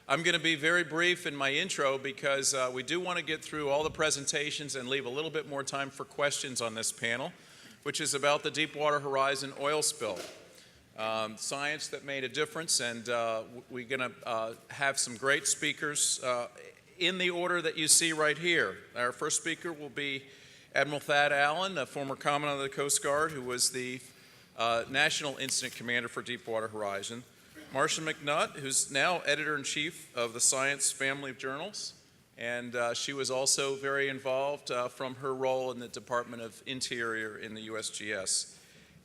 I'm going to be very brief in my intro because we do want to get through all the presentations and leave a little bit more time for questions on this panel, which is about the Deepwater Horizon oil spill. Science that made a difference, and we're going to have some great speakers in the order that you see right here. Our first speaker will be Admiral Thad Allen, a former Commandant of the Coast Guard who was the National Incident Commander for Deepwater Horizon. Marcia McNutt, who's now Editor-in-Chief of the Science family of journals, and she was also very involved from her role in the Department of Interior in the USGS.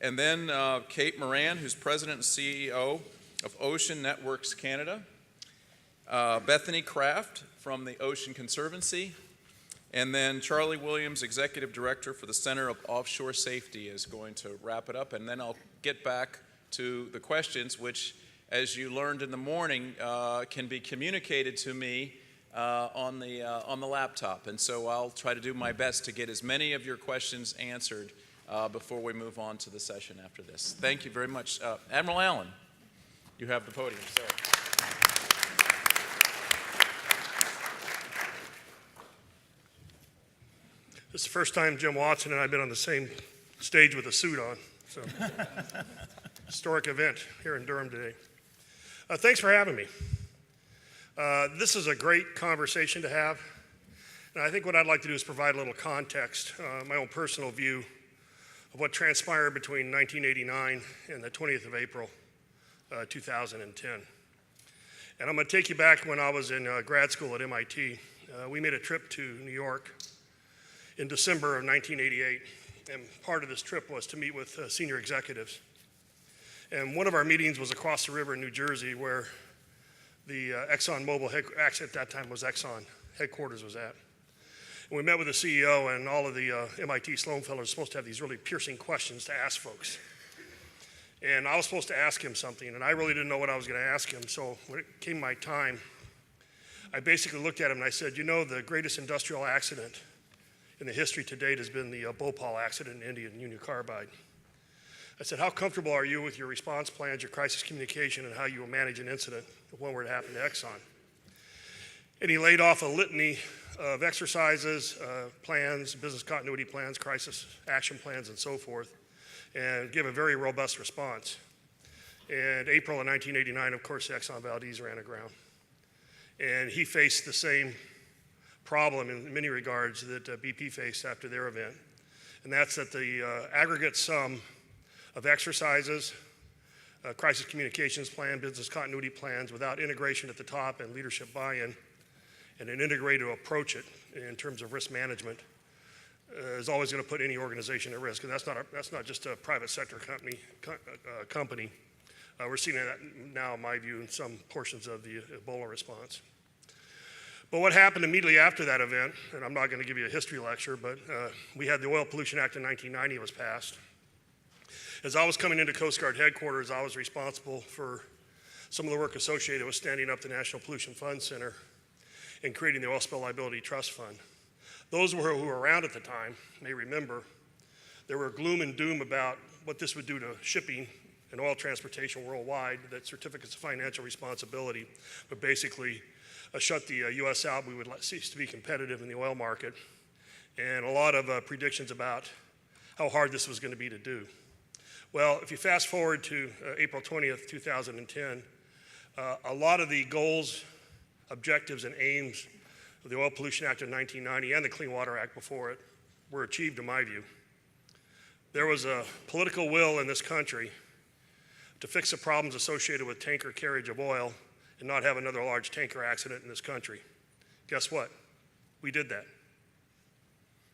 And then Kate Moran, who's President and CEO of Ocean Networks Canada. Bethany Kraft from the Ocean Conservancy. And then Charlie Williams, Executive Director for the Center of Offshore Safety, is going to wrap it up. And then I'll get back to the questions, which, as you learned in the morning, can be communicated to me on the laptop. And so I'll try to do my best to get as many of your questions answered before we move on to the session after this. Thank you very much. Admiral Allen, you have the podium, sir. This is the first time Jim Watson and I have been on the same stage with a suit on. So, historic event here in Durham today. Thanks for having me. This is a great conversation to have. And I think what I'd like to do is provide a little context, my own personal view of what transpired between 1989 and the 20th of April, 2010. And I'm going to take you back when I was in grad school at MIT. We made a trip to New York in December of 1988. And part of this trip was to meet with senior executives. And one of our meetings was across the river in New Jersey, where the Exxon Mobil, actually at that time was Exxon, headquarters was at. And we met with the CEO, and all of the MIT Sloan fellows were supposed to have these really piercing questions to ask folks. And I was supposed to ask him something, and I really didn't know what I was going to ask him. So when it came my time, I basically looked at him and I said, you know, the greatest industrial accident in the history to date has been the Bhopal accident in India in Union Carbide. I said, how comfortable are you with your response plans, your crisis communication, and how you will manage an incident if one were to happen to Exxon? And he laid off a litany of exercises, plans, business continuity plans, crisis action plans, and so forth, and gave a very robust response. And April of 1989, of course, Exxon Valdez ran aground. And he faced the same problem in many regards that BP faced after their event. And that's that the aggregate sum of exercises, crisis communications plan, business continuity plans without integration at the top and leadership buy-in and an integrated approach it in terms of risk management is always going to put any organization at risk. And that's not just a private sector company. We're seeing that now, in my view, in some portions of the Ebola response. But what happened immediately after that event, and I'm not going to give you a history lecture, but we had the Oil Pollution Act in 1990 was passed. As I was coming into Coast Guard headquarters, I was responsible for some of the work associated with standing up the National Pollution Fund Center and creating the Oil Spill Liability Trust Fund. Those who were around at the time may remember there were gloom and doom about what this would do to shipping and oil transportation worldwide, that certificates of financial responsibility would basically shut the U.S. out. We would cease to be competitive in the oil market, and a lot of predictions about how hard this was going to be to do. Well, if you fast forward to April 20th, 2010, a lot of the goals, objectives, and aims of the Oil Pollution Act of 1990 and the Clean Water Act before it were achieved, in my view. There was a political will in this country to fix the problems associated with tanker carriage of oil and not have another large tanker accident in this country. Guess what? We did that.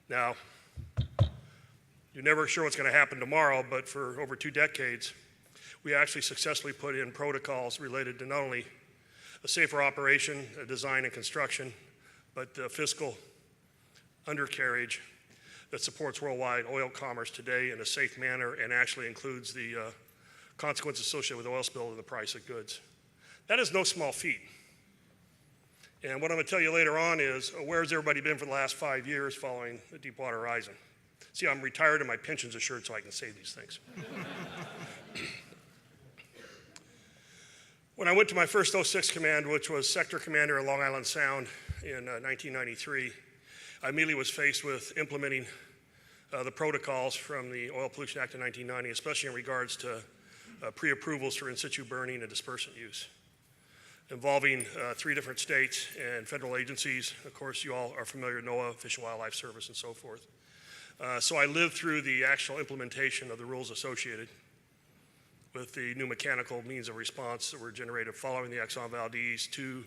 Now, you're never sure what's going to happen tomorrow, but for over 2 decades, we actually successfully put in protocols related to not only a safer operation, a design and construction, but the fiscal undercarriage that supports worldwide oil commerce today in a safe manner and actually includes the consequences associated with oil spill and the price of goods. That is no small feat. And what I'm going to tell you later on is, where's everybody been for the last 5 years following the Deepwater Horizon? See, I'm retired and my pension's assured so I can say these things. When I went to my first 06 command, which was sector commander at Long Island Sound in 1993, I immediately was faced with implementing the protocols from the Oil Pollution Act of 1990, especially in regards to pre-approvals for in-situ burning and dispersant use, involving 3 different states and federal agencies. Of course, you all are familiar with NOAA, Fish and Wildlife Service, and so forth. So I lived through the actual implementation of the rules associated with the new mechanical means of response that were generated following the Exxon Valdez to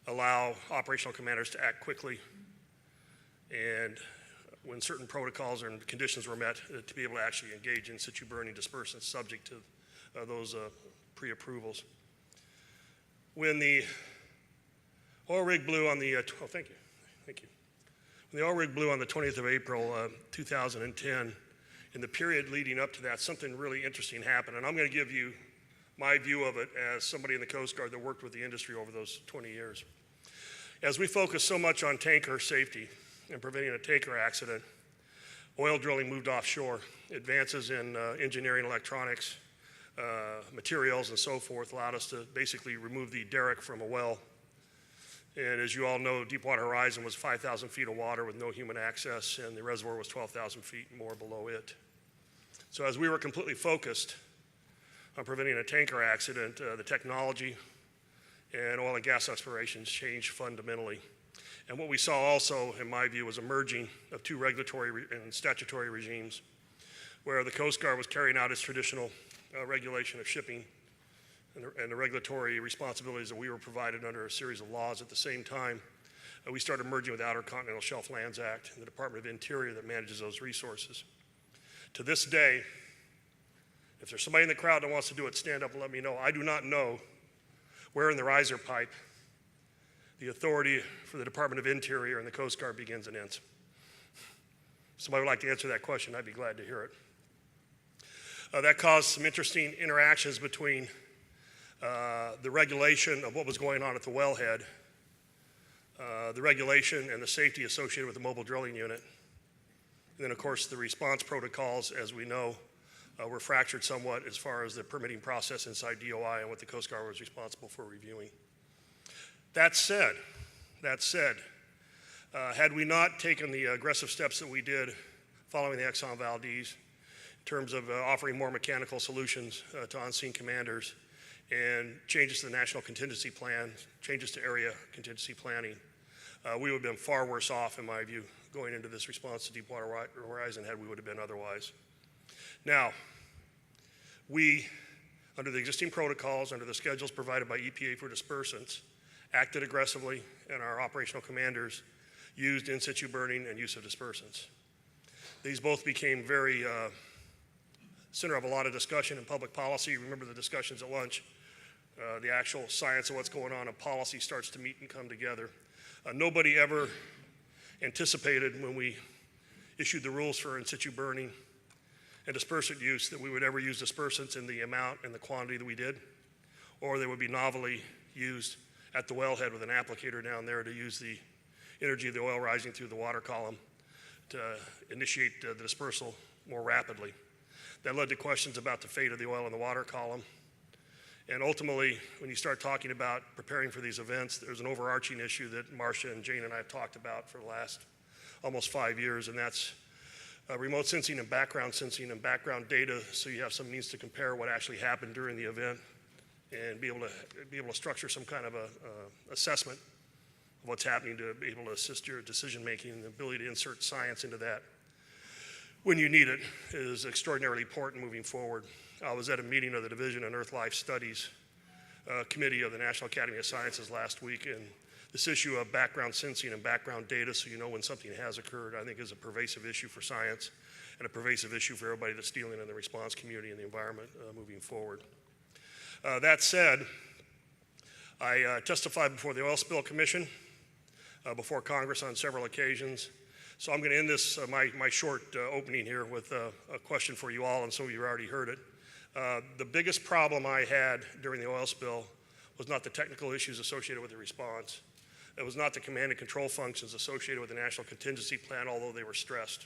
allow operational commanders to act quickly and when certain protocols and conditions were met, to be able to actually engage in situ burning dispersants subject to those pre-approvals. When the oil rig blew on the, thank you. When the oil rig blew on the 20th of April, 2010, in the period leading up to that, something really interesting happened, and I'm going to give you my view of it as somebody in the Coast Guard that worked with the industry over those 20 years. As we focus so much on tanker safety and preventing a tanker accident, oil drilling moved offshore. Advances in engineering, electronics, materials, and so forth allowed us to basically remove the derrick from a well. And as you all know, Deepwater Horizon was 5,000 feet of water with no human access, and the reservoir was 12,000 feet and more below it. So as we were completely focused on preventing a tanker accident, the technology and oil and gas explorations changed fundamentally. And what we saw also, in my view, was a merging of 2 regulatory and statutory regimes, where the Coast Guard was carrying out its traditional regulation of shipping and the regulatory responsibilities that we were provided under a series of laws. At the same time, we started merging with the Outer Continental Shelf Lands Act and the Department of Interior that manages those resources. To this day, if there's somebody in the crowd that wants to do it, stand up and let me know. I do not know where in the riser pipe the authority for the Department of Interior and the Coast Guard begins and ends. If somebody would like to answer that question, I'd be glad to hear it. That caused some interesting interactions between the regulation of what was going on at the wellhead, the regulation and the safety associated with the mobile drilling unit, and then of course the response protocols, as we know, were fractured somewhat as far as the permitting process inside DOI and what the Coast Guard was responsible for reviewing. That said, had we not taken the aggressive steps that we did following the Exxon Valdez in terms of offering more mechanical solutions to on-scene commanders and changes to the National Contingency Plan, changes to area contingency planning, we would have been far worse off, in my view, going into this response to Deepwater Horizon had we would have been otherwise. Now, we, under the existing protocols, under the schedules provided by EPA for dispersants, acted aggressively, and our operational commanders used in-situ burning and use of dispersants. These both became very center of a lot of discussion in public policy. Remember the discussions at lunch. The actual science of what's going on in policy starts to meet and come together. Nobody ever anticipated when we issued the rules for in-situ burning and dispersant use that we would ever use dispersants in the amount and the quantity that we did, or they would be novelly used at the wellhead with an applicator down there to use the energy of the oil rising through the water column to initiate the dispersal more rapidly. That led to questions about the fate of the oil in the water column. And ultimately, when you start talking about preparing for these events, there's an overarching issue that Marcia and Jane and I have talked about for the last almost 5 years, and that's remote sensing and background data, so you have some means to compare what actually happened during the event and be able to structure some kind of a assessment of what's happening to be able to assist your decision making, and the ability to insert science into that when you need it is extraordinarily important moving forward. I was at a meeting of the Division of Earth Life Studies Committee of the National Academy of Sciences last week, and this issue of background sensing and background data, so you know when something has occurred, I think is a pervasive issue for science and a pervasive issue for everybody that's dealing in the response community and the environment moving forward. That said, I testified before the Oil Spill Commission, before Congress on several occasions. So I'm going to end this, my short opening here with a question for you all, and some of you already heard it. The biggest problem I had during the oil spill was not the technical issues associated with the response. It was not the command and control functions associated with the National Contingency Plan, although they were stressed.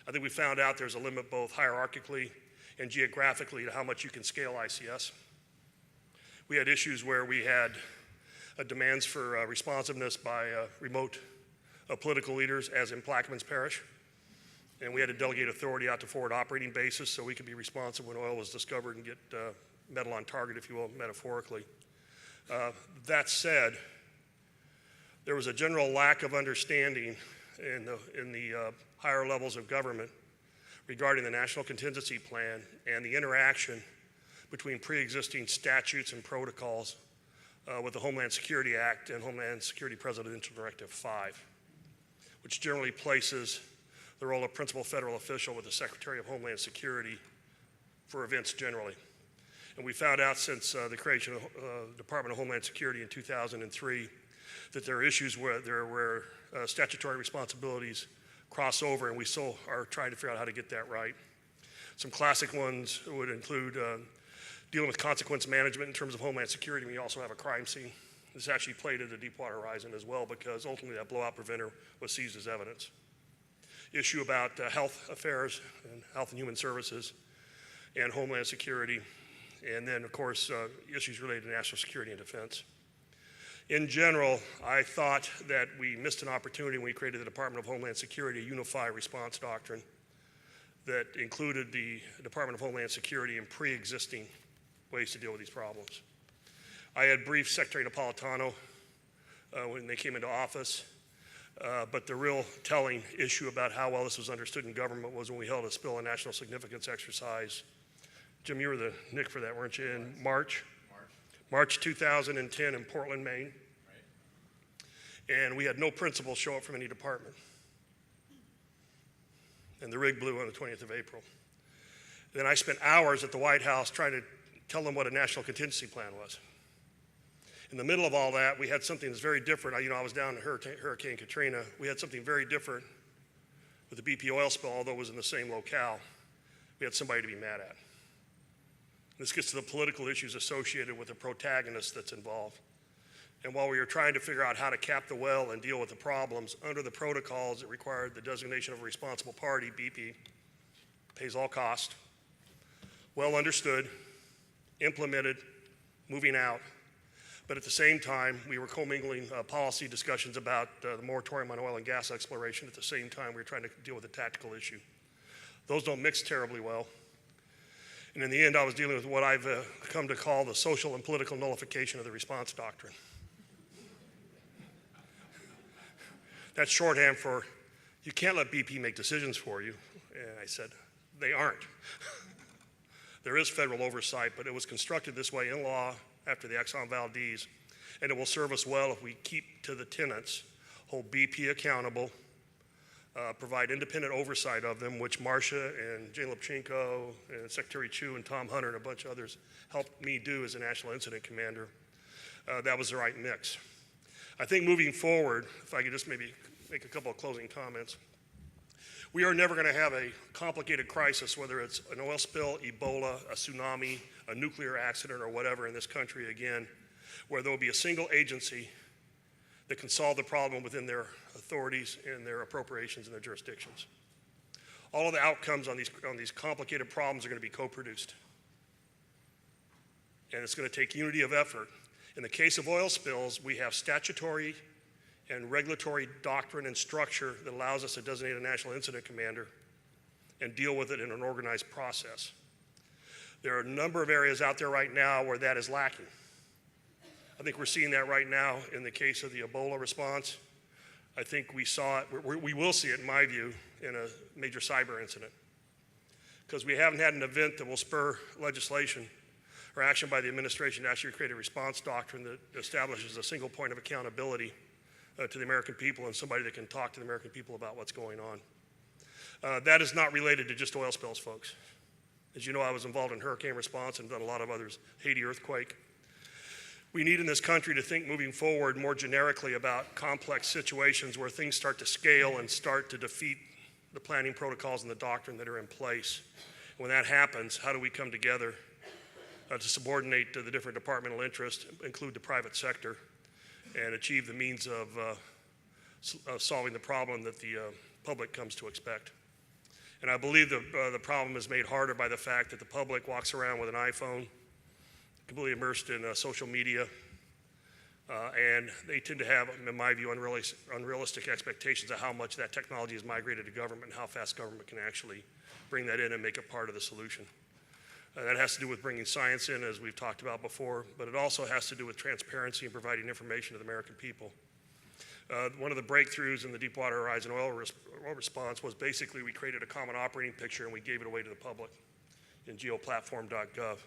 I think we found out there's a limit both hierarchically and geographically to how much you can scale ICS. We had issues where we had demands for responsiveness by remote political leaders, as in Plaquemines Parish. And we had to delegate authority out to forward operating bases so we could be responsive when oil was discovered and get metal on target, if you will, metaphorically. That said, there was a general lack of understanding in the higher levels of government regarding the National Contingency Plan and the interaction between pre-existing statutes and protocols with the Homeland Security Act and Homeland Security Presidential Directive 5, which generally places the role of principal federal official with the Secretary of Homeland Security for events generally. And we found out since the creation of the Department of Homeland Security in 2003 that there are issues where statutory responsibilities cross over, and we still are trying to figure out how to get that right. Some classic ones would include dealing with consequence management in terms of Homeland Security. We also have a crime scene. This actually played at the Deepwater Horizon as well, because ultimately that blowout preventer was seized as evidence. Issue about health affairs and health and human services and Homeland Security, and then of course issues related to national security and defense. In general, I thought that we missed an opportunity when we created the Department of Homeland Security, a unified response doctrine that included the Department of Homeland Security in pre-existing ways to deal with these problems. I had briefed Secretary Napolitano when they came into office, but the real telling issue about how well this was understood in government was when we held a spill of national significance exercise. Jim, you were the NIC for that, weren't you, in March 2010 in Portland, Maine. Right. And we had no principals show up from any department. And the rig blew on the 20th of April. Then I spent hours at the White House trying to tell them what a national contingency plan was. In the middle of all that, we had something that's very different. I was down in Hurricane Katrina. We had something very different with the BP oil spill, although it was in the same locale. We had somebody to be mad at. This gets to the political issues associated with the protagonist that's involved. And while we were trying to figure out how to cap the well and deal with the problems, under the protocols that required the designation of a responsible party, BP pays all costs, well understood, implemented, moving out. But at the same time, we were commingling policy discussions about the moratorium on oil and gas exploration. At the same time, we were trying to deal with a tactical issue. Those don't mix terribly well. And in the end, I was dealing with what I've come to call the social and political nullification of the response doctrine. That's shorthand for, you can't let BP make decisions for you. And I said, they aren't. There is federal oversight, but it was constructed this way in law after the Exxon Valdez, and it will serve us well if we keep to the tenets, hold BP accountable, provide independent oversight of them, which Marcia and Jane Lipchenko and Secretary Chu and Tom Hunter and a bunch of others helped me do as a National Incident Commander. That was the right mix. I think moving forward, if I could just maybe make a couple of closing comments, we are never going to have a complicated crisis, whether it's an oil spill, Ebola, a tsunami, a nuclear accident, or whatever in this country again, where there will be a single agency that can solve the problem within their authorities and their appropriations and their jurisdictions. All of the outcomes on these complicated problems are going to be co-produced. And it's going to take unity of effort. In the case of oil spills, we have statutory and regulatory doctrine and structure that allows us to designate a national incident commander and deal with it in an organized process. There are a number of areas out there right now where that is lacking. I think we're seeing that right now in the case of the Ebola response. I think we saw it, we will see it, in my view, in a major cyber incident. Because we haven't had an event that will spur legislation or action by the administration to actually create a response doctrine that establishes a single point of accountability to the American people and somebody that can talk to the American people about what's going on. That is not related to just oil spills, folks. As you know, I was involved in hurricane response and done a lot of others, Haiti earthquake. We need in this country to think moving forward more generically about complex situations where things start to scale and start to defeat the planning protocols and the doctrine that are in place. When that happens, how do we come together to subordinate the different departmental interests, include the private sector, and achieve the means of solving the problem that the public comes to expect. And I believe the problem is made harder by the fact that the public walks around with an iPhone, completely immersed in social media, and they tend to have, in my view, unrealistic expectations of how much that technology is migrated to government and how fast government can actually bring that in and make it part of the solution. That has to do with bringing science in, as we've talked about before, but it also has to do with transparency and providing information to the American people. One of the breakthroughs in the Deepwater Horizon oil response was basically we created a common operating picture and we gave it away to the public in geoplatform.gov.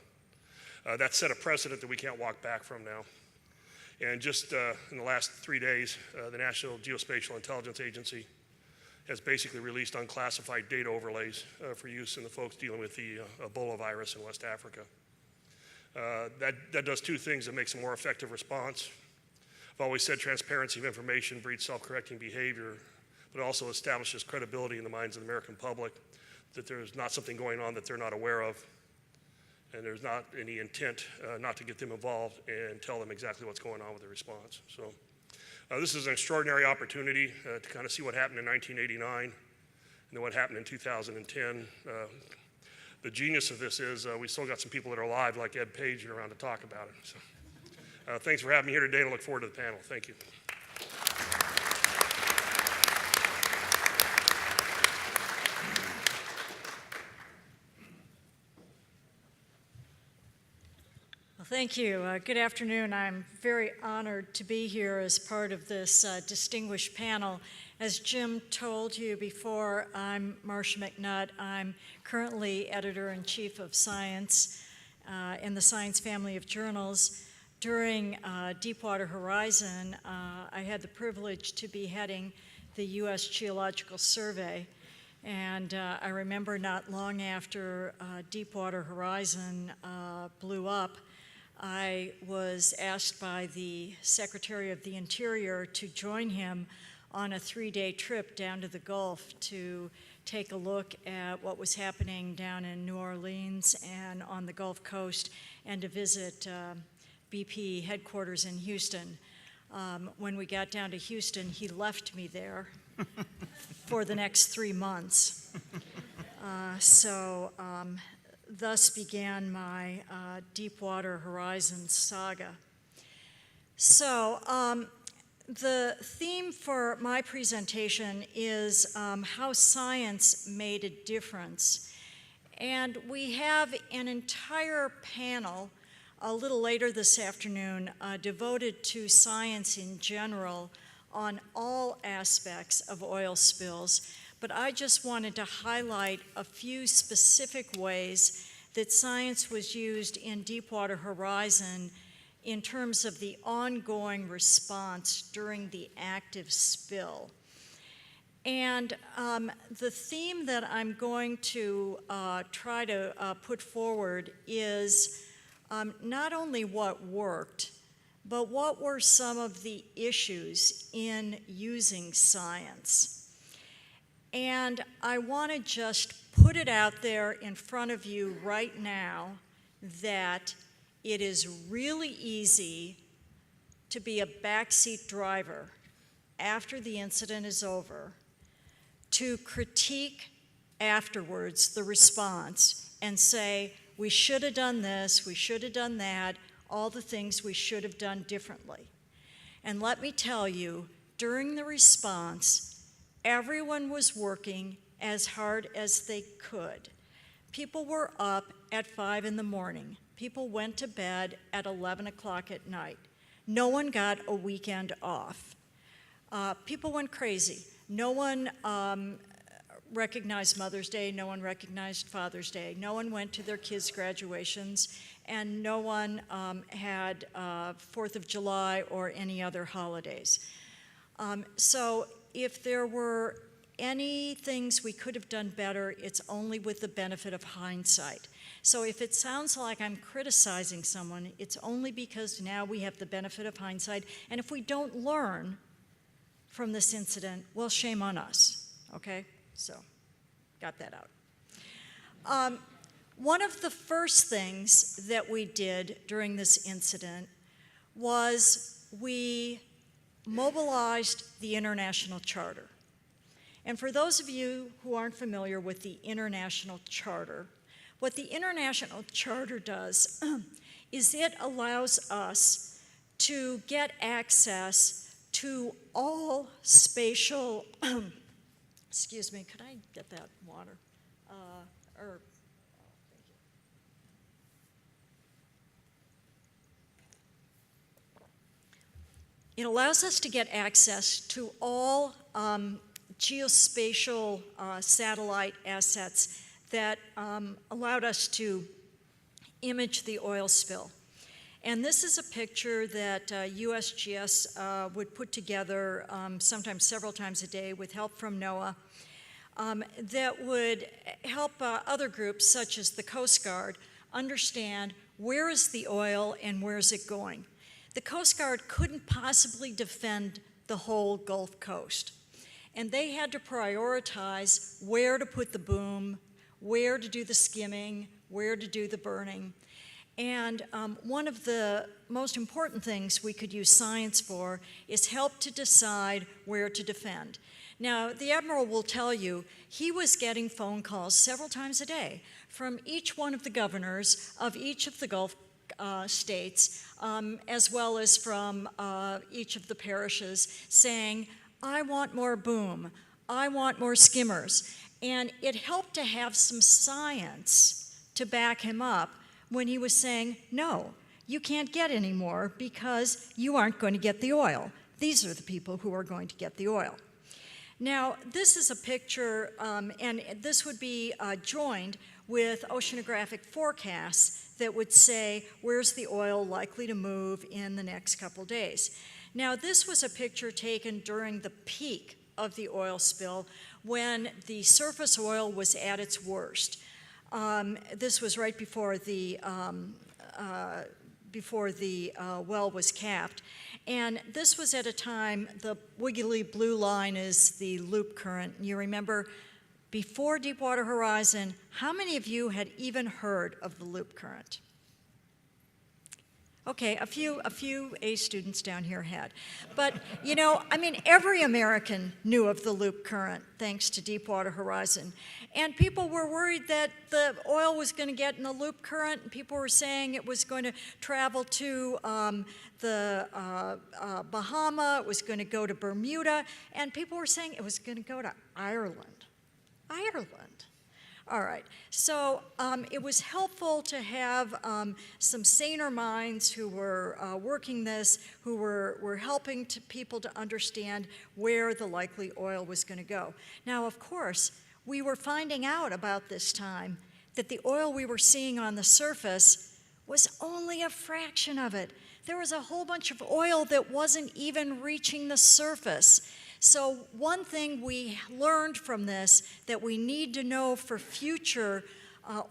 That set a precedent that we can't walk back from now. And just in the last 3 days, the National Geospatial Intelligence Agency has basically released unclassified data overlays for use in the folks dealing with the Ebola virus in West Africa. That does two things. It makes a more effective response. I've always said transparency of information breeds self-correcting behavior, but it also establishes credibility in the minds of the American public that there's not something going on that they're not aware of, and there's not any intent not to get them involved and tell them exactly what's going on with the response. So this is an extraordinary opportunity to kind of see what happened in 1989 and then what happened in 2010. The genius of this is we still got some people that are alive like Ed Page and around to talk about it. So, thanks for having me here today, and I look forward to the panel. Thank you. Well, thank you. Good afternoon. I'm very honored to be here as part of this distinguished panel. As Jim told you before, I'm Marcia McNutt. I'm currently editor-in-chief of Science in the Science family of journals. During Deepwater Horizon, I had the privilege to be heading the U.S. Geological Survey. And I remember not long after Deepwater Horizon blew up, I was asked by the Secretary of the Interior to join him on a 3-day trip down to the Gulf to take a look at what was happening down in New Orleans and on the Gulf Coast, and to visit BP headquarters in Houston. When we got down to Houston, he left me there for the next 3 months. Thus began my Deepwater Horizon saga. So the theme for my presentation is how science made a difference. And we have an entire panel a little later this afternoon devoted to science in general on all aspects of oil spills. But I just wanted to highlight a few specific ways that science was used in Deepwater Horizon in terms of the ongoing response during the active spill. And the theme that I'm going to try to put forward is not only what worked, but what were some of the issues in using science. And I want to just put it out there in front of you right now that it is really easy to be a backseat driver after the incident is over, to critique afterwards the response and say, we should have done this, we should have done that, all the things we should have done differently. And let me tell you, during the response, everyone was working as hard as they could. People were up at 5 in the morning. People went to bed at 11 o'clock at night. No one got a weekend off. People went crazy. No one recognized Mother's Day, no one recognized Father's Day, no one went to their kids' graduations, and no one had 4th of July or any other holidays. So if there were any things we could have done better, it's only with the benefit of hindsight. So if it sounds like I'm criticizing someone, it's only because now we have the benefit of hindsight, and if we don't learn from this incident, well, shame on us, okay? So, got that out. One of the first things that we did during this incident was we mobilized the International Charter. And for those of you who aren't familiar with the International Charter, what the International Charter does is it allows us to get access to all spatial, excuse me, could I get that water? Thank you. It allows us to get access to all geospatial satellite assets that allowed us to image the oil spill. And this is a picture that USGS would put together sometimes several times a day with help from NOAA that would help other groups such as the Coast Guard understand where is the oil and where is it going. The Coast Guard couldn't possibly defend the whole Gulf Coast. And they had to prioritize where to put the boom, where to do the skimming, where to do the burning. And one of the most important things we could use science for is help to decide where to defend. Now, the Admiral will tell you he was getting phone calls several times a day from each one of the governors of each of the Gulf states, as well as from each of the parishes, saying, I want more boom, I want more skimmers. And it helped to have some science to back him up when he was saying, no, you can't get any more because you aren't going to get the oil. These are the people who are going to get the oil. Now, this is a picture, and this would be joined with oceanographic forecasts that would say, where's the oil likely to move in the next couple days? Now, this was a picture taken during the peak of the oil spill when the surface oil was at its worst. This was right before the well was capped. And this was at a time, the wiggly blue line is the loop current. You remember, before Deepwater Horizon, how many of you had even heard of the loop current? Okay, a few A students down here had. But, you know, I mean, every American knew of the loop current thanks to Deepwater Horizon. And people were worried that the oil was going to get in the loop current, and people were saying it was going to travel to the Bahama, it was going to go to Bermuda, and people were saying it was going to go to Ireland. Ireland. All right, so it was helpful to have some saner minds who were working this, who were helping people to understand where the likely oil was going to go. Now, of course, we were finding out about this time that the oil we were seeing on the surface was only a fraction of it. There was a whole bunch of oil that wasn't even reaching the surface. So one thing we learned from this that we need to know for future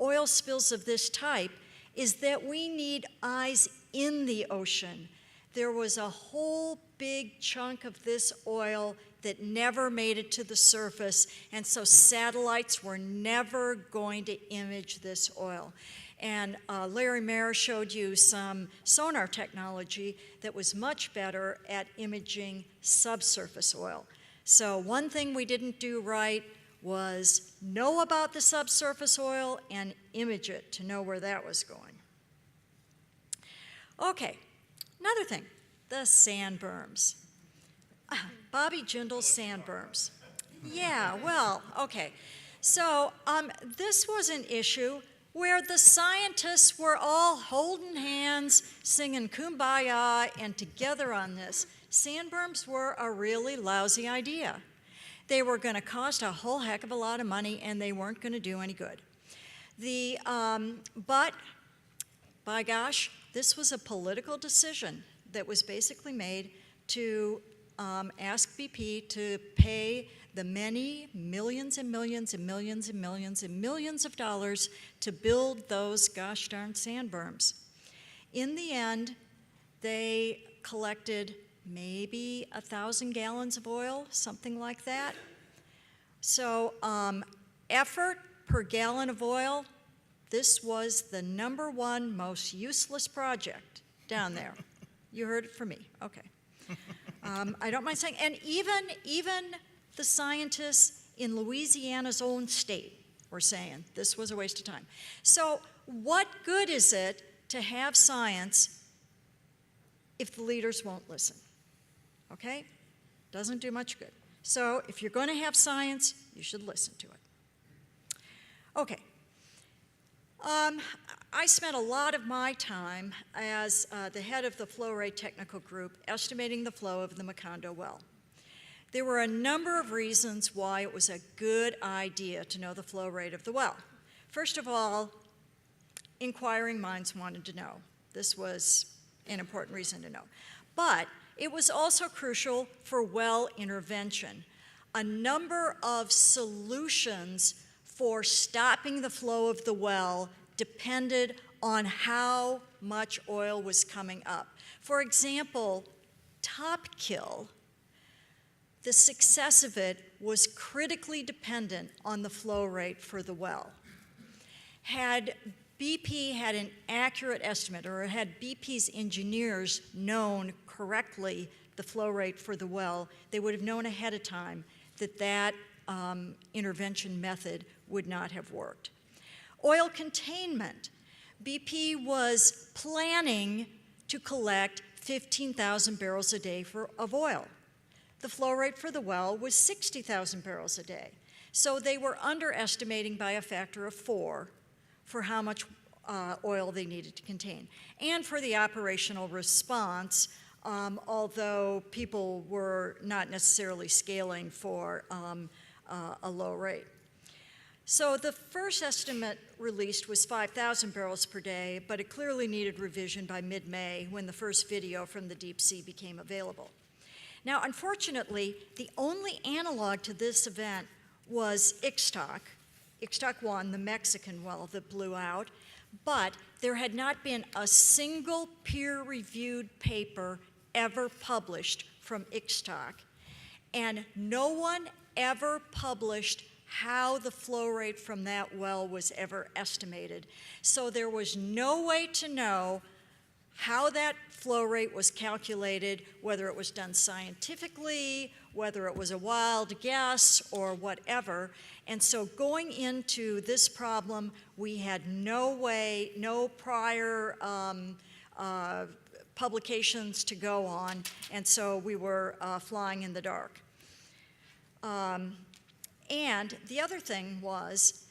oil spills of this type is that we need eyes in the ocean. There was a whole big chunk of this oil that never made it to the surface, and so satellites were never going to image this oil. And Larry Mayer showed you some sonar technology that was much better at imaging subsurface oil. So one thing we didn't do right was know about the subsurface oil and image it to know where that was going. Okay, another thing, the sand berms. Bobby Jindal's sand berms. Yeah, well, okay. So this was an issue where the scientists were all holding hands, singing Kumbaya, and together on this. Sand berms were a really lousy idea. They were going to cost a whole heck of a lot of money, and they weren't going to do any good. But, by gosh, this was a political decision that was basically made to ask BP to pay the many millions and millions and millions and millions and millions of dollars to build those gosh darn sand berms. In the end, they collected maybe 1,000 gallons of oil, something like that. So effort per gallon of oil, this was the #1 most useless project down there. You heard it from me, okay. I don't mind saying, and even the scientists in Louisiana's own state were saying this was a waste of time. So what good is it to have science if the leaders won't listen, okay? Doesn't do much good. So if you're going to have science, you should listen to it. Okay. I spent a lot of my time as the head of the flow rate technical group estimating the flow of the Macondo well. There were a number of reasons why it was a good idea to know the flow rate of the well. First of all, inquiring minds wanted to know. This was an important reason to know. But it was also crucial for well intervention. A number of solutions for stopping the flow of the well depended on how much oil was coming up. For example, top kill, the success of it was critically dependent on the flow rate for the well. Had BP had an accurate estimate, or had BP's engineers known correctly the flow rate for the well, they would have known ahead of time that that intervention method would not have worked. Oil containment. BP was planning to collect 15,000 barrels a day of oil. The flow rate for the well was 60,000 barrels a day. So they were underestimating by a factor of 4 for how much oil they needed to contain. And for the operational response, although people were not necessarily scaling for a low rate. So the first estimate released was 5,000 barrels per day, but it clearly needed revision by mid-May when the first video from the deep sea became available. Now, unfortunately, the only analog to this event was Ixtoc 1, the Mexican well that blew out, but there had not been a single peer-reviewed paper ever published from Ixtoc, and no one ever published how the flow rate from that well was ever estimated. So there was no way to know how that flow rate was calculated, whether it was done scientifically, whether it was a wild guess, or whatever. And so going into this problem, we had no way, no prior publications to go on, and so we were flying in the dark. And the other thing was,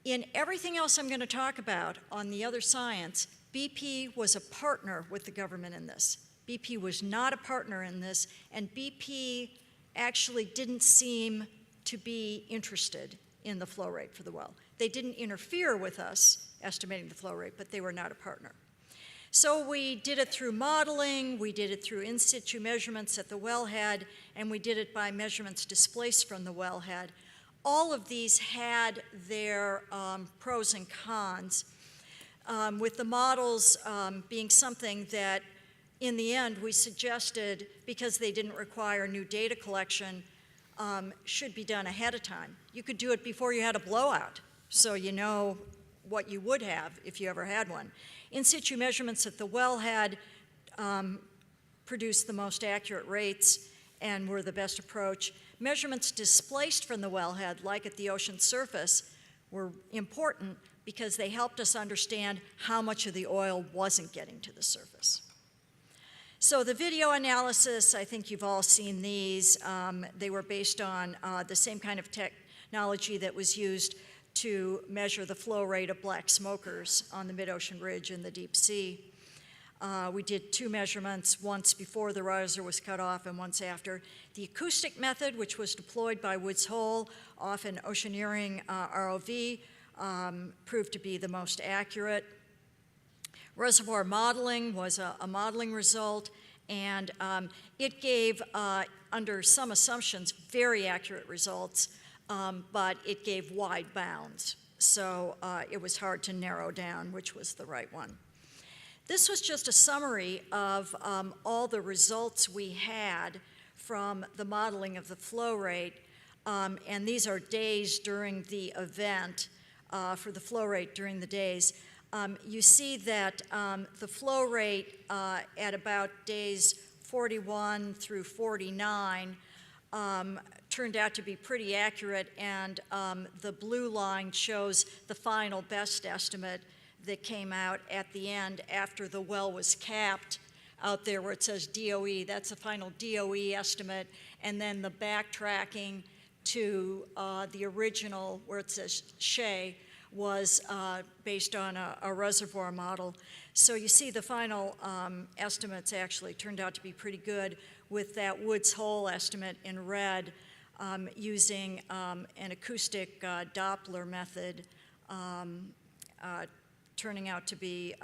in everything else I'm going to talk about on the other science, BP was a partner with the government in this. BP was not a partner in this, and BP actually didn't seem to be interested in the flow rate for the well. They didn't interfere with us estimating the flow rate, but they were not a partner. So we did it through modeling, we did it through in situ measurements at the wellhead, and we did it by measurements displaced from the wellhead. All of these had their pros and cons, with the models being something that, in the end, we suggested, because they didn't require new data collection, should be done ahead of time. You could do it before you had a blowout, so you know what you would have if you ever had one. In situ measurements at the wellhead produced the most accurate rates and were the best approach. Measurements displaced from the wellhead, like at the ocean surface, were important because they helped us understand how much of the oil wasn't getting to the surface. So the video analysis, I think you've all seen these. They were based on the same kind of technology that was used to measure the flow rate of black smokers on the mid-ocean ridge in the deep sea. We did 2 measurements, once before the riser was cut off and once after. The acoustic method, which was deployed by Woods Hole off an oceaneering ROV, proved to be the most accurate. Reservoir modeling was a modeling result, and it gave, under some assumptions, very accurate results, but it gave wide bounds. So it was hard to narrow down which was the right one. This was just a summary of all the results we had from the modeling of the flow rate, and these are days during the event for the flow rate during the days. You see that the flow rate at about days 41 through 49 turned out to be pretty accurate, and the blue line shows the final best estimate that came out at the end after the well was capped out there where it says DOE. That's the final DOE estimate, and then the backtracking to the original where it says Shea was based on a reservoir model. So you see the final estimates actually turned out to be pretty good, with that Woods Hole estimate in red using an acoustic Doppler method turning out to be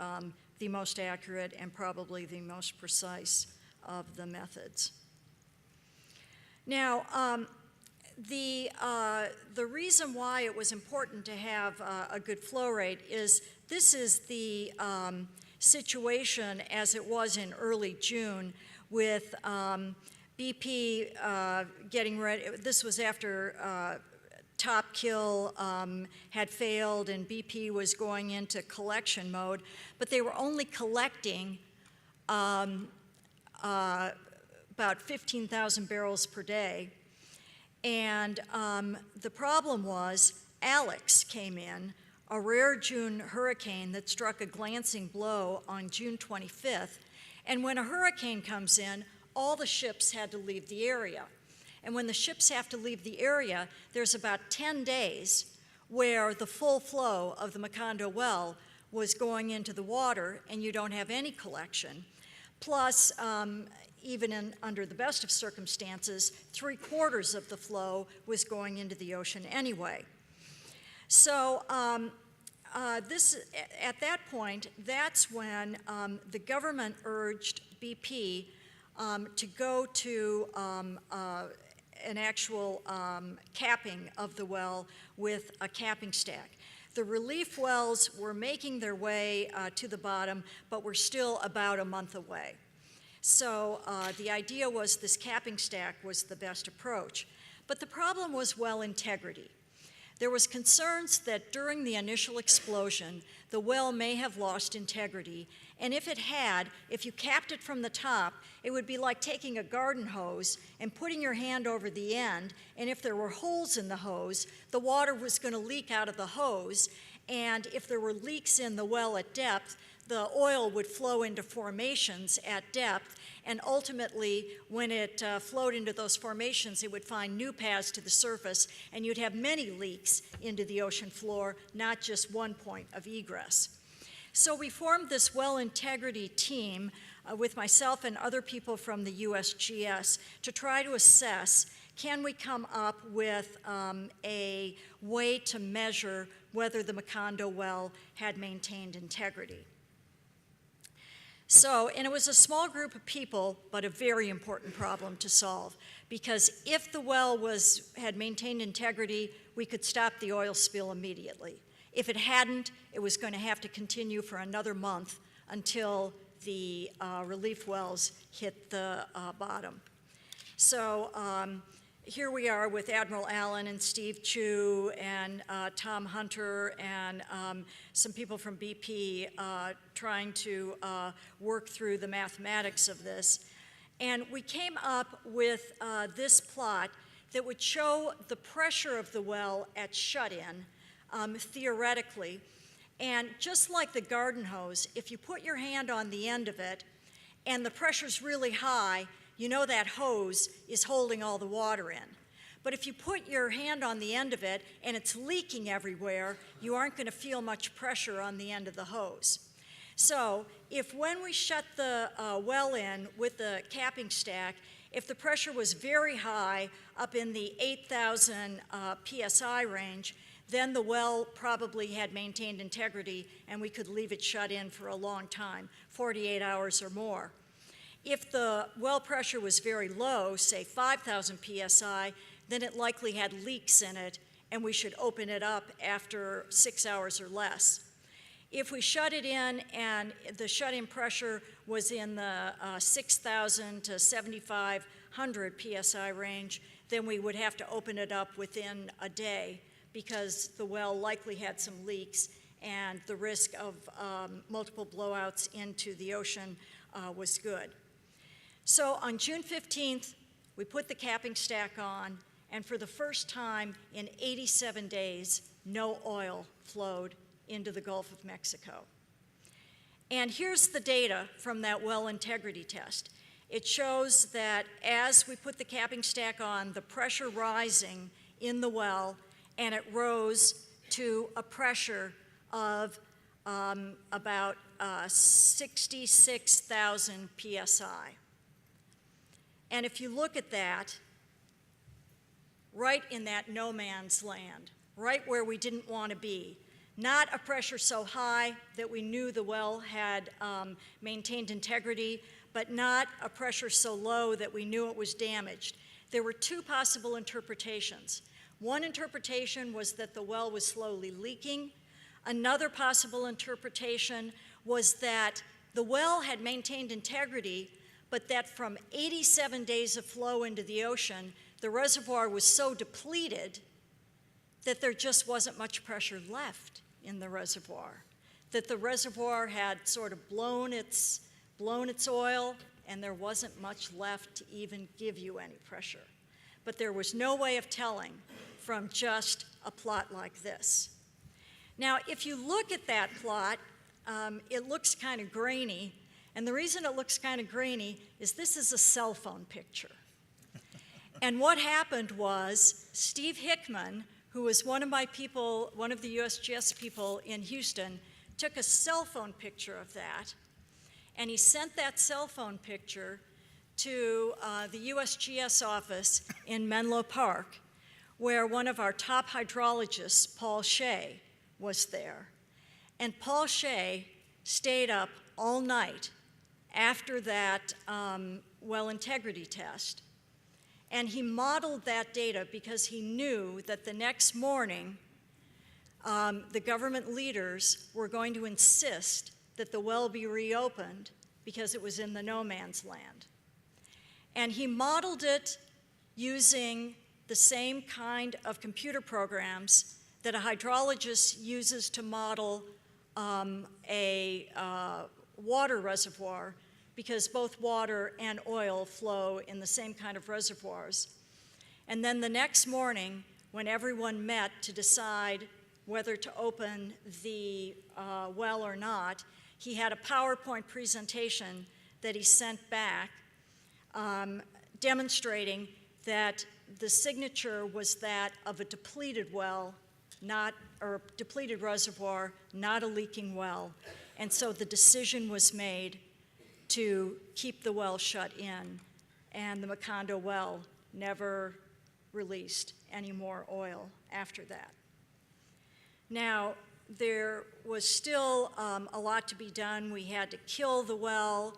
the most accurate and probably the most precise of the methods. Now, the reason why it was important to have a good flow rate is this is the situation as it was in early June with BP getting ready. This was after Top Kill had failed and BP was going into collection mode, but they were only collecting about 15,000 barrels per day. And the problem was Alex came in, a rare June hurricane that struck a glancing blow on June 25th. And when a hurricane comes in, all the ships had to leave the area. And when the ships have to leave the area, there's about 10 days where the full flow of the Macondo well was going into the water and you don't have any collection. Plus, even under the best of circumstances, 3/4 of the flow was going into the ocean anyway. So at that point, that's when the government urged BP to go to an actual capping of the well with a capping stack. The relief wells were making their way to the bottom, but were still about a month away. So the idea was this capping stack was the best approach. But the problem was well integrity. There was concerns that during the initial explosion, the well may have lost integrity, and if it had, if you capped it from the top, it would be like taking a garden hose and putting your hand over the end, and if there were holes in the hose, the water was going to leak out of the hose, and if there were leaks in the well at depth, the oil would flow into formations at depth, and ultimately, when it flowed into those formations, it would find new paths to the surface, and you'd have many leaks into the ocean floor, not just one point of egress. So we formed this well integrity team with myself and other people from the USGS to try to assess, can we come up with a way to measure whether the Macondo well had maintained integrity. So, and it was a small group of people, but a very important problem to solve, because if the well had maintained integrity, we could stop the oil spill immediately. If it hadn't, it was going to have to continue for another month until the relief wells hit the bottom. So here we are with Admiral Allen and Steve Chu and Tom Hunter and some people from BP trying to work through the mathematics of this. And we came up with this plot that would show the pressure of the well at shut-in, theoretically. And just like the garden hose, if you put your hand on the end of it and the pressure's really high, you know that hose is holding all the water in. But if you put your hand on the end of it and it's leaking everywhere, you aren't going to feel much pressure on the end of the hose. So if when we shut the well in with the capping stack, if the pressure was very high, up in the 8,000 PSI range, then the well probably had maintained integrity and we could leave it shut in for a long time, 48 hours or more. If the well pressure was very low, say 5,000 PSI, then it likely had leaks in it and we should open it up after 6 hours or less. If we shut it in and the shut-in pressure was in the 6,000 to 7,500 PSI range, then we would have to open it up within a day because the well likely had some leaks and the risk of multiple blowouts into the ocean was good. So on June 15th, we put the capping stack on, and for the first time in 87 days, no oil flowed into the Gulf of Mexico. And here's the data from that well integrity test. It shows that as we put the capping stack on, the pressure rising in the well, and it rose to a pressure of about 66,000 psi. And if you look at that, right in that no man's land, right where we didn't want to be, not a pressure so high that we knew the well had maintained integrity, but not a pressure so low that we knew it was damaged. There were two possible interpretations. One interpretation was that the well was slowly leaking. Another possible interpretation was that the well had maintained integrity, but that from 87 days of flow into the ocean, the reservoir was so depleted that there just wasn't much pressure left in the reservoir, that the reservoir had sort of blown its oil, and there wasn't much left to even give you any pressure. But there was no way of telling from just a plot like this. Now, if you look at that plot, it looks kind of grainy, and the reason it looks kind of grainy is this is a cell phone picture. And what happened was Steve Hickman, who was one of my people, one of the USGS people in Houston, took a cell phone picture of that, and he sent that cell phone picture to the USGS office in Menlo Park, where one of our top hydrologists, Paul Shea, was there. And Paul Shea stayed up all night after that well integrity test. And he modeled that data because he knew that the next morning, the government leaders were going to insist that the well be reopened because it was in the no man's land. And he modeled it using the same kind of computer programs that a hydrologist uses to model a water reservoir, because both water and oil flow in the same kind of reservoirs. And then the next morning, when everyone met to decide whether to open the well or not, he had a PowerPoint presentation that he sent back demonstrating that the signature was that of a depleted well, or depleted reservoir, not a leaking well. And so the decision was made to keep the well shut in, and the Macondo well never released any more oil after that. Now, there was still a lot to be done. We had to kill the well.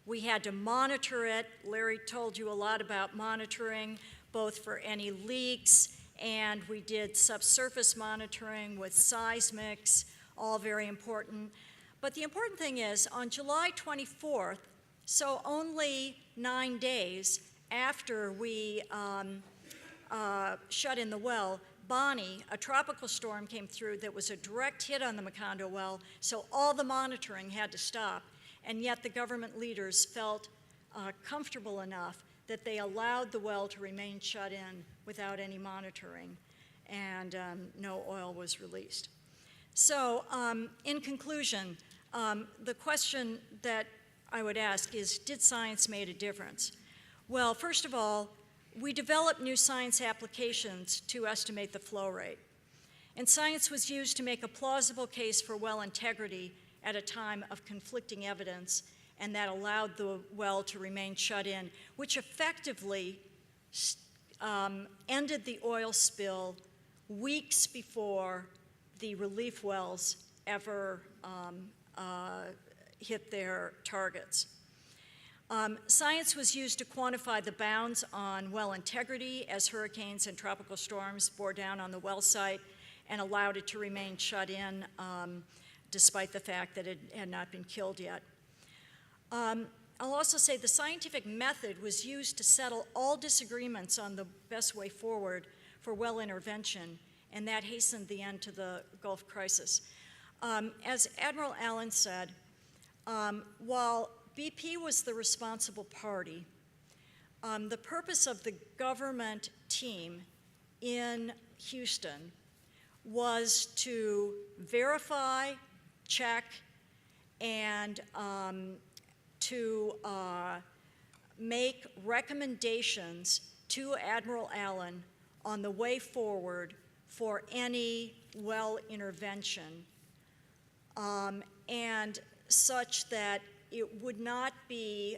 We had to monitor it. Larry told you a lot about monitoring, both for any leaks, and we did subsurface monitoring with seismics, all very important. But the important thing is, on July 24th, so only 9 days after we shut in the well, Bonnie, a tropical storm, came through that was a direct hit on the Macondo well, so all the monitoring had to stop. And yet the government leaders felt comfortable enough that they allowed the well to remain shut in without any monitoring, and no oil was released. So in conclusion, the question that I would ask is, did science make a difference? Well, first of all, we developed new science applications to estimate the flow rate. And science was used to make a plausible case for well integrity at a time of conflicting evidence, and that allowed the well to remain shut in, which effectively ended the oil spill weeks before the relief wells ever hit their targets. Science was used to quantify the bounds on well integrity as hurricanes and tropical storms bore down on the well site and allowed it to remain shut in despite the fact that it had not been killed yet. I'll also say the scientific method was used to settle all disagreements on the best way forward for well intervention, and that hastened the end to the Gulf crisis. As Admiral Allen said, while BP was the responsible party, the purpose of the government team in Houston was to verify, check, and to make recommendations to Admiral Allen on the way forward for any well intervention, and such that it would not be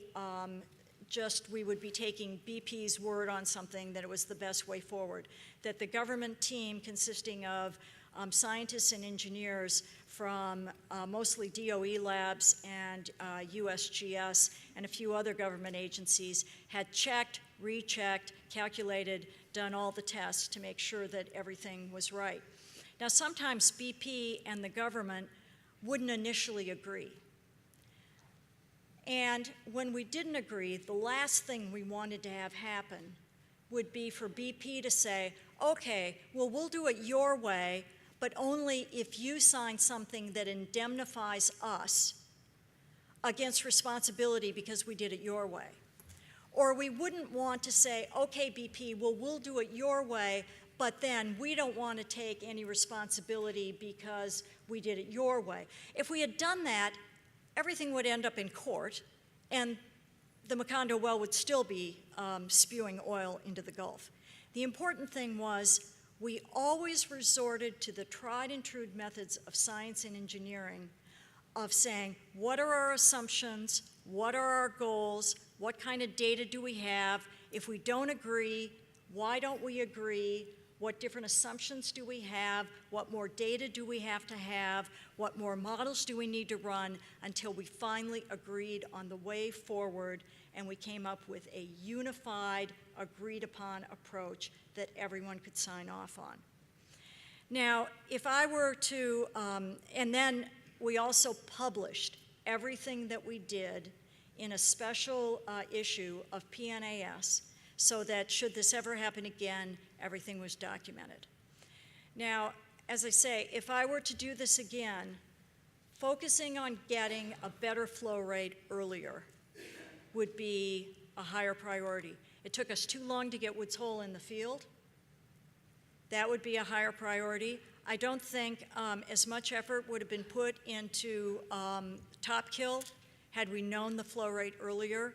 just we would be taking BP's word on something that it was the best way forward, that the government team consisting of scientists and engineers from mostly DOE labs and USGS and a few other government agencies had checked, rechecked, calculated, done all the tests to make sure that everything was right. Now, sometimes BP and the government wouldn't initially agree. And when we didn't agree, the last thing we wanted to have happen would be for BP to say, okay, well, we'll do it your way, but only if you sign something that indemnifies us against responsibility because we did it your way. Or we wouldn't want to say, okay, BP, well, we'll do it your way, but then we don't want to take any responsibility because we did it your way. If we had done that, everything would end up in court, and the Macondo well would still be spewing oil into the Gulf. The important thing was we always resorted to the tried and true methods of science and engineering of saying, what are our assumptions, what are our goals, what kind of data do we have, if we don't agree, why don't we agree, what different assumptions do we have, what more data do we have to have, what more models do we need to run until we finally agreed on the way forward and we came up with a unified, agreed upon approach that everyone could sign off on. Now, if I were to, and then we also published everything that we did in a special issue of PNAS so that should this ever happen again, everything was documented. Now, as I say, if I were to do this again, focusing on getting a better flow rate earlier would be a higher priority. It took us too long to get Woods Hole in the field. That would be a higher priority. I don't think as much effort would have been put into Top Kill had we known the flow rate earlier.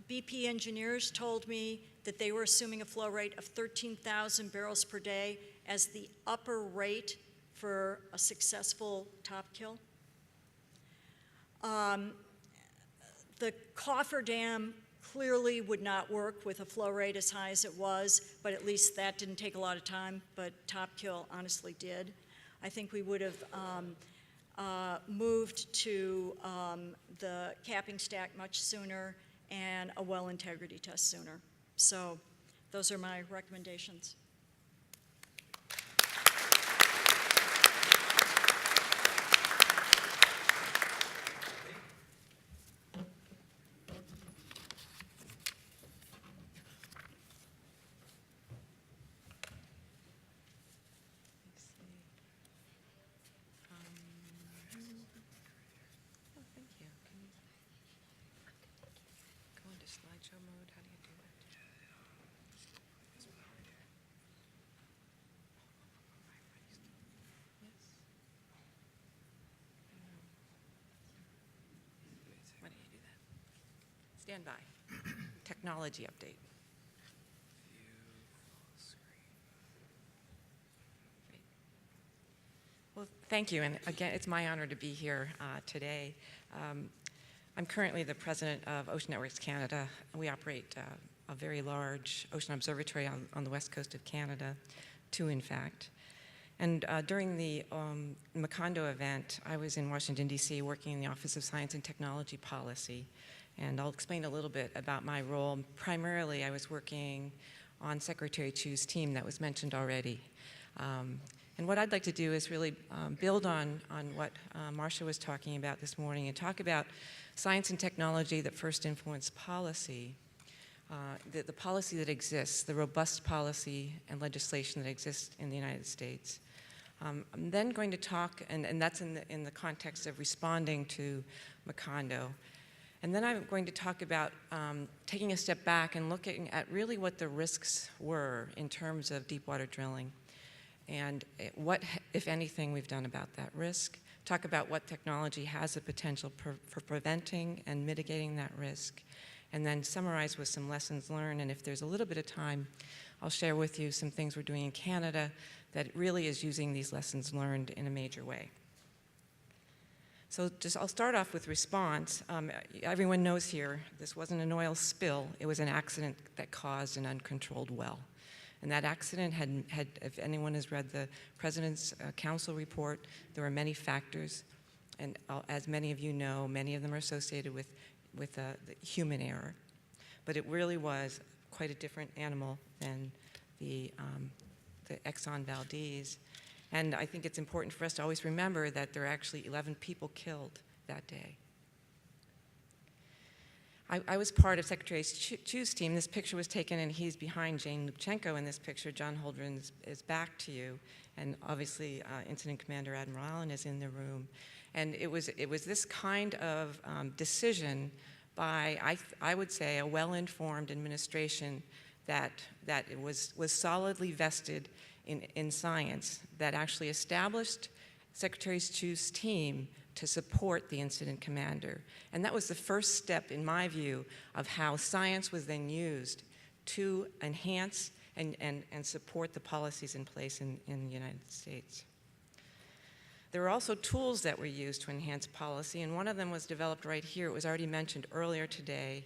BP engineers told me that they were assuming a flow rate of 13,000 barrels per day as the upper rate for a successful Top Kill. The coffer dam clearly would not work with a flow rate as high as it was, but at least that didn't take a lot of time, but Top Kill honestly did. I think we would have moved to the capping stack much sooner and a well integrity test sooner. So those are my recommendations. Slideshow mode, how do you do that? Yes. Why don't you do that? Stand by. Technology update. Great. Well, thank you, and again, it's my honor to be here today. I'm currently the president of Ocean Networks Canada. We operate a very large ocean observatory on the west coast of Canada, two in fact. And during the Macondo event, I was in Washington, D.C. working in the Office of Science and Technology Policy. And I'll explain a little bit about my role. Primarily, I was working on Secretary Chu's team that was mentioned already. And what I'd like to do is really build on what Marcia was talking about this morning and talk about science and technology that first influenced policy, the policy that exists, the robust policy and legislation that exists in the United States. I'm then going to talk, and that's in the context of responding to Macondo. And then I'm going to talk about taking a step back and looking at really what the risks were in terms of deep water drilling and what, if anything, we've done about that risk, talk about what technology has the potential for preventing and mitigating that risk, and then summarize with some lessons learned. And if there's a little bit of time, I'll share with you some things we're doing in Canada that really is using these lessons learned in a major way. So I'll start off with response. Everyone knows here, this wasn't an oil spill, it was an accident that caused an uncontrolled well. And that accident had, if anyone has read the President's Council report, there were many factors, and as many of you know, many of them are associated with the human error. But it really was quite a different animal than the Exxon Valdez. And I think it's important for us to always remember that there are actually 11 people killed that day. I was part of Secretary Chu's team. This picture was taken, and he's behind Jane Lubchenco in this picture. John Holdren is back to you. And obviously, Incident Commander Admiral Allen is in the room. And it was this kind of decision by, I would say, a well-informed administration that it was solidly vested in science, that actually established Secretary Chu's team to support the incident commander. And that was the first step, in my view, of how science was then used to enhance and support the policies in place in the United States. There were also tools that were used to enhance policy, and one of them was developed right here. It was already mentioned earlier today,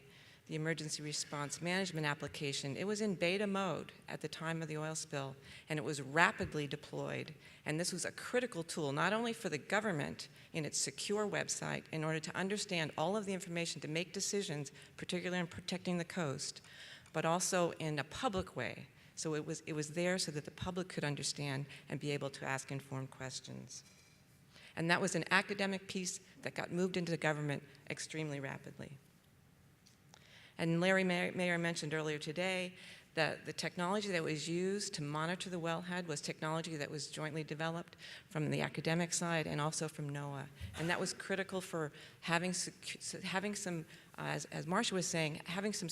the Emergency Response Management application. It was in beta mode at the time of the oil spill, and it was rapidly deployed. And this was a critical tool, not only for the government in its secure website in order to understand all of the information to make decisions, particularly in protecting the coast, but also in a public way. So it was there so that the public could understand and be able to ask informed questions. And that was an academic piece that got moved into the government extremely rapidly. And Larry Mayer mentioned earlier today that the technology that was used to monitor the wellhead was technology that was jointly developed from the academic side and also from NOAA. And that was critical for having some, as Marcia was saying, having some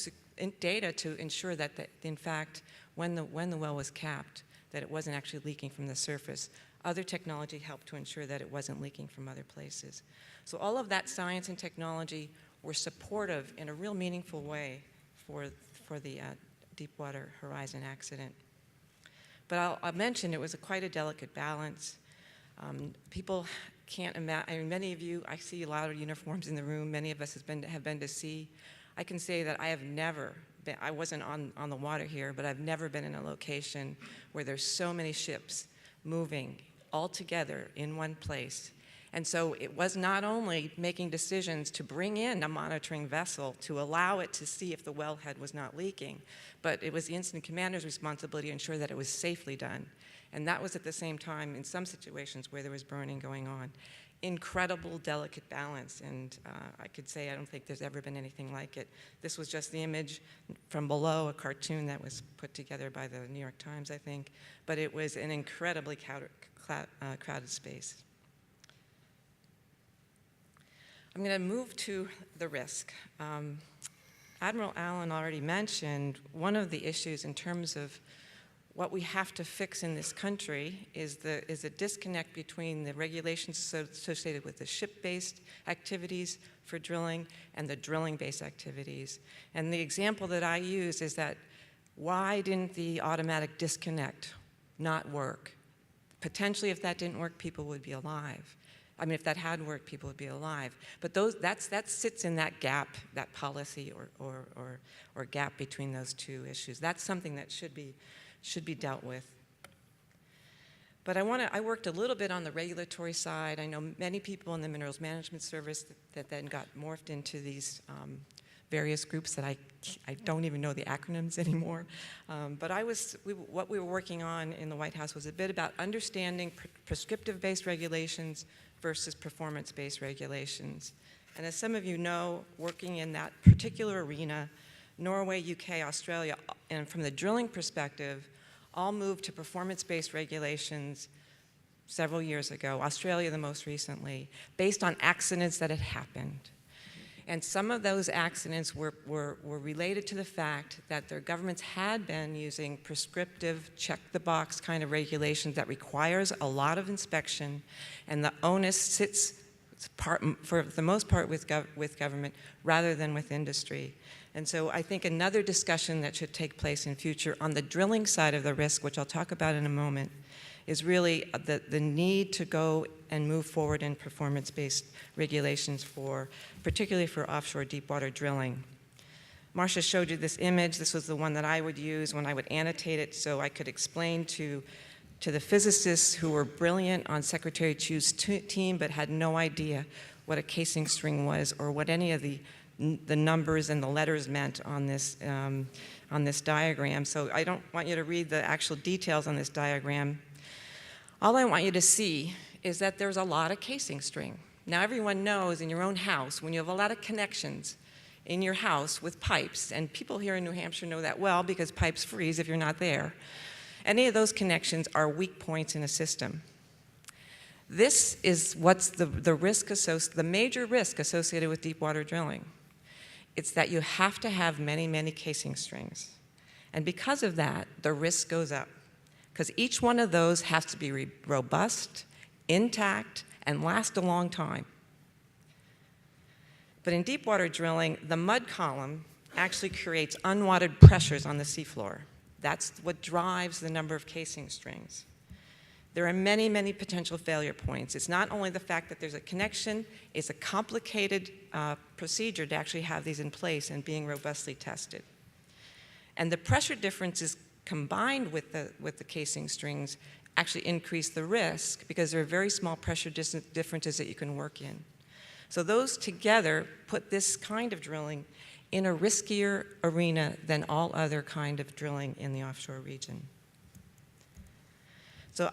data to ensure that, in fact, when the well was capped, that it wasn't actually leaking from the surface. Other technology helped to ensure that it wasn't leaking from other places. So all of that science and technology were supportive in a real meaningful way for the Deepwater Horizon accident. But I'll mention it was quite a delicate balance. People can't imagine, I mean, many of you, I see a lot of uniforms in the room, many of us have been to sea. I can say that I have never been, I wasn't on the water here, but I've never been in a location where there's so many ships moving all together in one place. And so it was not only making decisions to bring in a monitoring vessel to allow it to see if the wellhead was not leaking, but it was the incident commander's responsibility to ensure that it was safely done. And that was at the same time in some situations where there was burning going on. Incredible, delicate balance, and I could say I don't think there's ever been anything like it. This was just the image from below, a cartoon that was put together by the New York Times, I think, but it was an incredibly crowded space. I'm going to move to the risk. Admiral Allen already mentioned one of the issues in terms of what we have to fix in this country is a disconnect between the regulations associated with the ship-based activities for drilling and the drilling-based activities. And the example that I use is that why didn't the automatic disconnect not work? Potentially, if that didn't work, people would be alive. I mean, if that had worked, people would be alive. But that sits in that gap, that policy or gap between those two issues. That's something that should be dealt with. But I worked a little bit on the regulatory side. I know many people in the Minerals Management Service that then got morphed into these various groups that I don't even know the acronyms anymore. But what we were working on in the White House was a bit about understanding prescriptive-based regulations versus performance-based regulations. And as some of you know, working in that particular arena, Norway, UK, Australia, and from the drilling perspective, all moved to performance-based regulations several years ago, Australia the most recently, based on accidents that had happened. And some of those accidents were related to the fact that their governments had been using prescriptive, check-the-box kind of regulations that requires a lot of inspection, and the onus sits for the most part with government rather than with industry. And so I think another discussion that should take place in future on the drilling side of the risk, which I'll talk about in a moment, is really the need to go and move forward in performance-based regulations particularly for offshore deepwater drilling. Marcia showed you this image. This was the one that I would use when I would annotate it so I could explain to the physicists who were brilliant on Secretary Chu's team but had no idea what a casing string was or what any of the numbers and the letters meant on this diagram. So I don't want you to read the actual details on this diagram. All I want you to see is that there's a lot of casing string. Now everyone knows in your own house, when you have a lot of connections in your house with pipes, and people here in New Hampshire know that well because pipes freeze if you're not there, any of those connections are weak points in a system. This is what's the major risk associated with deepwater drilling. It's that you have to have many, many casing strings. And because of that, the risk goes up. Because each one of those has to be robust, intact, and last a long time. But in deepwater drilling, the mud column actually creates unwanted pressures on the seafloor. That's what drives the number of casing strings. There are many, many potential failure points. It's not only the fact that there's a connection, it's a complicated procedure to actually have these in place and being robustly tested. And the pressure differences combined with the casing strings actually increase the risk because there are very small pressure differences that you can work in. So those together put this kind of drilling in a riskier arena than all other kind of drilling in the offshore region. So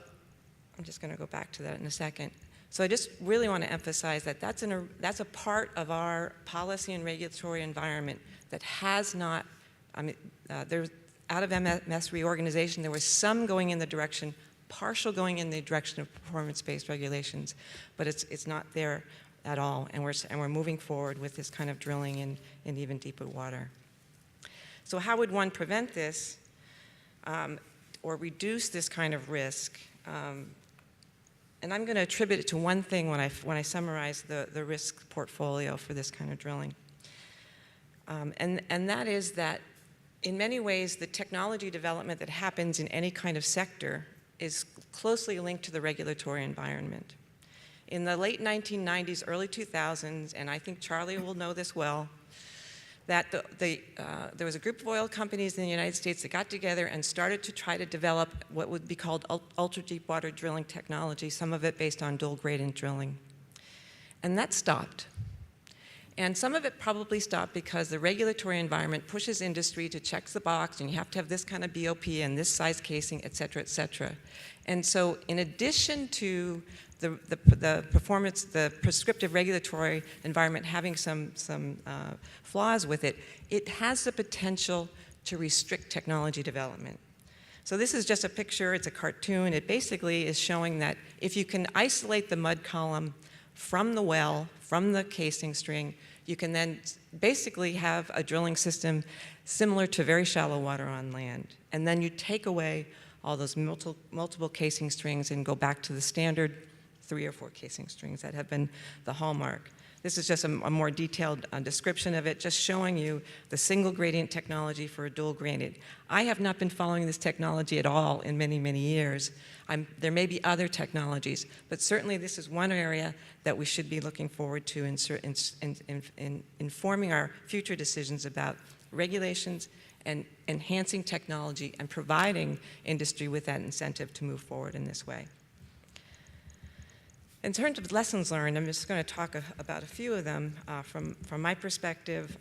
I'm just going to go back to that in a second. So I just really want to emphasize that that's a part of our policy and regulatory environment that has not, there's out of MS reorganization, there was some going in the direction, partial going in the direction of performance-based regulations, but it's not there at all, and we're moving forward with this kind of drilling in even deeper water. So how would one prevent this or reduce this kind of risk? And I'm going to attribute it to one thing when I summarize the risk portfolio for this kind of drilling. And that is that in many ways, the technology development that happens in any kind of sector is closely linked to the regulatory environment. In the late 1990s, early 2000s, and I think Charlie will know this well, that there was a group of oil companies in the United States that got together and started to try to develop what would be called ultra-deepwater drilling technology, some of it based on dual gradient drilling. And that stopped. And some of it probably stopped because the regulatory environment pushes industry to check the box, and you have to have this kind of BOP and this size casing, et cetera, et cetera. And so in addition to the performance, the prescriptive regulatory environment having some flaws with it, it has the potential to restrict technology development. So this is just a picture, it's a cartoon. It basically is showing that if you can isolate the mud column from the well, from the casing string, you can then basically have a drilling system similar to very shallow water on land. And then you take away all those multiple casing strings and go back to the standard 3 or 4 casing strings that have been the hallmark. This is just a more detailed description of it, just showing you the single gradient technology for a dual gradient. I have not been following this technology at all in many, many years. There may be other technologies, but certainly this is one area that we should be looking forward to in informing our future decisions about regulations and enhancing technology and providing industry with that incentive to move forward in this way. In terms of lessons learned, I'm just going to talk about a few of them from my perspective,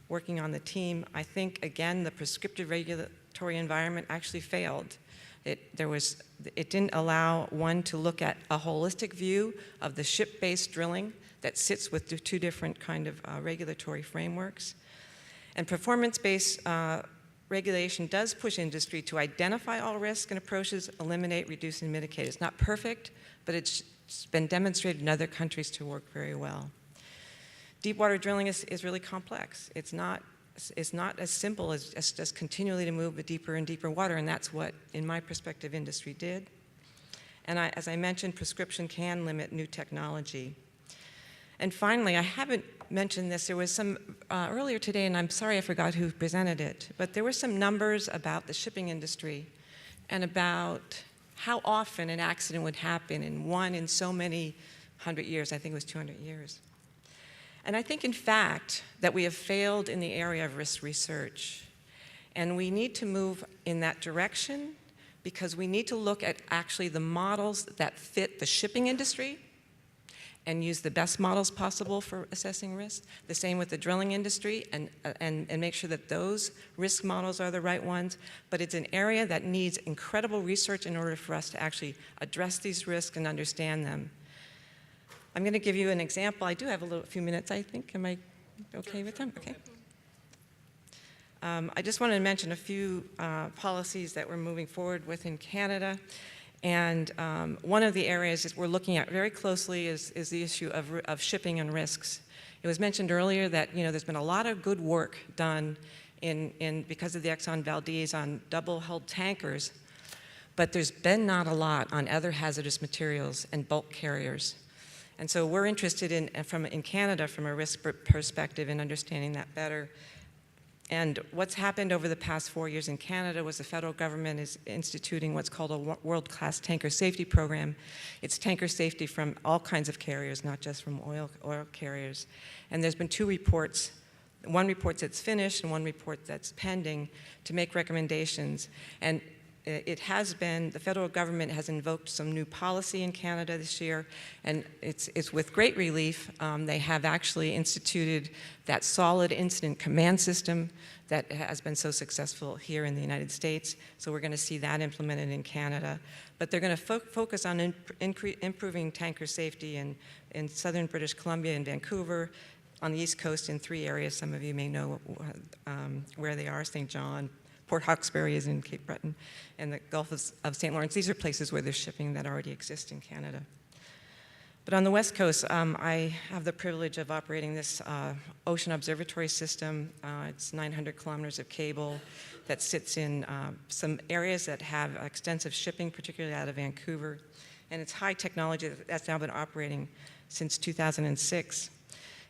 working on the team. I think, again, the prescriptive regulatory environment actually failed. It didn't allow one to look at a holistic view of the ship-based drilling that sits with the 2 different kind of regulatory frameworks. And performance-based regulation does push industry to identify all risks and approaches, eliminate, reduce, and mitigate. It's not perfect, but it's been demonstrated in other countries to work very well. Deepwater drilling is really complex. It's not as simple as just continually to move deeper and deeper water, and that's what, in my perspective, industry did. And as I mentioned, prescription can limit new technology. And finally, I haven't mentioned this. There was some earlier today, and I'm sorry I forgot who presented it, but there were some numbers about the shipping industry and about how often an accident would happen in so many 100 years. I think it was 200 years. And I think, in fact, that we have failed in the area of risk research. And we need to move in that direction because we need to look at actually the models that fit the shipping industry and use the best models possible for assessing risk. The same with the drilling industry, and make sure that those risk models are the right ones. But it's an area that needs incredible research in order for us to actually address these risks and understand them. I'm going to give you an example. I do have a few minutes, I think. Am I okay with them? Okay. I just wanted to mention a few policies that we're moving forward with in Canada. And one of the areas that we're looking at very closely is the issue of shipping and risks. It was mentioned earlier that there's been a lot of good work done because of the Exxon Valdez on double-hulled tankers, but there's been not a lot on other hazardous materials and bulk carriers. And so we're interested in Canada from a risk perspective in understanding that better. And what's happened over the past 4 years in Canada was the federal government is instituting what's called a world-class tanker safety program. It's tanker safety from all kinds of carriers, not just from oil carriers. And there's been 2 reports, one report that's finished and one report that's pending to make recommendations. And the federal government has invoked some new policy in Canada this year, and it's with great relief. They have actually instituted that solid incident command system that has been so successful here in the United States. So we're going to see that implemented in Canada. But they're going to focus on improving tanker safety in southern British Columbia and Vancouver, on the East Coast in 3 areas. Some of you may know where they are: St. John, Port Hawkesbury is in Cape Breton, and the Gulf of St. Lawrence. These are places where there's shipping that already exists in Canada. But on the West Coast, I have the privilege of operating this ocean observatory system. It's 900 kilometers of cable that sits in some areas that have extensive shipping, particularly out of Vancouver. And it's high technology that's now been operating since 2006.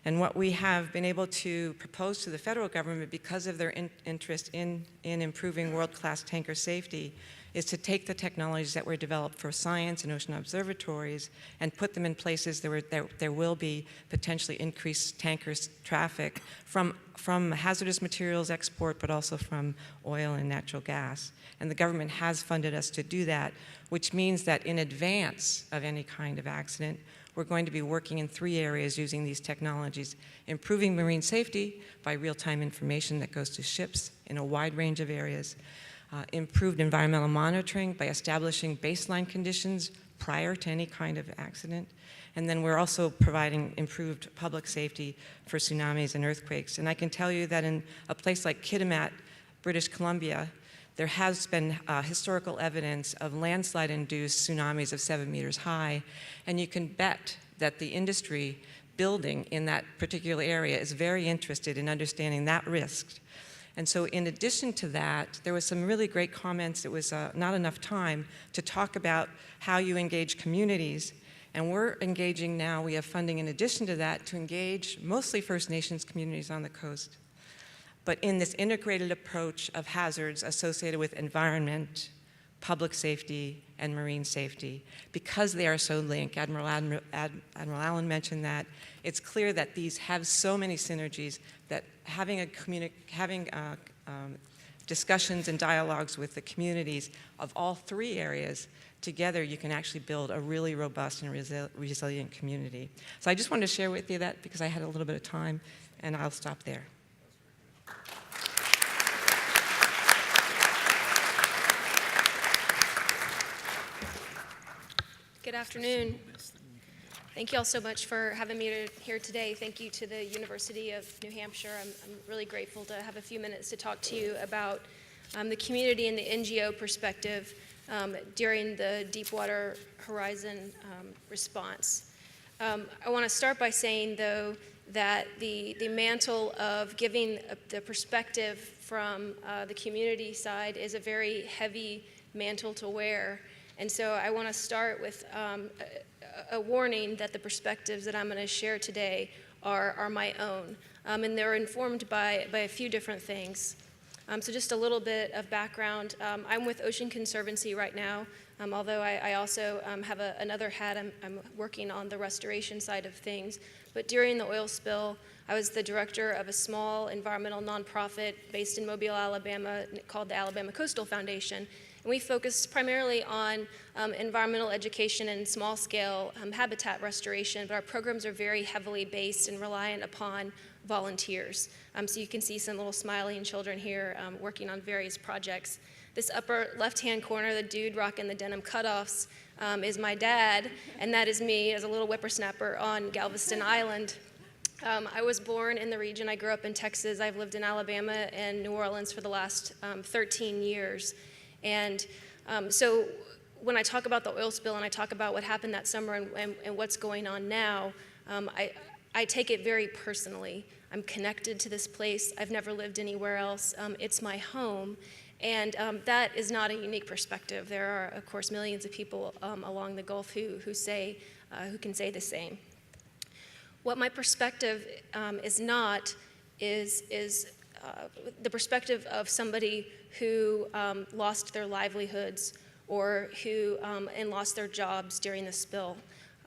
And what we have been able to propose to the federal government, because of their interest in improving world-class tanker safety, is to take the technologies that were developed for science and ocean observatories and put them in places where there will be potentially increased tankers traffic from hazardous materials export, but also from oil and natural gas. And the government has funded us to do that, which means that in advance of any kind of accident, we're going to be working in 3 areas using these technologies: improving marine safety by real-time information that goes to ships in a wide range of areas, improved environmental monitoring by establishing baseline conditions prior to any kind of accident, and then we're also providing improved public safety for tsunamis and earthquakes. And I can tell you that in a place like Kitimat, British Columbia, there has been historical evidence of landslide-induced tsunamis of 7 meters high, and you can bet that the industry building in that particular area is very interested in understanding that risk. And so in addition to that, there was some really great comments. It was not enough time to talk about how you engage communities, and we're engaging now. We have funding in addition to that to engage mostly First Nations communities on the coast, but in this integrated approach of hazards associated with environment, public safety, and marine safety. Because they are so linked, Admiral Allen mentioned that, it's clear that these have so many synergies that having discussions and dialogues with the communities of all 3 areas together, you can actually build a really robust and resilient community. So I just wanted to share with you that because I had a little bit of time, and I'll stop there. Good afternoon. Thank you all so much for having me here today. Thank you to the University of New Hampshire. I'm really grateful to have a few minutes to talk to you about the community and the NGO perspective during the Deepwater Horizon response. I want to start by saying, though, that the mantle of giving the perspective from the community side is a very heavy mantle to wear. And so I want to start with a warning that the perspectives that I'm going to share today are my own. And they're informed by a few different things. So just a little bit of background. I'm with Ocean Conservancy right now, although I also have another hat. I'm working on the restoration side of things. But during the oil spill, I was the director of a small environmental nonprofit based in Mobile, Alabama, called the Alabama Coastal Foundation. And we focused primarily on environmental education and small-scale habitat restoration, but our programs are very heavily based and reliant upon volunteers. So you can see some little smiling children here working on various projects. This upper left-hand corner, the dude rocking the denim cutoffs, is my dad, and that is me as a little whippersnapper on Galveston Island. I was born in the region. I grew up in Texas. I've lived in Alabama and New Orleans for the last 13 years. And so when I talk about the oil spill and I talk about what happened that summer and what's going on now, I take it very personally. I'm connected to this place. I've never lived anywhere else. It's my home. And that is not a unique perspective. There are, of course, millions of people along the Gulf who can say the same. What my perspective is not is the perspective of somebody who lost their livelihoods or who and lost their jobs during the spill.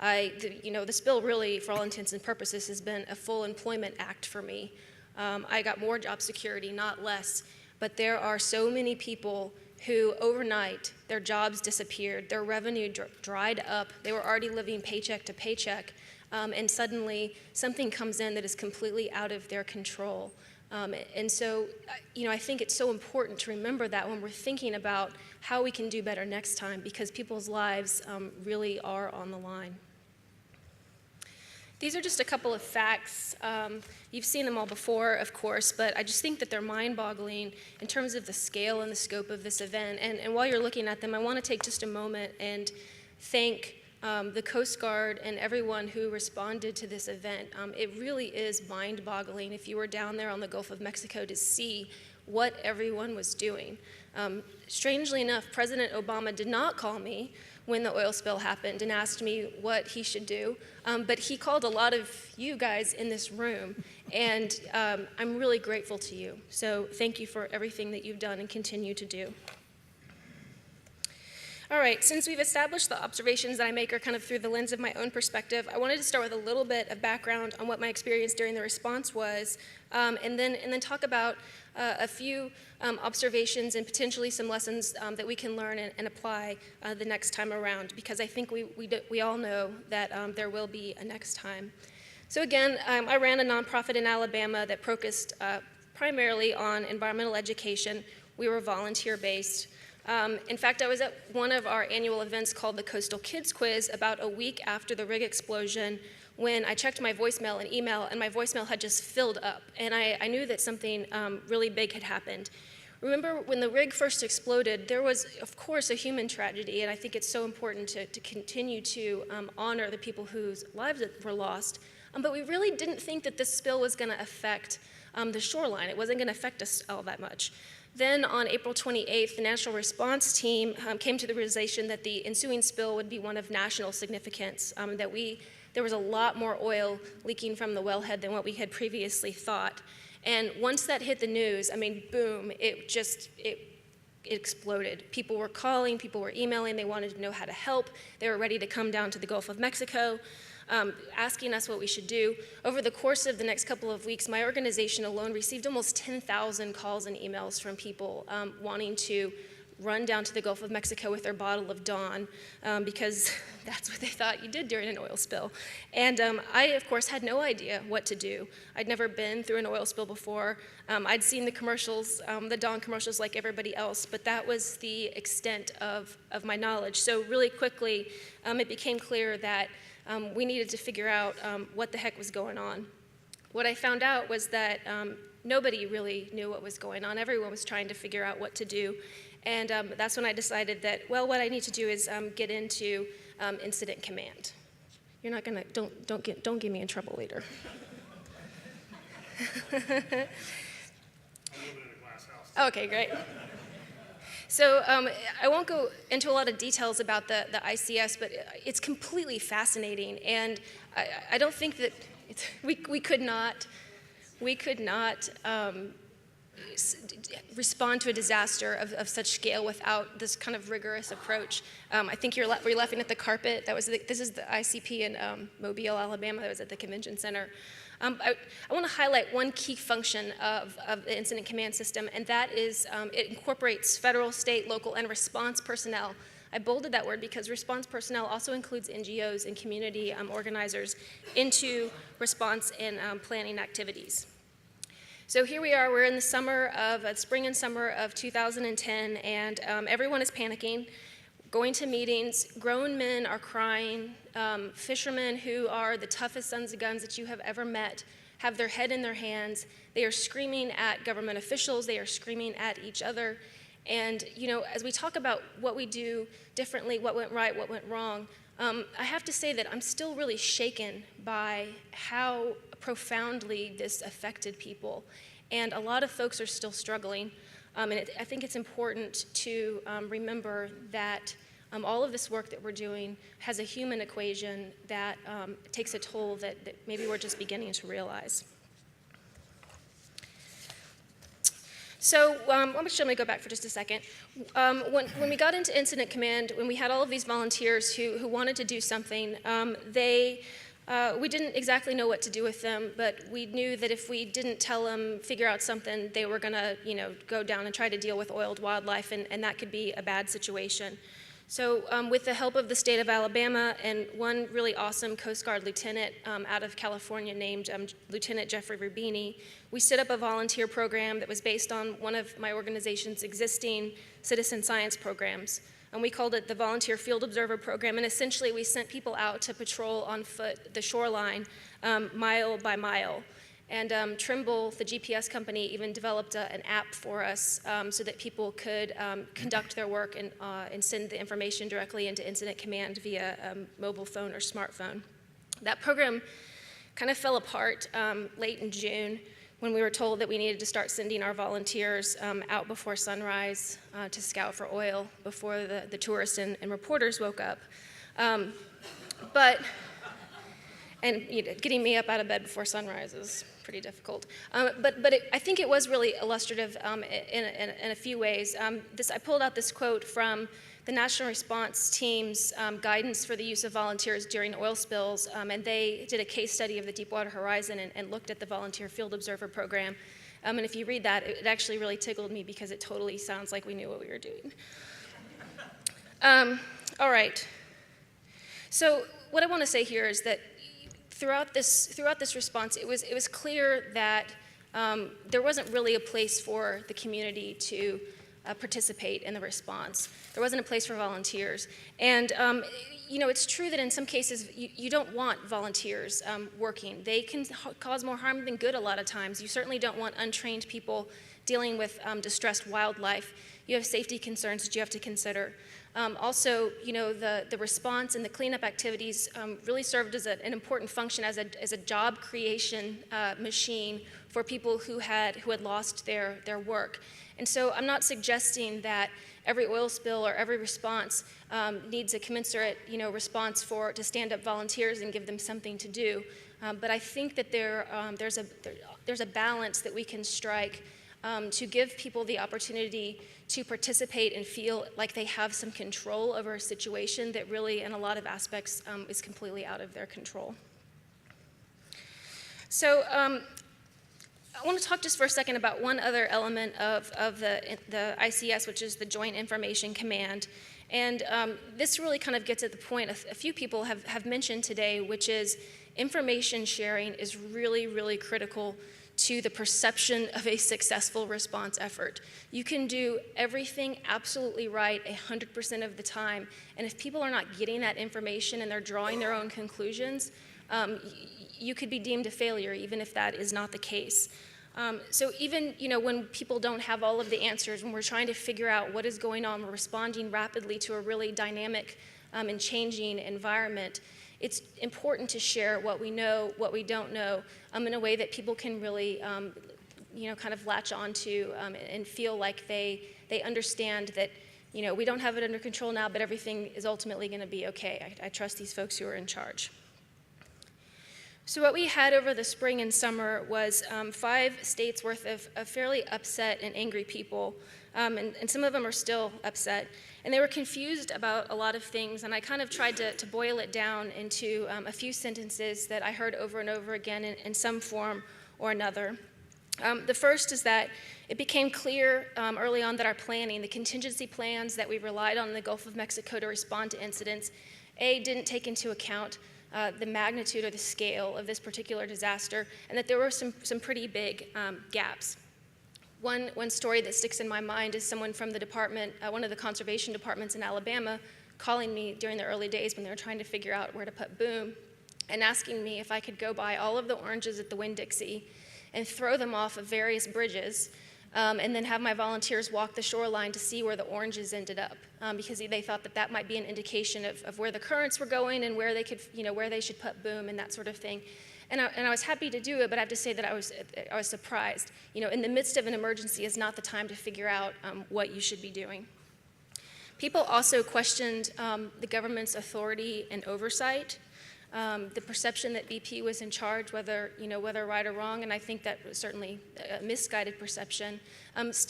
The spill really, for all intents and purposes, has been a full employment act for me. I got more job security, not less. But there are so many people who overnight, their jobs disappeared, their revenue dried up, they were already living paycheck to paycheck, and suddenly something comes in that is completely out of their control. And so, I think it's so important to remember that when we're thinking about how we can do better next time, because people's lives really are on the line. These are just a couple of facts. You've seen them all before, of course, but I just think that they're mind-boggling in terms of the scale and the scope of this event. And while you're looking at them, I want to take just a moment and thank the Coast Guard and everyone who responded to this event. It really is mind-boggling if you were down there on the Gulf of Mexico to see what everyone was doing. Strangely enough, President Obama did not call me when the oil spill happened and asked me what he should do, but he called a lot of you guys in this room, and I'm really grateful to you. So thank you for everything that you've done and continue to do. All right, since we've established the observations that I make are kind of through the lens of my own perspective, I wanted to start with a little bit of background on what my experience during the response was, and then talk about a few observations and potentially some lessons that we can learn and apply the next time around, because I think we all know that there will be a next time. So again, I ran a nonprofit in Alabama that focused primarily on environmental education. We were volunteer-based. In fact, I was at one of our annual events called the Coastal Kids Quiz about a week after the rig explosion, when I checked my voicemail and email, and my voicemail had just filled up, and I knew that something really big had happened. Remember, when the rig first exploded, there was, of course, a human tragedy, and I think it's so important to continue to honor the people whose lives were lost, but we really didn't think that this spill was going to affect the shoreline. It wasn't going to affect us all that much. Then on April 28th, the National Response Team came to the realization that the ensuing spill would be one of national significance, there was a lot more oil leaking from the wellhead than what we had previously thought. And once that hit the news, boom, it exploded. People were calling, people were emailing, they wanted to know how to help. They were ready to come down to the Gulf of Mexico, asking us what we should do. Over the course of the next couple of weeks, my organization alone received almost 10,000 calls and emails from people wanting to run down to the Gulf of Mexico with their bottle of Dawn, because that's what they thought you did during an oil spill. And I, of course, had no idea what to do. I'd never been through an oil spill before. I'd seen the commercials, the Dawn commercials like everybody else, but that was the extent of my knowledge. So really quickly, it became clear that we needed to figure out what the heck was going on. What I found out was that nobody really knew what was going on. Everyone was trying to figure out what to do. And that's when I decided that, well, what I need to do is get into incident command. You're not gonna, don't get me in trouble later. I'm living in a glass house. Okay, great. So I won't go into a lot of details about the ICS, but it's completely fascinating, and I don't think that we could not respond to a disaster of such scale without this kind of rigorous approach. I think we're laughing at the carpet. This is the ICP in Mobile, Alabama. That was at the convention center. I want to highlight one key function of the incident command system, and that is it incorporates federal, state, local, and response personnel. I bolded that word because response personnel also includes NGOs and community organizers into response and planning activities. So here we are, we're in the spring and summer of 2010, and everyone is panicking, going to meetings. Grown men are crying. Fishermen who are the toughest sons of guns that you have ever met have their head in their hands. They are screaming at government officials. They are screaming at each other. And, you know, as we talk about what we do differently, what went right, what went wrong, I have to say that I'm still really shaken by how profoundly this affected people. And a lot of folks are still struggling. I think it's important to remember that all of this work that we're doing has a human equation that takes a toll that maybe we're just beginning to realize. So I'm going to go back for just a second. When we got into incident command, when we had all of these volunteers who wanted to do something, we didn't exactly know what to do with them, but we knew that if we didn't tell them, figure out something, they were going to, go down and try to deal with oiled wildlife, and that could be a bad situation. So with the help of the state of Alabama and one really awesome Coast Guard lieutenant out of California named Lieutenant Jeffrey Rubini, we set up a volunteer program that was based on one of my organization's existing citizen science programs. And we called it the Volunteer Field Observer Program, and essentially we sent people out to patrol on foot the shoreline mile by mile. And Trimble, the GPS company, even developed an app for us so that people could conduct their work and send the information directly into incident command via mobile phone or smartphone. That program kind of fell apart late in June when we were told that we needed to start sending our volunteers out before sunrise to scout for oil before the tourists and reporters woke up. Getting me up out of bed before sunrise is pretty difficult. I think it was really illustrative in a few ways. I pulled out this quote from the National Response Team's guidance for the use of volunteers during oil spills, and they did a case study of the Deepwater Horizon and looked at the Volunteer Field Observer Program. And if you read that, it actually really tickled me because it totally sounds like we knew what we were doing. All right. So what I want to say here is that throughout this response, it was clear that there wasn't really a place for the community to participate in the response. There wasn't a place for volunteers. And it's true that in some cases you don't want volunteers working. They can cause more harm than good a lot of times. You certainly don't want untrained people dealing with distressed wildlife. You have safety concerns that you have to consider. Also, the response and the cleanup activities really served as an important function as a job creation machine for people who had lost their work. And so I'm not suggesting that every oil spill or every response needs a commensurate, response to stand up volunteers and give them something to do. But I think that there's a balance that we can strike to give people the opportunity to participate and feel like they have some control over a situation that really, in a lot of aspects, is completely out of their control. So I want to talk just for a second about one other element of the ICS, which is the Joint Information Command. And this really kind of gets at the point a few people have mentioned today, which is information sharing is really, really critical to the perception of a successful response effort. You can do everything absolutely right 100% of the time, and if people are not getting that information and they're drawing their own conclusions, you could be deemed a failure even if that is not the case. So even when people don't have all of the answers, when we're trying to figure out what is going on, we're responding rapidly to a really dynamic and changing environment, it's important to share what we know, what we don't know, in a way that people can really, kind of latch onto and feel like they understand that, we don't have it under control now, but everything is ultimately going to be okay. I trust these folks who are in charge. So what we had over the spring and summer was 5 states worth of fairly upset and angry people, and some of them are still upset. And they were confused about a lot of things, and I kind of tried to boil it down into a few sentences that I heard over and over again in some form or another. The first is that it became clear early on that our planning, the contingency plans that we relied on in the Gulf of Mexico to respond to incidents, didn't take into account the magnitude or the scale of this particular disaster, and that there were some pretty big gaps. One story that sticks in my mind is someone from the department, one of the conservation departments in Alabama, calling me during the early days when they were trying to figure out where to put boom, and asking me if I could go buy all of the oranges at the Winn-Dixie and throw them off of various bridges, and then have my volunteers walk the shoreline to see where the oranges ended up, because they thought that might be an indication of where the currents were going and where they could, where they should put boom and that sort of thing. And I was happy to do it, but I have to say that I was surprised. In the midst of an emergency is not the time to figure out what you should be doing. People also questioned the government's authority and oversight, the perception that BP was in charge, whether right or wrong, and I think that was certainly a misguided perception,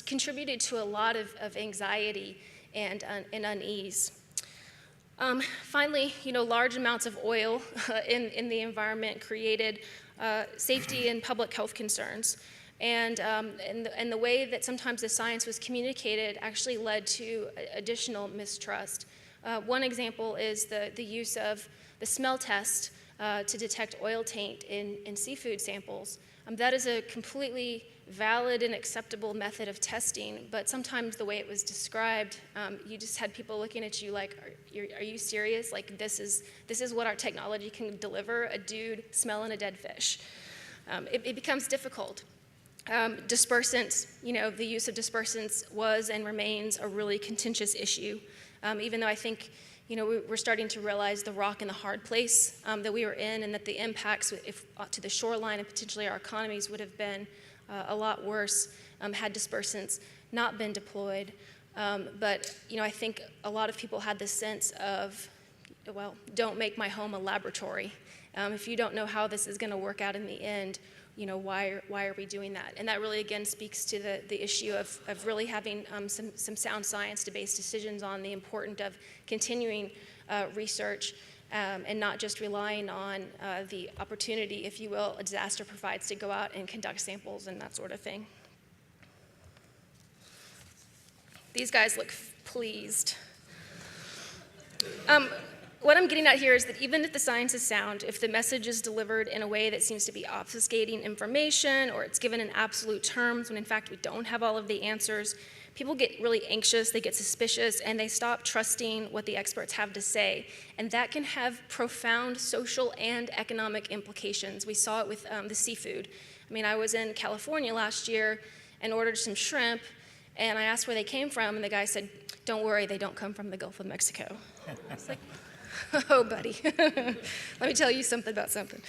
contributed to a lot of anxiety and unease. Finally, large amounts of oil in the environment created safety and public health concerns. And the way that sometimes the science was communicated actually led to additional mistrust. One example is the use of the smell test to detect oil taint in seafood samples. That is a completely valid and acceptable method of testing, but sometimes the way it was described, you just had people looking at you like, are you serious? Like this is what our technology can deliver, a dude smelling a dead fish. It becomes difficult. Dispersants, the use of dispersants was and remains a really contentious issue, even though I think we're starting to realize the rock and the hard place that we were in, and that the impacts to the shoreline and potentially our economies would have been a lot worse had dispersants not been deployed. But I think a lot of people had this sense of, well, don't make my home a laboratory. If you don't know how this is going to work out in the end, why are we doing that? And that really, again, speaks to the issue of really having some sound science to base decisions on the importance of continuing research and not just relying on the opportunity, if you will, a disaster provides to go out and conduct samples and that sort of thing. These guys look pleased. What I'm getting at here is that even if the science is sound, if the message is delivered in a way that seems to be obfuscating information, or it's given in absolute terms when in fact we don't have all of the answers, people get really anxious, they get suspicious, and they stop trusting what the experts have to say. And that can have profound social and economic implications. We saw it with the seafood. I was in California last year and ordered some shrimp, and I asked where they came from, and the guy said, "Don't worry, they don't come from the Gulf of Mexico." It's like, oh, buddy, let me tell you something about something.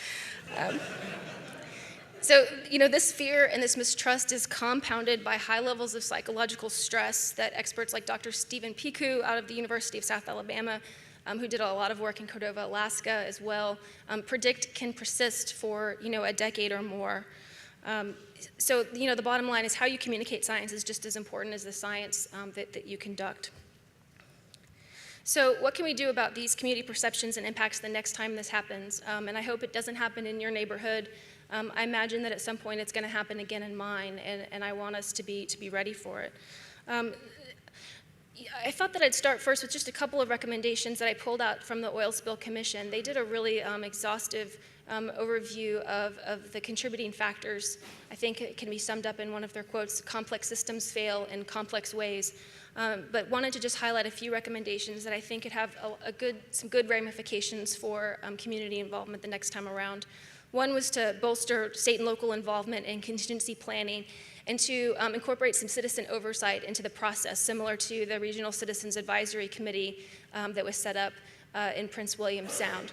So, this fear and this mistrust is compounded by high levels of psychological stress that experts like Dr. Stephen Piku out of the University of South Alabama, who did a lot of work in Cordova, Alaska as well, predict can persist for, a decade or more. So, the bottom line is how you communicate science is just as important as the science that you conduct. So what can we do about these community perceptions and impacts the next time this happens? And I hope it doesn't happen in your neighborhood. I imagine that at some point it's going to happen again in mine, and I want us to be ready for it. I thought that I'd start first with just a couple of recommendations that I pulled out from the Oil Spill Commission. They did a really exhaustive overview of the contributing factors. I think it can be summed up in one of their quotes: complex systems fail in complex ways. But wanted to just highlight a few recommendations that I think could have some good ramifications for community involvement the next time around. One was to bolster state and local involvement in contingency planning and to incorporate some citizen oversight into the process, similar to the Regional Citizens Advisory Committee that was set up in Prince William Sound.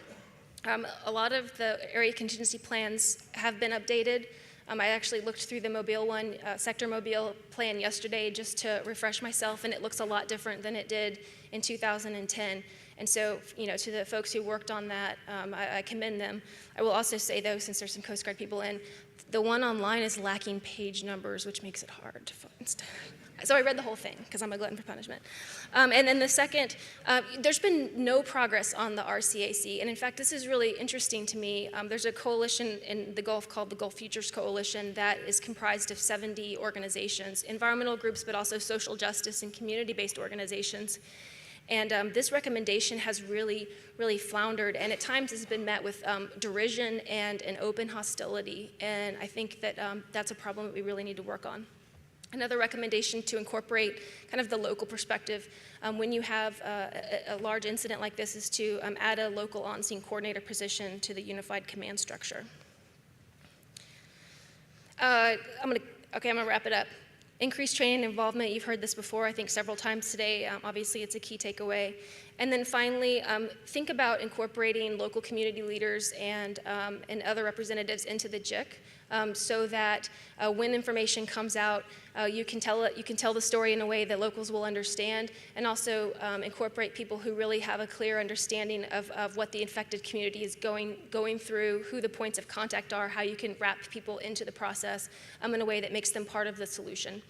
A lot of the area contingency plans have been updated. I actually looked through the Mobile one, Sector Mobile plan yesterday just to refresh myself, and it looks a lot different than it did in 2010. And so, to the folks who worked on that, I commend them. I will also say, though, since there's some Coast Guard people in, the one online is lacking page numbers, which makes it hard to find stuff. So I read the whole thing because I'm a glutton for punishment. And then the second, there's been no progress on the RCAC. And in fact, this is really interesting to me. There's a coalition in the Gulf called the Gulf Futures Coalition that is comprised of 70 organizations, environmental groups, but also social justice and community-based organizations. And this recommendation has really, really floundered, and at times has been met with derision and an open hostility. And I think that that's a problem that we really need to work on. Another recommendation to incorporate kind of the local perspective when you have a large incident like this is to add a local on-scene coordinator position to the unified command structure. I'm gonna wrap it up. Increased training and involvement, you've heard this before, I think several times today. Obviously, it's a key takeaway. And then finally, think about incorporating local community leaders and other representatives into the JIC so that when information comes out, you can tell the story in a way that locals will understand, and also incorporate people who really have a clear understanding of what the infected community is going through, who the points of contact are, how you can wrap people into the process in a way that makes them part of the solution.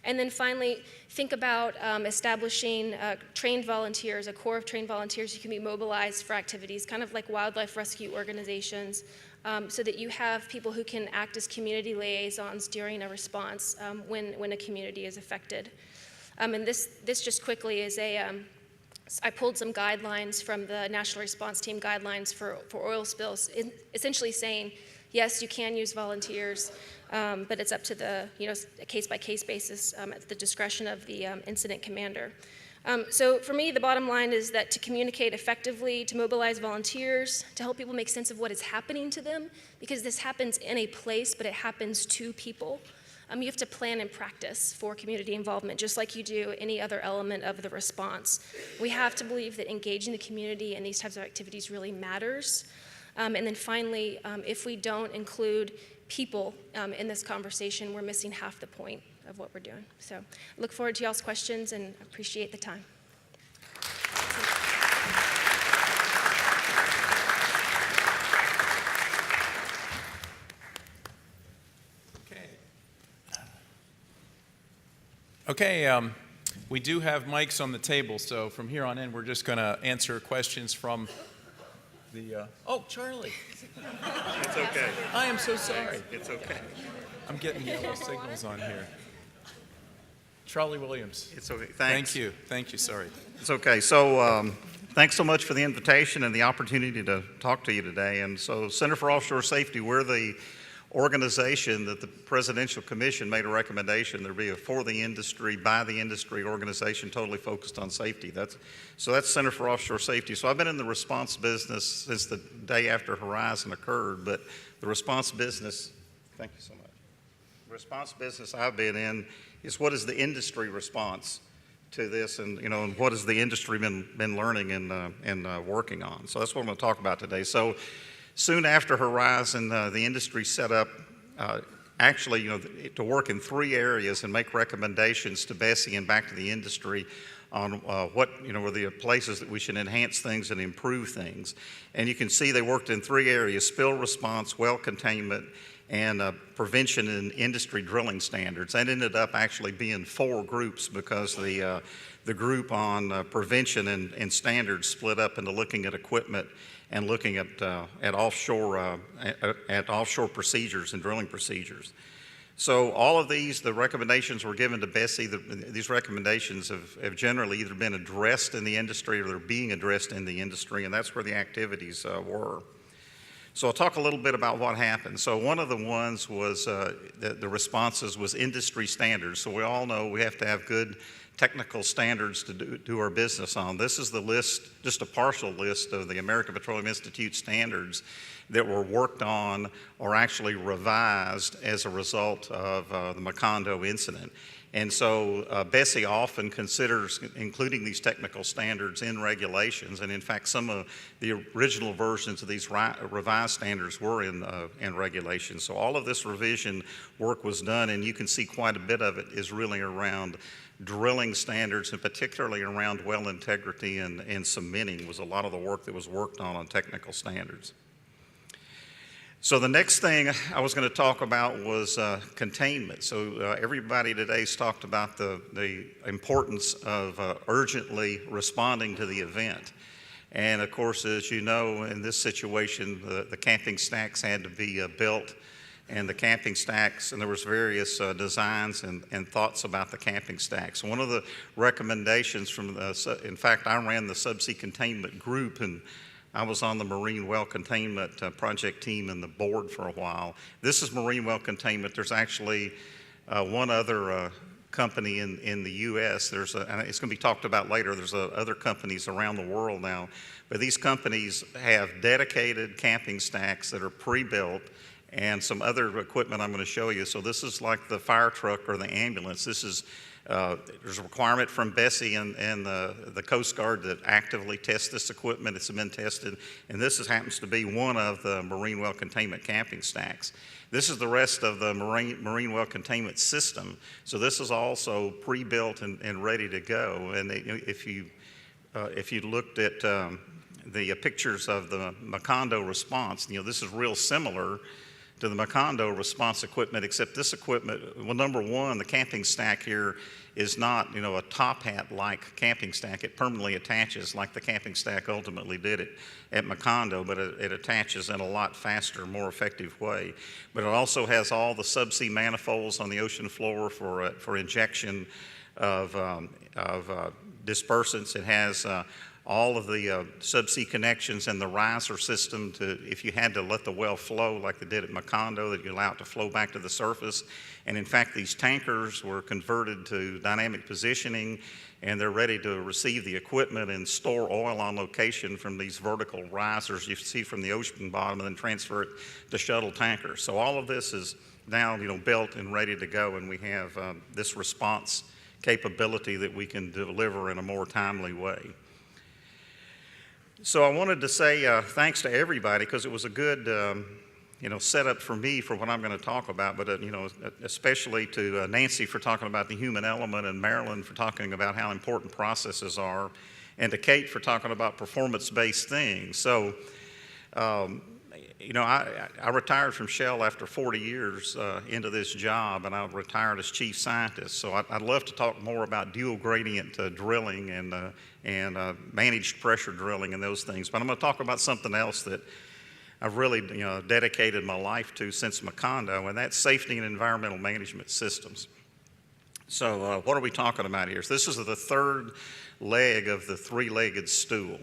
And then finally, think about establishing trained volunteers, a core of trained volunteers who can be mobilized for activities, kind of like wildlife rescue organizations, so that you have people who can act as community liaisons during a response when a community is affected. And this just quickly is I pulled some guidelines from the National Response Team guidelines for oil spills, essentially saying, yes, you can use volunteers, but it's up to the a case-by-case basis at the discretion of the incident commander. So for me, the bottom line is that to communicate effectively, to mobilize volunteers, to help people make sense of what is happening to them, because this happens in a place, but it happens to people. You have to plan and practice for community involvement, just like you do any other element of the response. We have to believe that engaging the community in these types of activities really matters. And then finally, if we don't include people in this conversation, we're missing half the point of what we're doing. So I look forward to y'all's questions and appreciate the time. Okay, we do have mics on the table, so from here on in, we're just going to answer questions from the, oh, Charlie. It's okay. I am so sorry. It's okay. I'm getting yellow signals on here. Charlie Williams. It's okay. Thanks. Thank you, sorry. It's okay. So thanks so much for the invitation and the opportunity to talk to you today. And so Center for Offshore Safety, we're the organization that the Presidential Commission made a recommendation there be a for the industry, by the industry organization totally focused on safety. That's Center for Offshore Safety. So I've been in the response business since the day after Horizon occurred, but the response business, thank you so much. The response business I've been in is what is the industry response to this, and and what has the industry been learning and working on. So that's what I'm going to talk about today. So soon after Horizon, the industry set up actually, to work in 3 areas and make recommendations to Bessie and back to the industry on what were the places that we should enhance things and improve things. And you can see they worked in 3 areas: spill response, well containment, and prevention and industry drilling standards. That ended up actually being 4 groups because the group on prevention and standards split up into looking at equipment and looking at offshore procedures and drilling procedures. So all of these, the recommendations were given to Bessie. These recommendations have generally either been addressed in the industry or they're being addressed in the industry, and that's where the activities were. So I'll talk a little bit about what happened. So one of the ones was the responses was industry standards. So we all know we have to have good technical standards to do our business on. This is the list, just a partial list of the American Petroleum Institute standards that were worked on or actually revised as a result of the Macondo incident. And so Bessie often considers including these technical standards in regulations, and in fact some of the original versions of these revised standards were in regulations. So all of this revision work was done, and you can see quite a bit of it is really around drilling standards, and particularly around well integrity and cementing was a lot of the work that was worked on technical standards. So the next thing I was going to talk about was containment. So everybody today's talked about the importance of urgently responding to the event. And of course, as you know, in this situation, the camping stacks had to be built, and the camping stacks, and there was various designs and thoughts about the camping stacks. One of the recommendations from in fact, I ran the subsea containment group, and I was on the marine well containment project team and the board for a while. This is marine well containment. There's actually one other company in the U.S. And it's going to be talked about later. There's other companies around the world now. But these companies have dedicated camping stacks that are pre-built and some other equipment I'm going to show you. So this is like the fire truck or the ambulance. This is there's a requirement from Bessie and the Coast Guard that actively test this equipment. It's been tested, and this happens to be one of the marine well containment camping stacks. This is the rest of the marine well containment system. So this is also pre-built and ready to go. And if you looked at the pictures of the Macondo response, this is real similar to the Macondo response equipment, except this equipment, well, number one, the camping stack here is not, a top hat-like camping stack. It permanently attaches like the camping stack ultimately did it at Macondo, but it attaches in a lot faster, more effective way. But it also has all the subsea manifolds on the ocean floor for injection of dispersants. It has all of the subsea connections and the riser system to, if you had to let the well flow like they did at Macondo, that you allow it to flow back to the surface. And in fact, these tankers were converted to dynamic positioning, and they're ready to receive the equipment and store oil on location from these vertical risers you see from the ocean bottom, and then transfer it to shuttle tankers. So all of this is now built and ready to go, and we have this response capability that we can deliver in a more timely way. So I wanted to say thanks to everybody, because it was a good setup for me for what I'm going to talk about, but especially to Nancy for talking about the human element, and Marilyn for talking about how important processes are, and to Kate for talking about performance-based things. So I retired from Shell after 40 years into this job, and I retired as chief scientist. So I'd love to talk more about dual gradient drilling and managed pressure drilling and those things. But I'm going to talk about something else that I've really dedicated my life to since Macondo, and that's safety and environmental management systems. So what are we talking about here? So this is the third leg of the three-legged stool.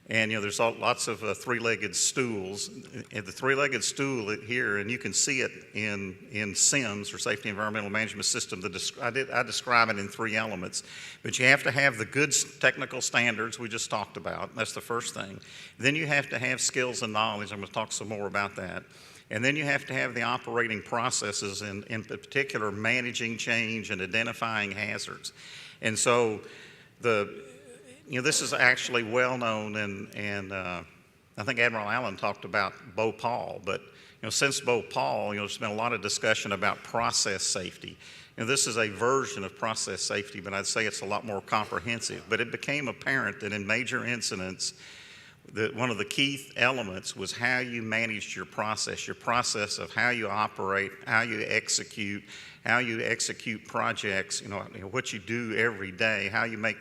And there's lots of three-legged stools. And the three-legged stool here, and you can see it in SIMS, or Safety Environmental Management System. I describe it in three elements. But you have to have the good technical standards we just talked about. That's the first thing. Then you have to have skills and knowledge. I'm going to talk some more about that. And then you have to have the operating processes, and in particular managing change and identifying hazards. And so this is actually well known, and I think Admiral Allen talked about Bhopal, but since Bhopal, there's been a lot of discussion about process safety. This is a version of process safety, but I'd say it's a lot more comprehensive. But it became apparent that in major incidents, that one of the key elements was how you managed your process of how you operate, how you execute projects, what you do every day, how you make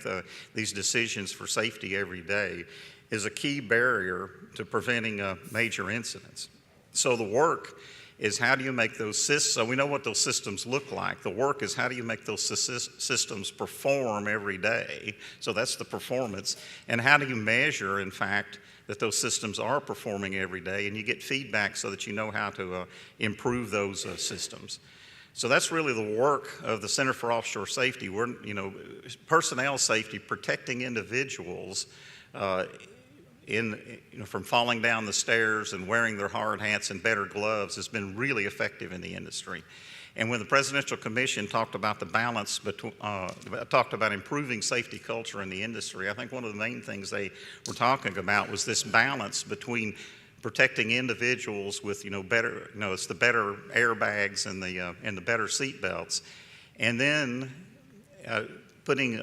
these decisions for safety every day is a key barrier to preventing major incidents. So the work is how do you make those systems, so we know what those systems look like. The work is how do you make those systems perform every day, so that's the performance, and how do you measure, in fact, that those systems are performing every day, and you get feedback so that you know how to improve those systems. So that's really the work of the Center for Offshore Safety. We're, personnel safety, protecting individuals from falling down the stairs and wearing their hard hats and better gloves has been really effective in the industry. And when the Presidential Commission talked about the balance between, talked about improving safety culture in the industry, I think one of the main things they were talking about was this balance between protecting individuals with, better, it's the better airbags and the better seat belts, and then putting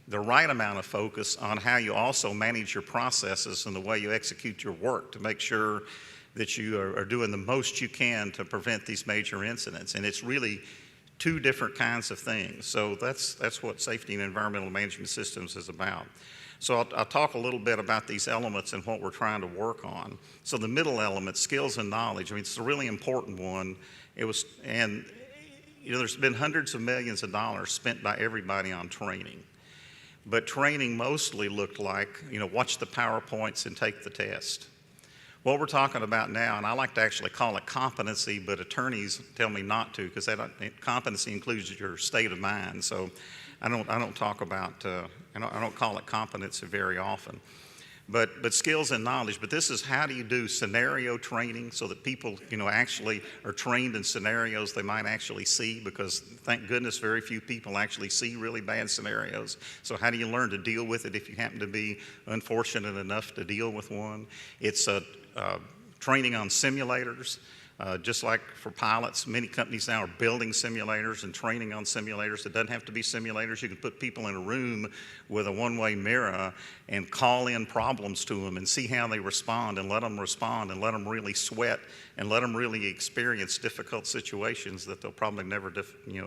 the right amount of focus on how you also manage your processes and the way you execute your work to make sure that you are doing the most you can to prevent these major incidents. And it's really two different kinds of things. So that's what safety and environmental management systems is about. So I'll talk a little bit about these elements and what we're trying to work on. So the middle element, skills and knowledge, it's a really important one. There's been hundreds of millions of dollars spent by everybody on training. But training mostly looked like, watch the PowerPoints and take the test. What we're talking about now, and I like to actually call it competency, but attorneys tell me not to, because competency includes your state of mind. So I don't talk about, I don't call it competency very often. But skills and knowledge, but this is how do you do scenario training so that people, actually are trained in scenarios they might actually see, because thank goodness very few people actually see really bad scenarios. So how do you learn to deal with it if you happen to be unfortunate enough to deal with one? It's training on simulators. Just like for pilots, many companies now are building simulators and training on simulators. It doesn't have to be simulators. You can put people in a room with a one-way mirror and call in problems to them and see how they respond and let them really sweat and let them really experience difficult situations that they'll probably never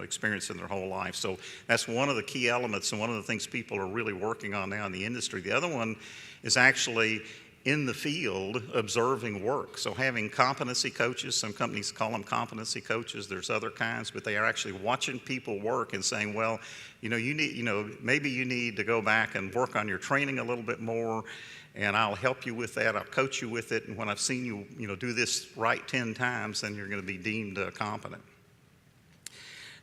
experience in their whole life. So that's one of the key elements and one of the things people are really working on now in the industry. The other one is actually in the field observing work. So having competency coaches, some companies call them competency coaches, there's other kinds, but they are actually watching people work and saying, well, maybe you need to go back and work on your training a little bit more, and I'll help you with that, I'll coach you with it, and when I've seen you, do this right 10 times, then you're going to be deemed competent.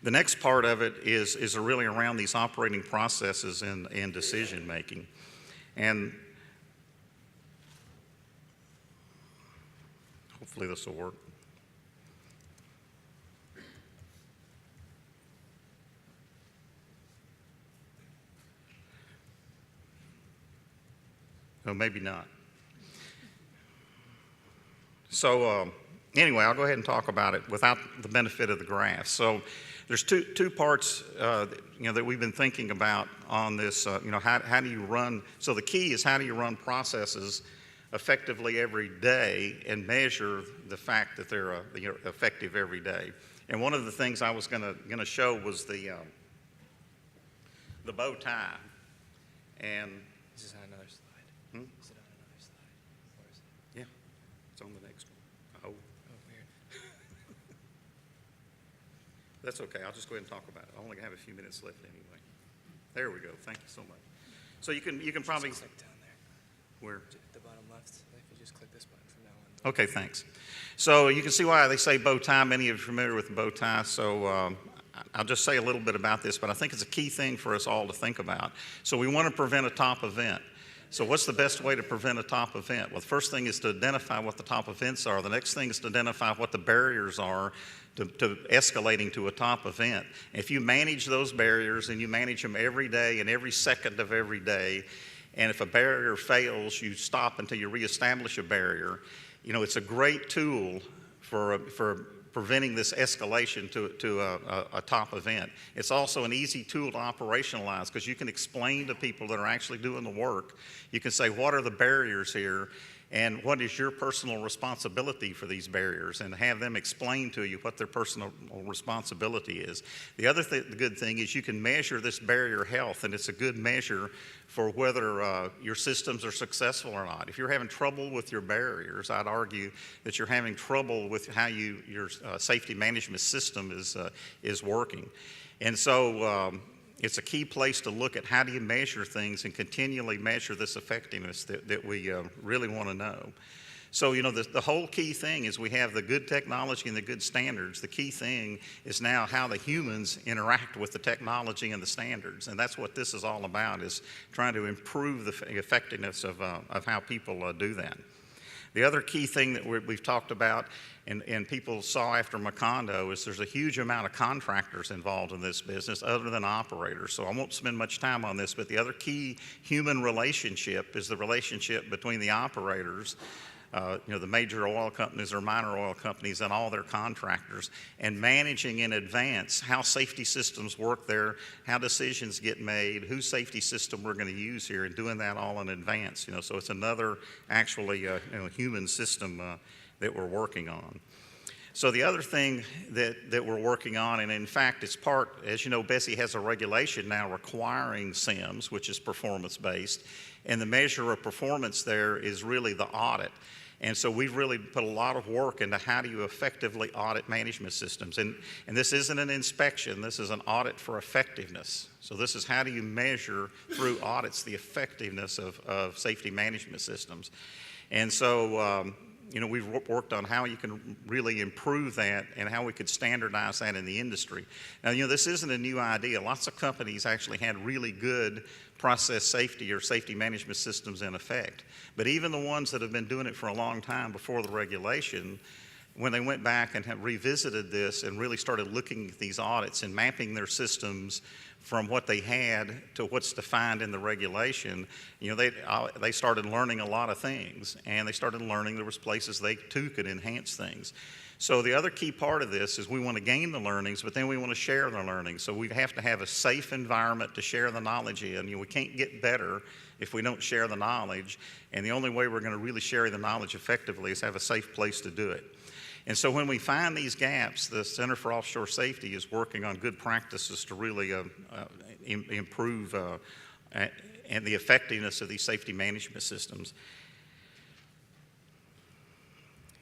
The next part of it is really around these operating processes and decision making. And hopefully this will work. No, maybe not. So anyway, I'll go ahead and talk about it without the benefit of the graph. So there's two parts that we've been thinking about on this. How do you run? So the key is how do you run processes effectively every day and measure the fact that they're effective every day. And one of the things I was going to show was the bow tie. And this is on another slide. Is it on another slide? Or is it? Yeah, it's on the next one. Oh, weird. That's okay. I'll just go ahead and talk about it. I only have a few minutes left anyway. There we go. Thank you so much. So you can probably just click down there. Where? At the bottom left. If you just click this button from now on. Okay, thanks. So you can see why they say bow tie. Many of you are familiar with the bow tie. So I'll just say a little bit about this, but I think it's a key thing for us all to think about. So we want to prevent a top event. So what's the best way to prevent a top event? Well, the first thing is to identify what the top events are. The next thing is to identify what the barriers are to escalating to a top event. If you manage those barriers and you manage them every day and every second of every day, and if a barrier fails, you stop until you reestablish a barrier. It's a great tool for preventing this escalation to a top event. It's also an easy tool to operationalize because you can explain to people that are actually doing the work. You can say, what are the barriers here? And what is your personal responsibility for these barriers, and have them explain to you what their personal responsibility is. The other good thing is you can measure this barrier health, and it's a good measure for whether your systems are successful or not. If you're having trouble with your barriers, I'd argue that you're having trouble with how your safety management system is working. And so it's a key place to look at how do you measure things and continually measure this effectiveness that we really want to know. So, the whole key thing is we have the good technology and the good standards. The key thing is now how the humans interact with the technology and the standards. And that's what this is all about, is trying to improve the effectiveness of how people do that. The other key thing that we've talked about and people saw after Macondo is there's a huge amount of contractors involved in this business other than operators. So I won't spend much time on this, but the other key human relationship is the relationship between the operators, the major oil companies or minor oil companies and all their contractors, and managing in advance how safety systems work there, how decisions get made, whose safety system we're going to use here, and doing that all in advance. So it's another actually human system that we're working on. So the other thing that we're working on, and in fact it's part, as you know, Bessie has a regulation now requiring SIMS, which is performance-based, and the measure of performance there is really the audit. And so we've really put a lot of work into how do you effectively audit management systems. And this isn't an inspection, this is an audit for effectiveness. So this is how do you measure through audits the effectiveness of safety management systems. And so we've worked on how you can really improve that and how we could standardize that in the industry. Now, this isn't a new idea. Lots of companies actually had really good process safety or safety management systems in effect. But even the ones that have been doing it for a long time before the regulation, when they went back and have revisited this and really started looking at these audits and mapping their systems from what they had to what's defined in the regulation, they started learning a lot of things, and they started learning there was places they too could enhance things. So the other key part of this is we want to gain the learnings, but then we want to share the learnings. So we have to have a safe environment to share the knowledge in. We can't get better if we don't share the knowledge, and the only way we're going to really share the knowledge effectively is have a safe place to do it. And so when we find these gaps, the Center for Offshore Safety is working on good practices to really improve and the effectiveness of these safety management systems.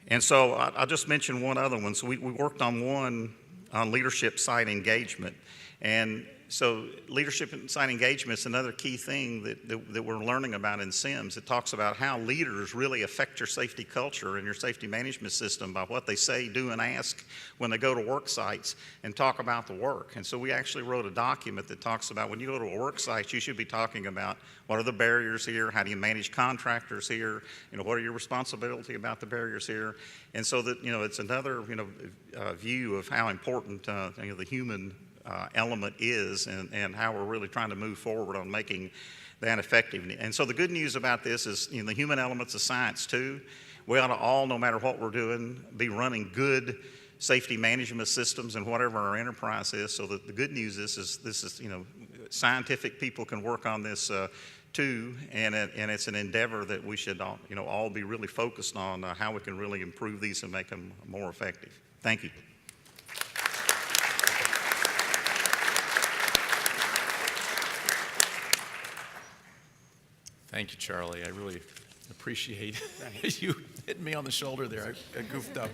And so I'll just mention one other one. So we worked on one on leadership site engagement. And so leadership site engagement is another key thing that we're learning about in SIMS. It talks about how leaders really affect your safety culture and your safety management system by what they say, do, and ask when they go to work sites and talk about the work. And so we actually wrote a document that talks about when you go to a work site, you should be talking about what are the barriers here, how do you manage contractors here, what are your responsibility about the barriers here. And so that, it's another, view of how important, the human element is and how we're really trying to move forward on making that effective. And so the good news about this is the human element's of science too. We ought to all, no matter what we're doing, be running good safety management systems and whatever our enterprise is. So that the good news is this is scientific people can work on this too, and it's an endeavor that we should all be really focused on how we can really improve these and make them more effective. Thank you. Thank you, Charlie. I really appreciate you hitting me on the shoulder there. I goofed up.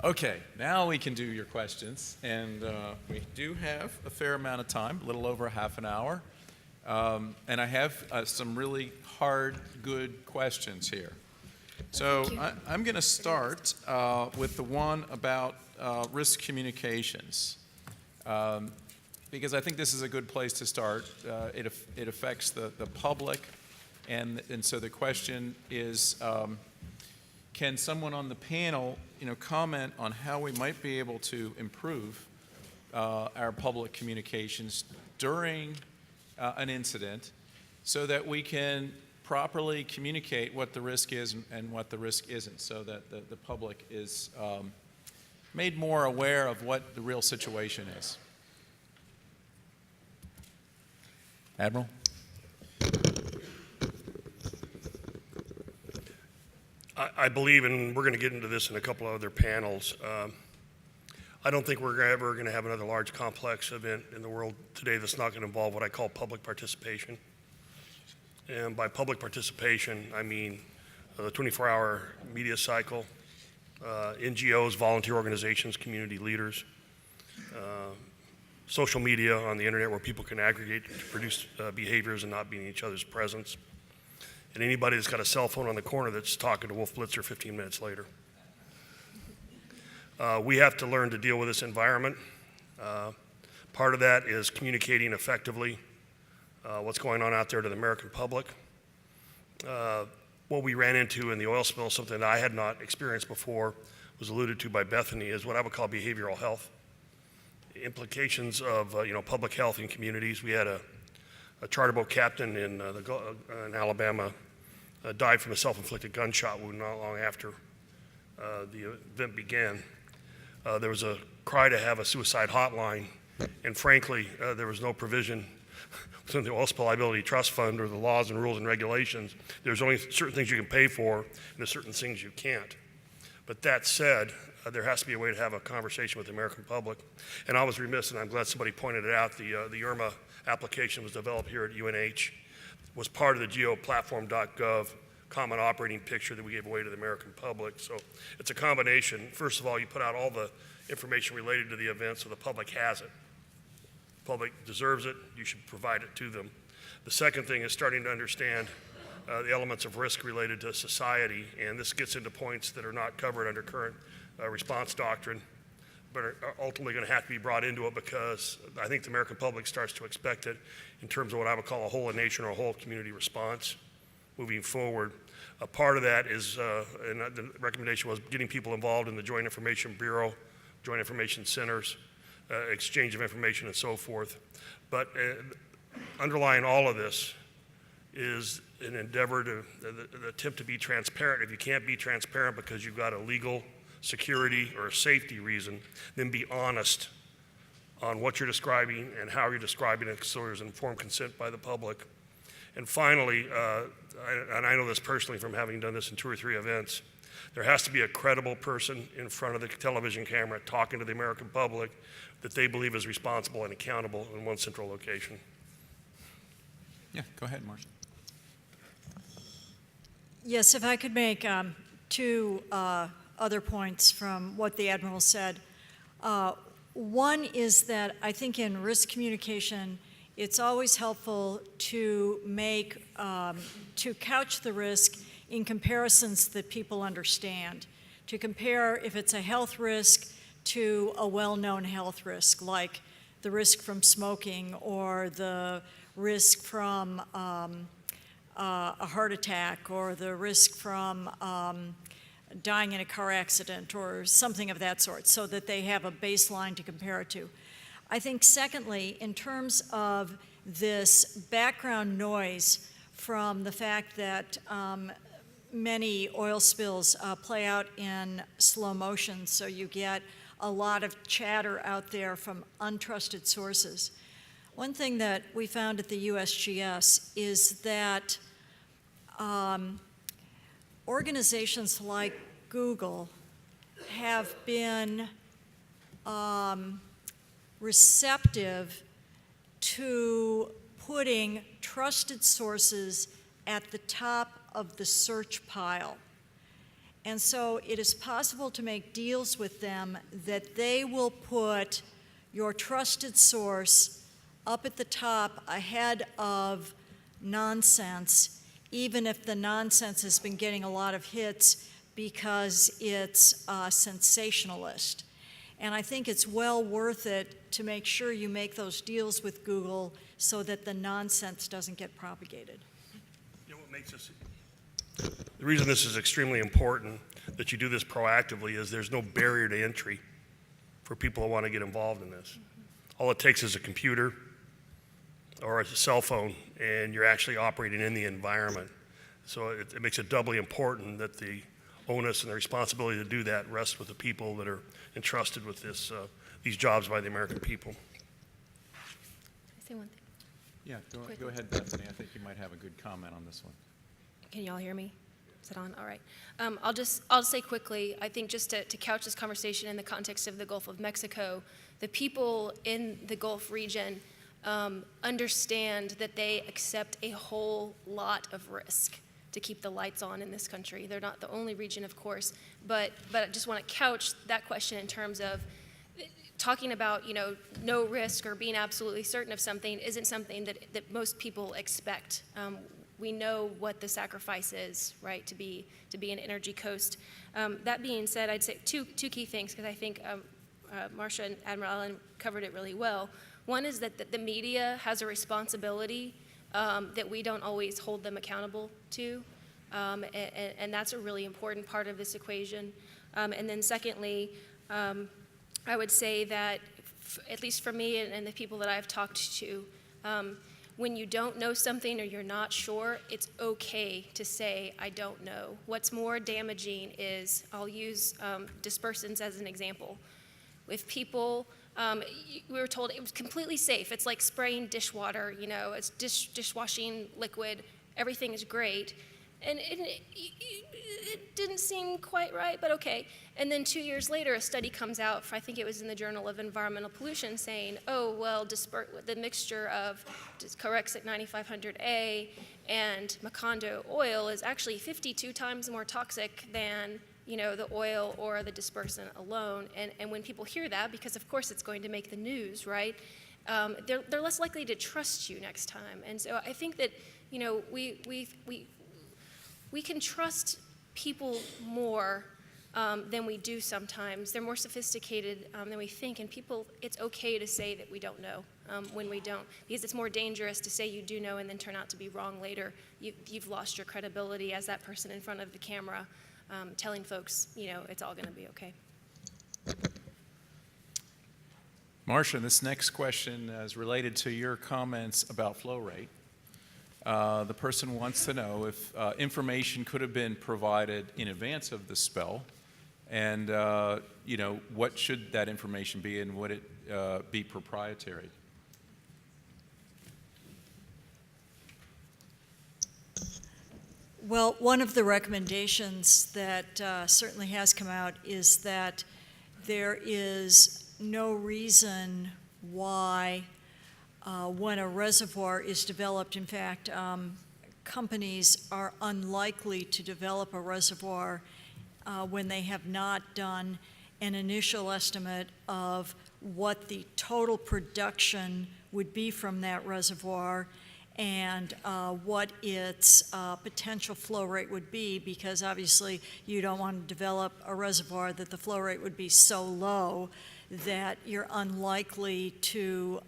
Okay, now we can do your questions. And we do have a fair amount of time, a little over half an hour. And I have some really hard, good questions here. So I'm going to start with the one about risk communications. Because I think this is a good place to start. It affects the public, and so the question is, can someone on the panel, comment on how we might be able to improve our public communications during an incident, so that we can properly communicate what the risk is and what the risk isn't, so that the public is made more aware of what the real situation is. Admiral? I believe, and we're going to get into this in a couple of other panels, I don't think we're ever going to have another large complex event in the world today that's not going to involve what I call public participation. And by public participation, I mean the 24-hour media cycle, NGOs, volunteer organizations, community leaders, social media on the internet where people can aggregate to produce behaviors and not be in each other's presence, and anybody that's got a cell phone on the corner that's talking to Wolf Blitzer 15 minutes later. We have to learn to deal with this environment. Part of that is communicating effectively what's going on out there to the American public. what we ran into in the oil spill, something that I had not experienced before, was alluded to by Bethany, is what I would call behavioral health. The implications of public health in communities. We had a charter boat captain in Alabama died from a self-inflicted gunshot wound not long after the event began. There was a cry to have a suicide hotline, and frankly, there was no provision within the Oil Spill Liability Trust Fund or the laws and rules and regulations. There's only certain things you can pay for, and there's certain things you can't. But that said, there has to be a way to have a conversation with the American public. And I was remiss, and I'm glad somebody pointed it out, the IRMA application was developed here at UNH, was part of the geoplatform.gov common operating picture that we gave away to the American public. So it's a combination. First of all, you put out all the information related to the event so the public has it. The public deserves it. You should provide it to them. The second thing is starting to understand the elements of risk related to society, and this gets into points that are not covered under current response doctrine, but are ultimately going to have to be brought into it because I think the American public starts to expect it in terms of what I would call a whole nation or a whole community response moving forward. A part of that is, and the recommendation was getting people involved in the Joint Information Bureau, Joint Information Centers, exchange of information and so forth. But underlying all of this is an endeavor to, the attempt to be transparent. If you can't be transparent because you've got a legal, security, or a safety reason, then be honest on what you're describing and how you're describing it so there's informed consent by the public. And finally, and I know this personally from having done this in 2 or 3 events, there has to be a credible person in front of the television camera talking to the American public that they believe is responsible and accountable in one central location. Yeah, go ahead, Marcia. Yes, if I could make 2 other points from what the Admiral said. One is that I think in risk communication, it's always helpful to to couch the risk in comparisons that people understand. To compare if it's a health risk to a well-known health risk, like the risk from smoking or the risk from a heart attack or the risk from dying in a car accident or something of that sort, so that they have a baseline to compare it to. I think secondly, in terms of this background noise from the fact that many oil spills play out in slow motion, so you get a lot of chatter out there from untrusted sources. One thing that we found at the USGS is that organizations like Google have been receptive to putting trusted sources at the top of the search pile. And so it is possible to make deals with them that they will put your trusted source up at the top ahead of nonsense, even if the nonsense has been getting a lot of hits because it's sensationalist. And I think it's well worth it to make sure you make those deals with Google so that the nonsense doesn't get propagated. You know what makes this, the reason this is extremely important that you do this proactively is there's no barrier to entry for people who want to get involved in this. All it takes is a computer or a cell phone, and you're actually operating in the environment. So it makes it doubly important that the onus and the responsibility to do that rests with the people that are entrusted with these jobs by the American people. Can I say one thing? Yeah, go ahead, Bethany. I think you might have a good comment on this one. Can y'all hear me? Is it on? All right. I'll just say quickly, I think just to couch this conversation in the context of the Gulf of Mexico, the people in the Gulf region understand that they accept a whole lot of risk to keep the lights on in this country. They're not the only region, of course, but I just want to couch that question in terms of talking about, no risk or being absolutely certain of something isn't something that most people expect. We know what the sacrifice is, right, to be an energy coast. That being said, I'd say two key things, because I think Marcia and Admiral Allen covered it really well. One is that the media has a responsibility that we don't always hold them accountable to. And that's a really important part of this equation. And then secondly, I would say that, at least for me and the people that I've talked to, when you don't know something or you're not sure, it's okay to say, I don't know. What's more damaging is, I'll use dispersants as an example. If people, we were told it was completely safe. It's like spraying dishwater, you know, it's dishwashing liquid, everything is great. And it didn't seem quite right, but okay. And then 2 years later, a study comes out, I think it was in the Journal of Environmental Pollution, saying, oh, well, the mixture of Corexit 9500A and Macondo oil is actually 52 times more toxic than, you know, the oil or the dispersant alone. And when people hear that, because of course it's going to make the news, right, they're less likely to trust you next time. And so I think that, you know, we can trust people more than we do sometimes. They're more sophisticated than we think, and people, it's okay to say that we don't know when we don't, because it's more dangerous to say you do know and then turn out to be wrong later. You've lost your credibility as that person in front of the camera telling folks, you know, it's all gonna be okay. Marcia, this next question is related to your comments about flow rate. The person wants to know if information could have been provided in advance of the spill, and you know, what should that information be, and would it be proprietary? Well, one of the recommendations that certainly has come out is that there is no reason why when a reservoir is developed, in fact, companies are unlikely to develop a reservoir when they have not done an initial estimate of what the total production would be from that reservoir and what its potential flow rate would be, because obviously you don't want to develop a reservoir that the flow rate would be so low that you're unlikely to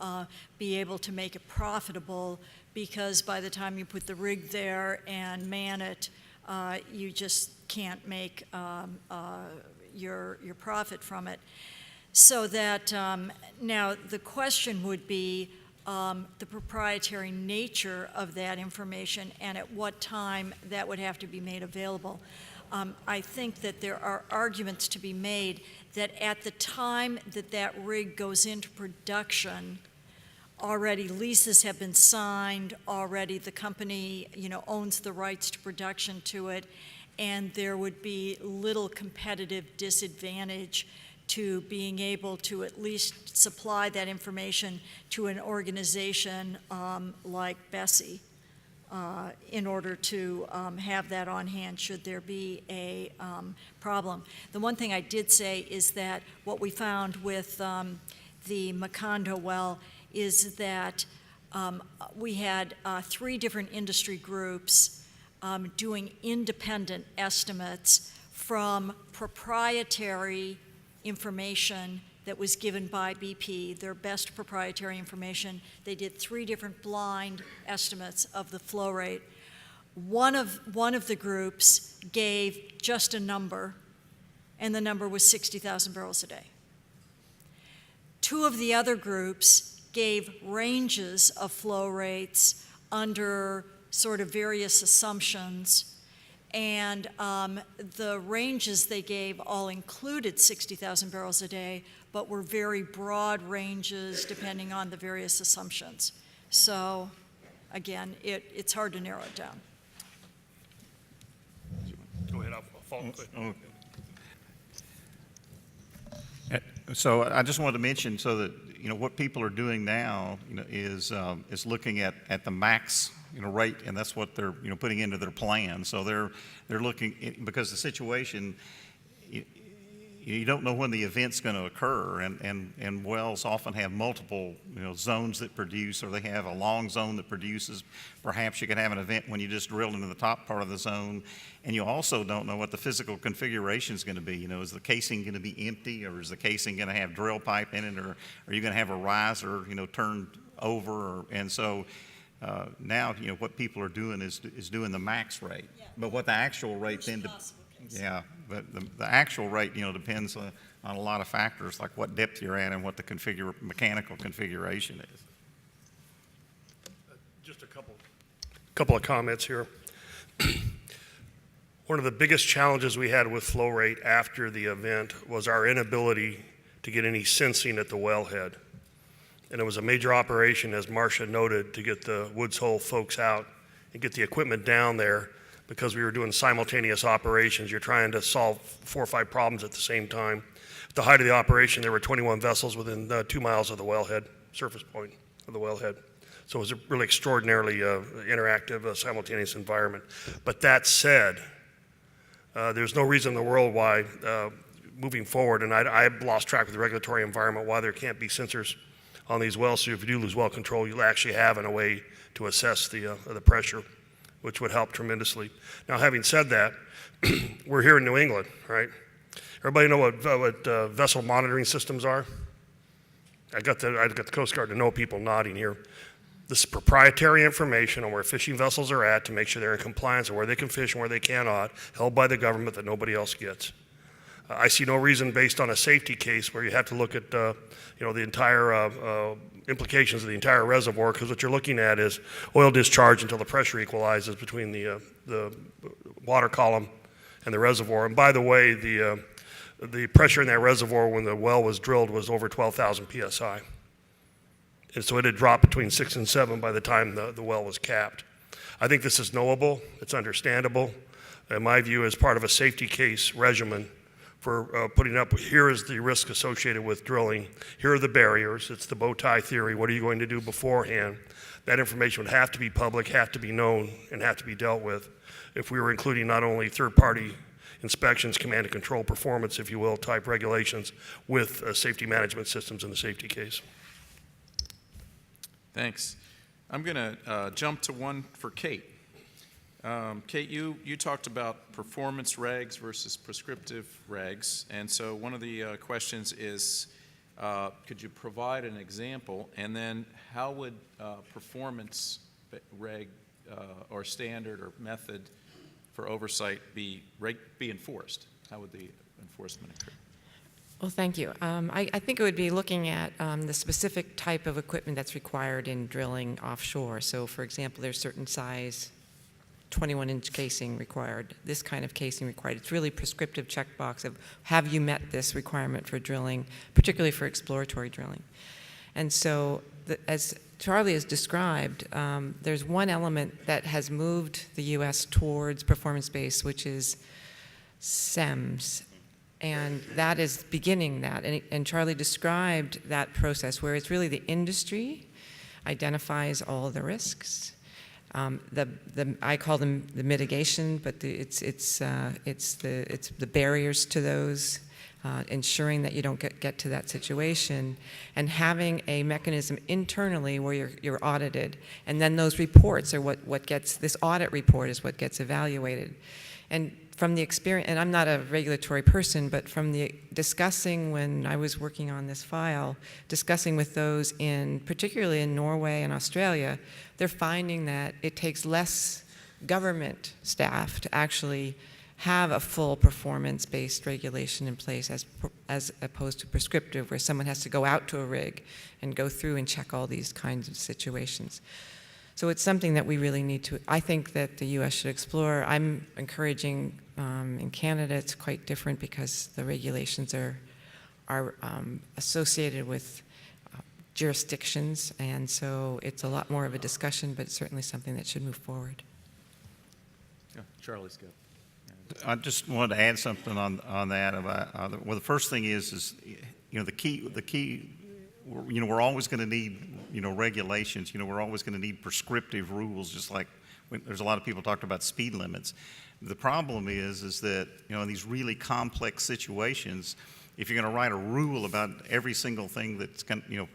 be able to make it profitable, because by the time you put the rig there and man it, you just can't make your profit from it. So that now the question would be the proprietary nature of that information and at what time that would have to be made available. I think that there are arguments to be made that at the time that that rig goes into production, already leases have been signed, already the company, you know, owns the rights to production to it, and there would be little competitive disadvantage to being able to at least supply that information to an organization like Bessie in order to have that on hand should there be a problem. The one thing I did say is that what we found with the Macondo well is that we had 3 different industry groups doing independent estimates from proprietary information that was given by BP, their best proprietary information. They did 3 different blind estimates of the flow rate. One of the groups gave just a number, and the number was 60,000 barrels a day. 2 of the other groups gave ranges of flow rates under sort of various assumptions, and the ranges they gave all included 60,000 barrels a day, but were very broad ranges depending on the various assumptions. So again, it's hard to narrow it down. Go ahead, I'll follow quick. So I just wanted to mention so that, you know, what people are doing now, you know, is looking at the max, you know, rate, and that's what they're, you know, putting into their plan. So they're looking, because the situation, you don't know when the event's going to occur, and wells often have multiple, you know, zones that produce, or they have a long zone that produces. Perhaps you could have an event when you just drill into the top part of the zone, and you also don't know what the physical configuration is going to be. You know, is the casing going to be empty, or is the casing going to have drill pipe in it, or are you going to have a riser, you know, turned over? And so Now, what people are doing is doing the max rate. Yeah. But what the actual rate then, yeah, but the actual rate, depends on a lot of factors, like what depth you're at and what the mechanical configuration is. Just a couple of comments here. One of the biggest challenges we had with flow rate after the event was our inability to get any sensing at the wellhead. And it was a major operation, as Marcia noted, to get the Woods Hole folks out and get the equipment down there, because we were doing simultaneous operations. You're trying to solve 4 or 5 problems at the same time. At the height of the operation, there were 21 vessels within 2 miles of the wellhead, surface point of the wellhead. So it was a really extraordinarily interactive, simultaneous environment. But that said, there's no reason in the world why, moving forward, and I've lost track of the regulatory environment, why there can't be sensors on these wells. So if you do lose well control, you'll actually have a way to assess the pressure, which would help tremendously. Now, having said that, we're here in New England, right? Everybody know what vessel monitoring systems are? I got the Coast Guard to know people nodding here. This is proprietary information on where fishing vessels are at to make sure they're in compliance and where they can fish and where they cannot, held by the government, that nobody else gets. I see no reason, based on a safety case, where you have to look at the entire implications of the entire reservoir, because what you're looking at is oil discharge until the pressure equalizes between the water column and the reservoir. And by the way, the pressure in that reservoir when the well was drilled was over 12,000 psi. And so it had dropped between 6 and 7 by the time the well was capped. I think this is knowable, it's understandable. In my view, as part of a safety case regimen for putting up, here is the risk associated with drilling, here are the barriers, it's the bow tie theory, what are you going to do beforehand? That information would have to be public, have to be known, and have to be dealt with if we were including not only third-party inspections, command and control performance, if you will, type regulations with safety management systems in the safety case. Thanks. I'm going to jump to one for Kate. Kate, you talked about performance regs versus prescriptive regs, and so one of the questions is, could you provide an example, and then how would performance reg or standard or method for oversight be enforced? How would the enforcement occur? Well, thank you. I think it would be looking at the specific type of equipment that's required in drilling offshore. So, for example, there's certain size 21-inch casing required, this kind of casing required. It's really prescriptive checkbox of, have you met this requirement for drilling, particularly for exploratory drilling. And so, as Charlie has described, there's one element that has moved the U.S. towards performance-based, which is SEMS. And that is beginning that. And Charlie described that process where it's really the industry identifies all the risks. I call them the mitigation, but it's the barriers to those, ensuring that you don't get to that situation, and having a mechanism internally where you're audited, and then those reports are what gets, this audit report is what gets evaluated. And from the experience, and I'm not a regulatory person, but from the discussing when I was working on this file, discussing with those particularly in Norway and Australia, they're finding that it takes less government staff to actually have a full performance-based regulation in place as opposed to prescriptive, where someone has to go out to a rig and go through and check all these kinds of situations. So it's something that we really need to, I think that the U.S. should explore. I'm encouraging, in Canada it's quite different because the regulations are associated with jurisdictions, and so it's a lot more of a discussion, but it's certainly something that should move forward. Yeah, Charlie's good. I just wanted to add something on that. About, well, the first thing is the key. We're always going to need regulations. We're always going to need prescriptive rules. Just like there's a lot of people talking about speed limits. The problem is that in these really complex situations, if you're going to write a rule about every single thing that's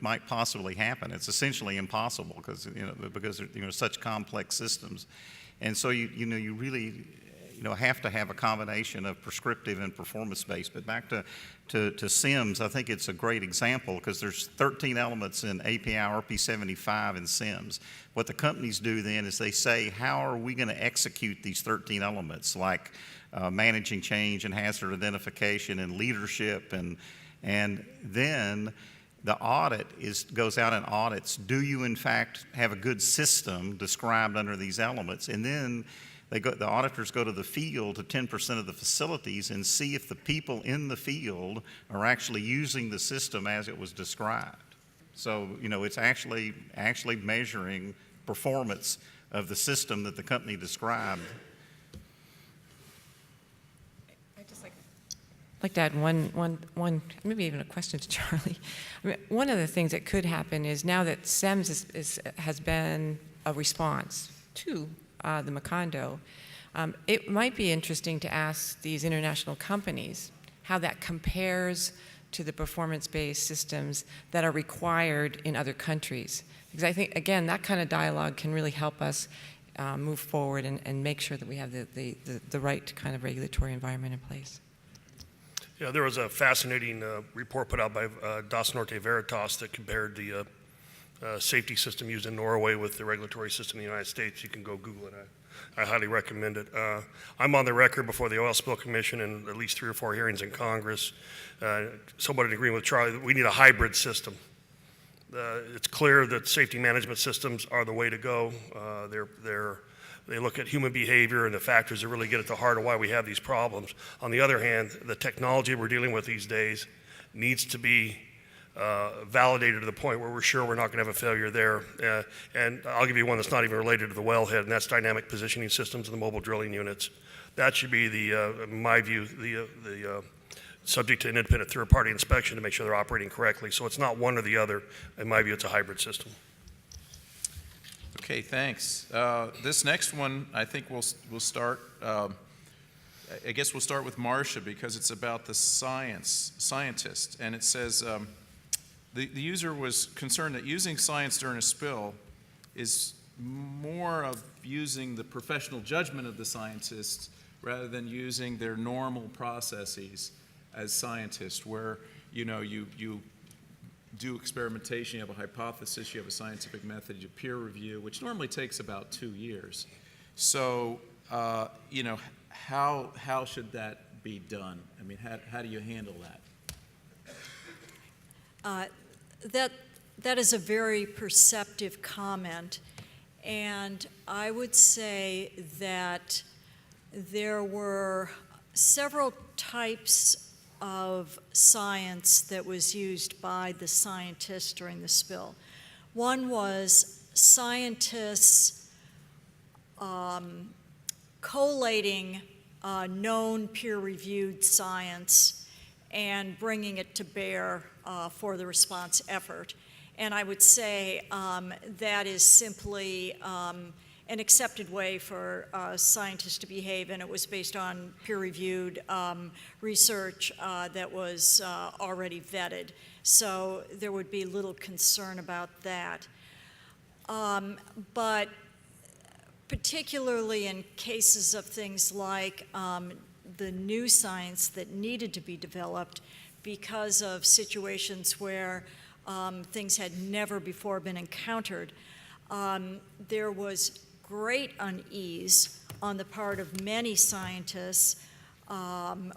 might possibly happen, it's essentially impossible because they're such complex systems, and so you really have to have a combination of prescriptive and performance-based. But back to SIMS, I think it's a great example because there's 13 elements in API RP75 and SIMS. What the companies do then is they say, how are we going to execute these 13 elements, like managing change and hazard identification and leadership, and then the audit goes out and audits, do you in fact have a good system described under these elements? And then the auditors go to the field to 10% of the facilities and see if the people in the field are actually using the system as it was described. So, it's actually measuring performance of the system that the company described. I'd like to add one, maybe even a question to Charlie. I mean, one of the things that could happen is now that SEMS has been a response to the Macondo, it might be interesting to ask these international companies how that compares to the performance-based systems that are required in other countries. Because I think, again, that kind of dialogue can really help us move forward and make sure that we have the right kind of regulatory environment in place. Yeah, there was a fascinating report put out by Das Norte Veritas that compared the safety system used in Norway with the regulatory system in the United States. You can go Google it. I highly recommend it. I'm on the record before the Oil Spill Commission and at least 3 or 4 hearings in Congress, somewhat in agreement with Charlie, that we need a hybrid system. It's clear that safety management systems are the way to go. They look at human behavior and the factors that really get at the heart of why we have these problems. On the other hand, the technology we're dealing with these days needs to be validated to the point where we're sure we're not going to have a failure there. And I'll give you one that's not even related to the wellhead, and that's dynamic positioning systems and the mobile drilling units. That should be, in my view, the subject to an independent third-party inspection to make sure they're operating correctly. So it's not one or the other. In my view, it's a hybrid system. Okay, thanks. This next one, I think we'll start. I guess we'll start with Marcia because it's about the scientist, and it says the user was concerned that using science during a spill is more of using the professional judgment of the scientists rather than using their normal processes as scientists, where you do experimentation, you have a hypothesis, you have a scientific method, you peer review, which normally takes about 2 years. So, how should that be done? I mean, how do you handle that? That is a very perceptive comment, and I would say that there were several types of science that was used by the scientists during the spill. One was scientists collating known peer-reviewed science and bringing it to bear for the response effort. And I would say that is simply an accepted way for scientists to behave, and it was based on peer-reviewed research that was already vetted. So there would be little concern about that. But particularly in cases of things like the new science that needed to be developed because of situations where things had never before been encountered, there was great unease on the part of many scientists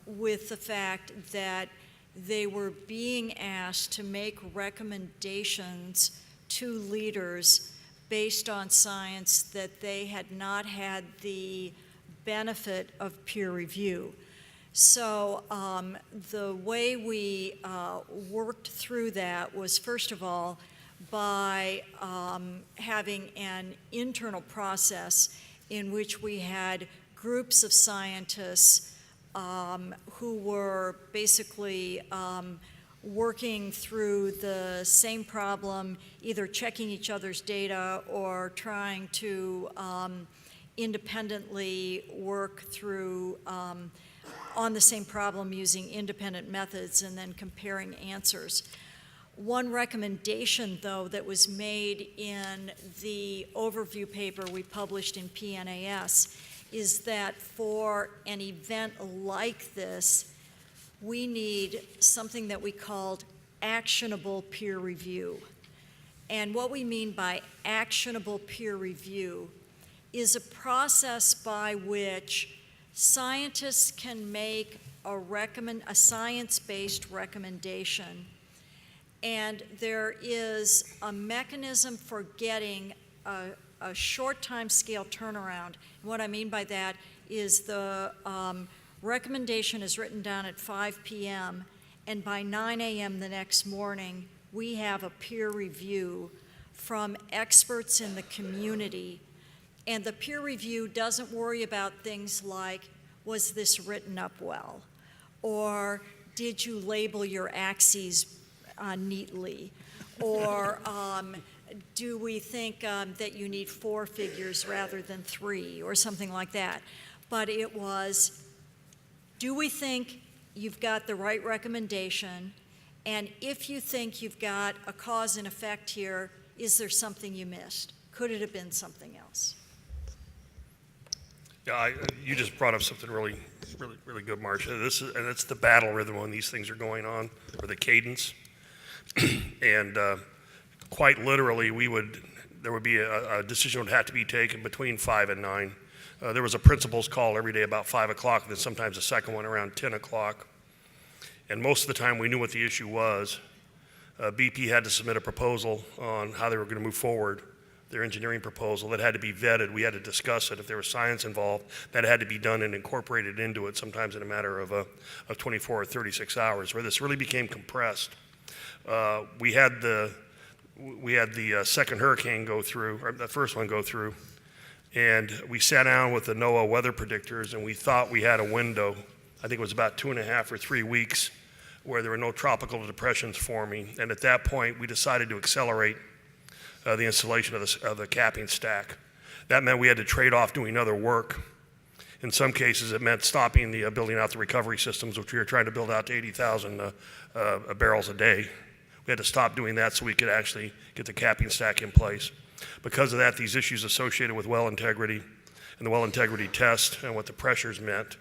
with the fact that they were being asked to make recommendations to leaders based on science that they had not had the benefit of peer review. So the way we worked through that was, first of all, by having an internal process in which we had groups of scientists who were basically working through the same problem, either checking each other's data or trying to independently work through on the same problem using independent methods and then comparing answers. One recommendation, though, that was made in the overview paper we published in PNAS is that for an event like this, we need something that we called actionable peer review. And what we mean by actionable peer review is a process by which scientists can make a science-based recommendation, and there is a mechanism for getting a short time scale turnaround. And what I mean by that is the recommendation is written down at 5 p.m., and by 9 a.m. the next morning, we have a peer review from experts in the community. And the peer review doesn't worry about things like, was this written up well? Or did you label your axes neatly? Or do we think that you need 4 figures rather than 3, or something like that? But it was, do we think you've got the right recommendation? And if you think you've got a cause and effect here, is there something you missed? Could it have been something else? Yeah, you just brought up something really good, Marcia. And it's the battle rhythm when these things are going on, or the cadence. And quite literally, there would be a decision would have to be taken between 5 and 9. There was a principal's call every day about 5 o'clock, and then sometimes a second one around 10 o'clock. And most of the time, we knew what the issue was. BP had to submit a proposal on how they were going to move forward, their engineering proposal. That had to be vetted. We had to discuss it. If there was science involved, that had to be done and incorporated into it, sometimes in a matter of 24 or 36 hours, where this really became compressed. We had the second hurricane go through, or the first one go through, and we sat down with the NOAA weather predictors, and we thought we had a window. I think it was about 2.5 or 3 weeks, where there were no tropical depressions forming. And at that point, we decided to accelerate the installation of the capping stack. That meant we had to trade off doing other work. In some cases, it meant stopping the building out the recovery systems, which we were trying to build out to 80,000 barrels a day. We had to stop doing that so we could actually get the capping stack in place. Because of that, these issues associated with well integrity and the well integrity test and what the pressures meant,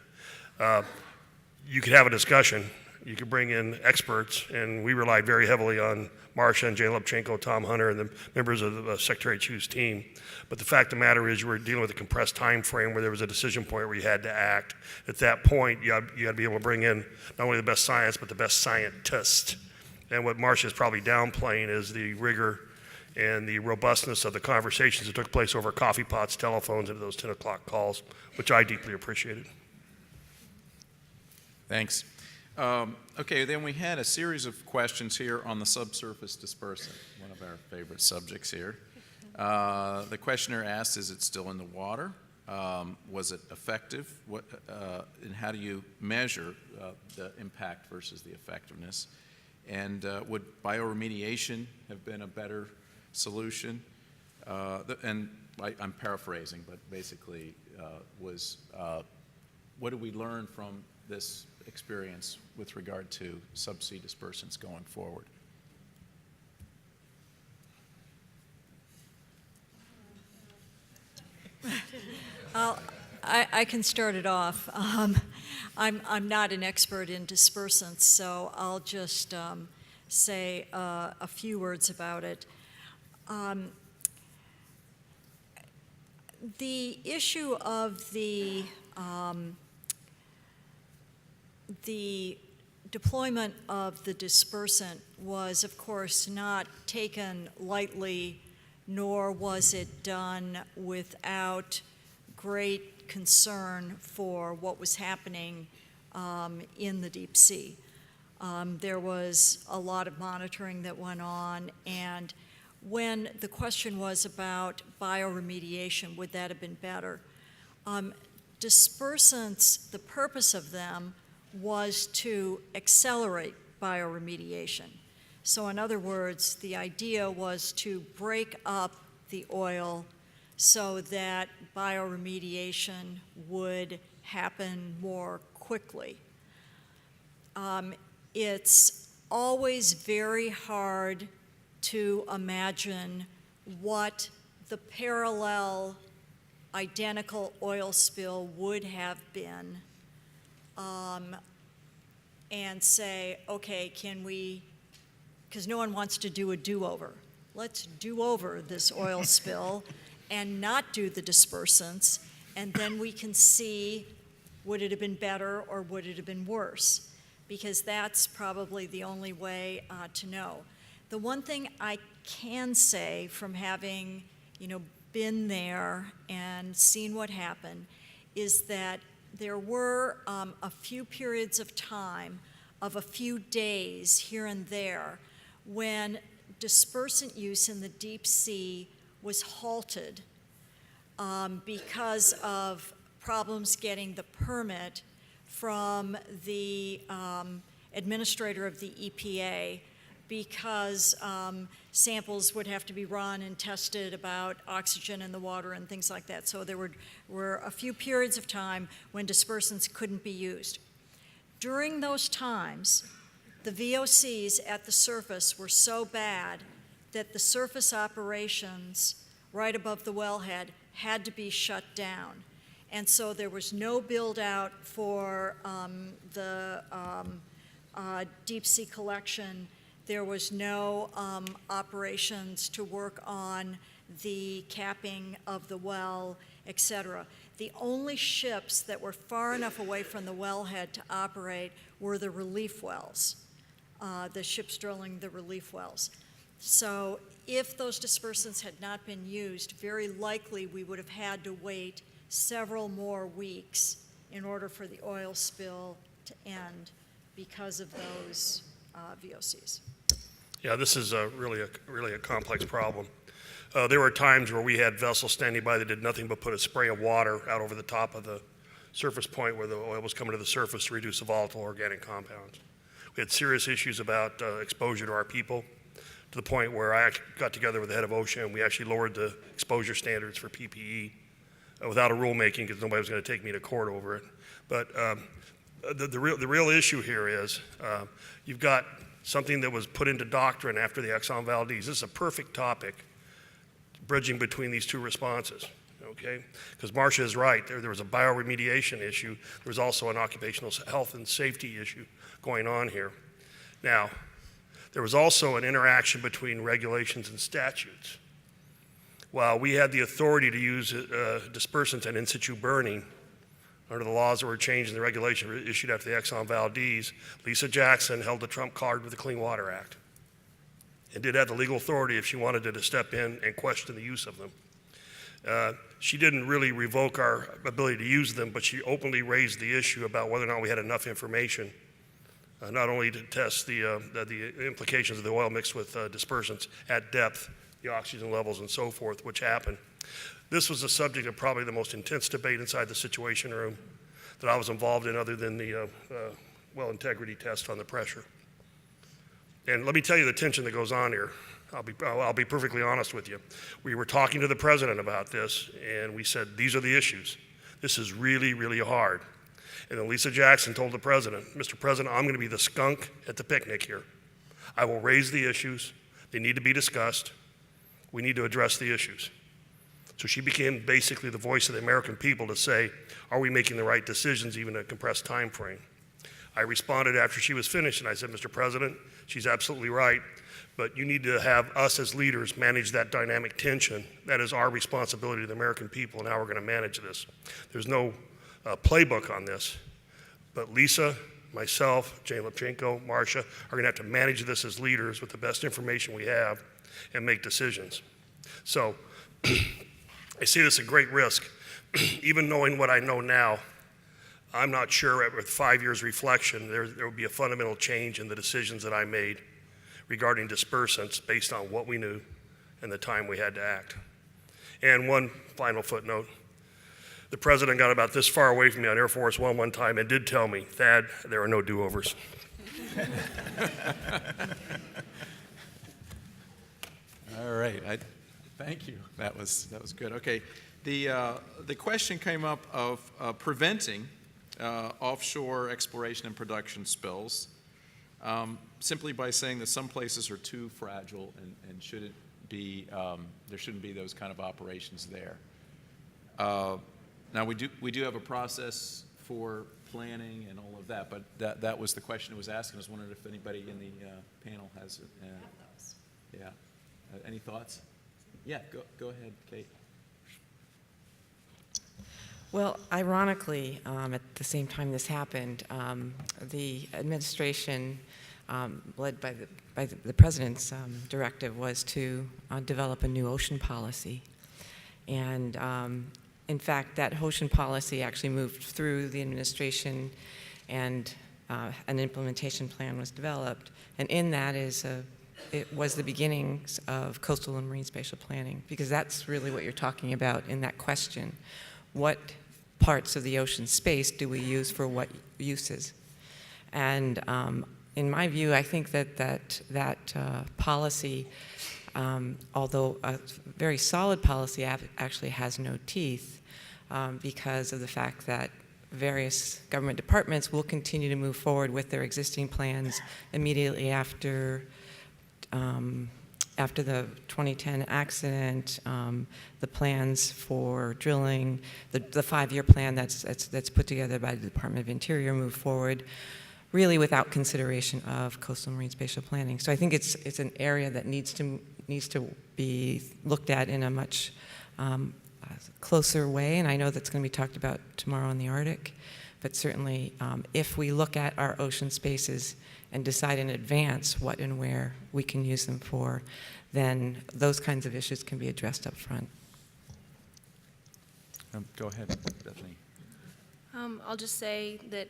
you could have a discussion. You could bring in experts, and we relied very heavily on Marcia and Jay Lubchenco, Tom Hunter, and the members of the Secretary Chu's team. But the fact of the matter is, you were dealing with a compressed time frame where there was a decision point where you had to act. At that point, you had to be able to bring in not only the best science, but the best scientist. And what Marcia is probably downplaying is the rigor and the robustness of the conversations that took place over coffee pots, telephones, and those 10 o'clock calls, which I deeply appreciated. Thanks. Okay, then we had a series of questions here on the subsurface dispersant, one of our favorite subjects here. The questioner asked, is it still in the water? Was it effective? And how do you measure the impact versus the effectiveness? And would bioremediation have been a better solution? And I'm paraphrasing, but basically what did we learn from this experience with regard to subsea dispersants going forward? I can start it off. I'm not an expert in dispersants, so I'll just say a few words about it. The issue of the deployment of the dispersant was, of course, not taken lightly, nor was it done without great concern for what was happening in the deep sea. There was a lot of monitoring that went on, and when the question was about bioremediation, would that have been better? Dispersants, the purpose of them was to accelerate bioremediation. So in other words, the idea was to break up the oil so that bioremediation would happen more quickly. It's always very hard to imagine what the parallel identical oil spill would have been, and say, okay, can we, because no one wants to do a do-over. Let's do over this oil spill and not do the dispersants, and then we can see, would it have been better or would it have been worse? Because that's probably the only way to know. The one thing I can say from having, been there and seen what happened is that there were a few periods of time of a few days here and there when dispersant use in the deep sea was halted because of problems getting the permit from the administrator of the EPA, because samples would have to be run and tested about oxygen in the water and things like that. So there were a few periods of time when dispersants couldn't be used. During those times, the VOCs at the surface were so bad that the surface operations right above the wellhead had to be shut down. And so there was no build out for the deep sea collection. There was no operations to work on the capping of the well, et cetera. The only ships that were far enough away from the wellhead to operate were the relief wells, the ships drilling the relief wells. So if those dispersants had not been used, very likely we would have had to wait several more weeks in order for the oil spill to end because of those VOCs. Yeah, this is really a complex problem. There were times where we had vessels standing by that did nothing but put a spray of water out over the top of the surface point where the oil was coming to the surface to reduce the volatile organic compounds. We had serious issues about exposure to our people, to the point where I got together with the head of OSHA and we actually lowered the exposure standards for PPE without a rulemaking, because nobody was going to take me to court over it. But the real issue here is you've got something that was put into doctrine after the Exxon Valdez. This is a perfect topic, bridging between these two responses, okay? Because Marcia is right. There was a bioremediation issue. There was also an occupational health and safety issue going on here. Now, there was also an interaction between regulations and statutes. While we had the authority to use dispersants and in situ burning under the laws that were changed in the regulation issued after the Exxon Valdez, Lisa Jackson held the trump card with the Clean Water Act and did have the legal authority if she wanted to step in and question the use of them. She didn't really revoke our ability to use them, but she openly raised the issue about whether or not we had enough information, not only to test the implications of the oil mixed with dispersants at depth, the oxygen levels and so forth, which happened. This was the subject of probably the most intense debate inside the Situation Room that I was involved in, other than the well integrity test on the pressure. And let me tell you the tension that goes on here. I'll be perfectly honest with you. We were talking to the president about this, and we said, these are the issues. This is really, really hard. And then Lisa Jackson told the president, Mr. President, I'm going to be the skunk at the picnic here. I will raise the issues. They need to be discussed. We need to address the issues. So she became basically the voice of the American people to say, are we making the right decisions, even in a compressed time frame? I responded after she was finished, and I said, Mr. President, she's absolutely right, but you need to have us as leaders manage that dynamic tension. That is our responsibility to the American people, and how we're going to manage this. There's no playbook on this, but Lisa, myself, Jane Lipchenko, Marcia, are going to have to manage this as leaders with the best information we have and make decisions. So I see this a great risk. Even knowing what I know now, I'm not sure with 5 years reflection there will be a fundamental change in the decisions that I made regarding dispersants based on what we knew and the time we had to act. And one final footnote. The president got about this far away from me on Air Force one time and did tell me, Thad, there are no do-overs. All right, thank you. That was good. Okay, the question came up of preventing offshore exploration and production spills, simply by saying that some places are too fragile and shouldn't be there shouldn't be those kind of operations there. Now, we do have a process for planning and all of that, but that was the question it was asking. I was wondering if anybody in the panel has, yeah. Any thoughts? Yeah, go ahead, Kate. Well, ironically, at the same time this happened, the administration, led by the president's directive, was to develop a new ocean policy. And in fact, that ocean policy actually moved through the administration, and an implementation plan was developed. And in that it was the beginnings of coastal and marine spatial planning, because that's really what you're talking about in that question. What parts of the ocean space do we use for what uses? And in my view, I think that policy, although a very solid policy, actually has no teeth because of the fact that various government departments will continue to move forward with their existing plans immediately after the 2010 accident. The plans for drilling, the 5-year plan that's put together by the Department of Interior move forward, really without consideration of coastal marine spatial planning. So I think it's an area that needs to be looked at in a much closer way, and I know that's going to be talked about tomorrow in the Arctic. But certainly, if we look at our ocean spaces and decide in advance what and where we can use them for, then those kinds of issues can be addressed up front. Go ahead, Bethany. I'll just say that,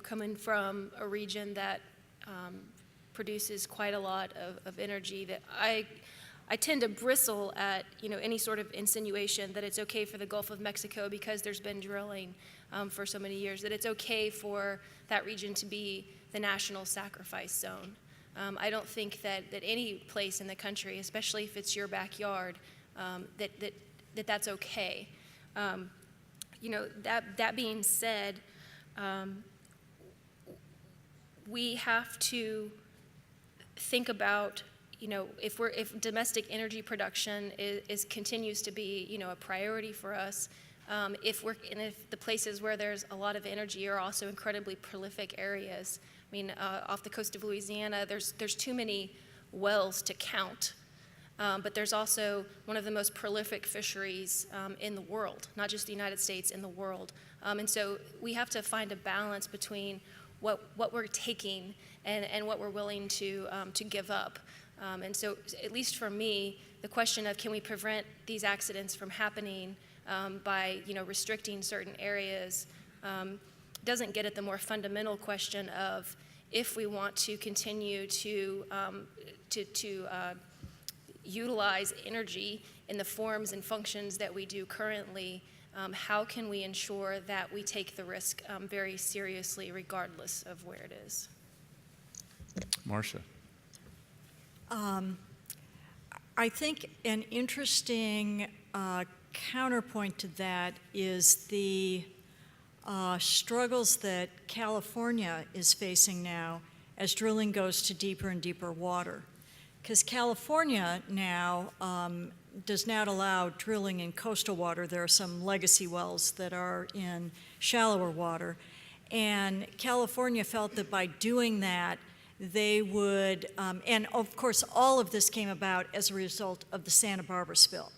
coming from a region that produces quite a lot of energy, that I tend to bristle at, any sort of insinuation that it's okay for the Gulf of Mexico because there's been drilling for so many years, that it's okay for that region to be the national sacrifice zone. I don't think that any place in the country, especially if it's your backyard, that's okay. That being said, we have to think about, if domestic energy production continues to be, a priority for us, if the places where there's a lot of energy are also incredibly prolific areas. I mean, off the coast of Louisiana, there's too many wells to count. But there's also one of the most prolific fisheries in the world, not just the United States, in the world. And so we have to find a balance between what we're taking and what we're willing to give up. And so, at least for me, the question of can we prevent these accidents from happening by restricting certain areas doesn't get at the more fundamental question of if we want to continue to utilize energy in the forms and functions that we do currently, how can we ensure that we take the risk very seriously regardless of where it is? Marcia. I think an interesting counterpoint to that is the struggles that California is facing now as drilling goes to deeper and deeper water. Because California now does not allow drilling in coastal water. There are some legacy wells that are in shallower water. And California felt that by doing that, they would, and of course, all of this came about as a result of the Santa Barbara spill.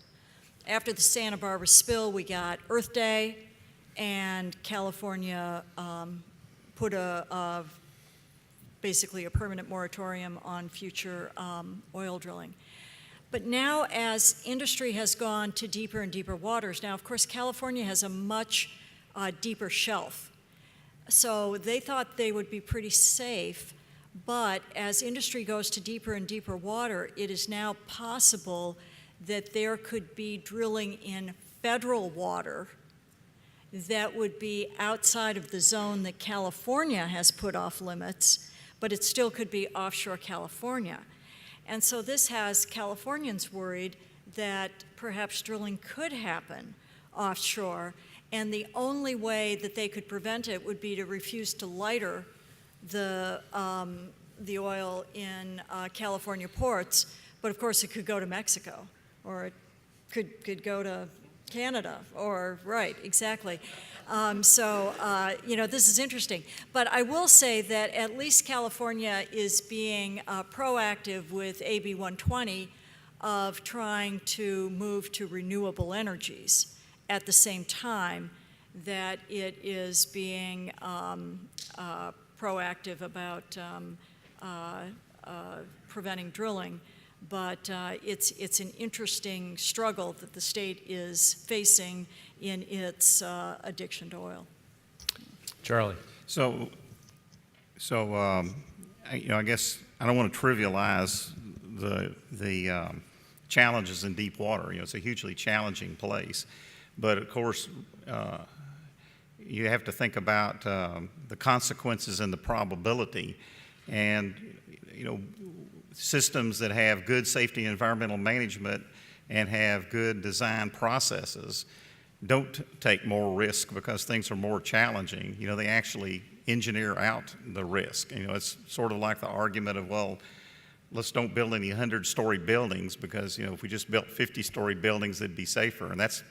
After the Santa Barbara spill, we got Earth Day, and California put basically a permanent moratorium on future oil drilling. But now, as industry has gone to deeper and deeper waters, now, of course, California has a much deeper shelf. So they thought they would be pretty safe. But as industry goes to deeper and deeper water, it is now possible that there could be drilling in federal water that would be outside of the zone that California has put off limits, but it still could be offshore California. And so this has Californians worried that perhaps drilling could happen offshore, and the only way that they could prevent it would be to refuse to lighter the oil in California ports, but of course it could go to Mexico, or it could go to Canada, or right, exactly. This is interesting. But I will say that at least California is being proactive with AB 120 of trying to move to renewable energies at the same time that it is being proactive about preventing drilling. But it's an interesting struggle that the state is facing in its addiction to oil. Charlie. I guess I don't want to trivialize the challenges in Deepwater. It's a hugely challenging place, but of course, you have to think about the consequences and the probability, and systems that have good safety and environmental management and have good design processes don't take more risk because things are more challenging. They actually engineer out the risk. It's sort of like the argument of, well, let's don't build any 100-story buildings because, if we just built 50-story buildings, it'd be safer. And that's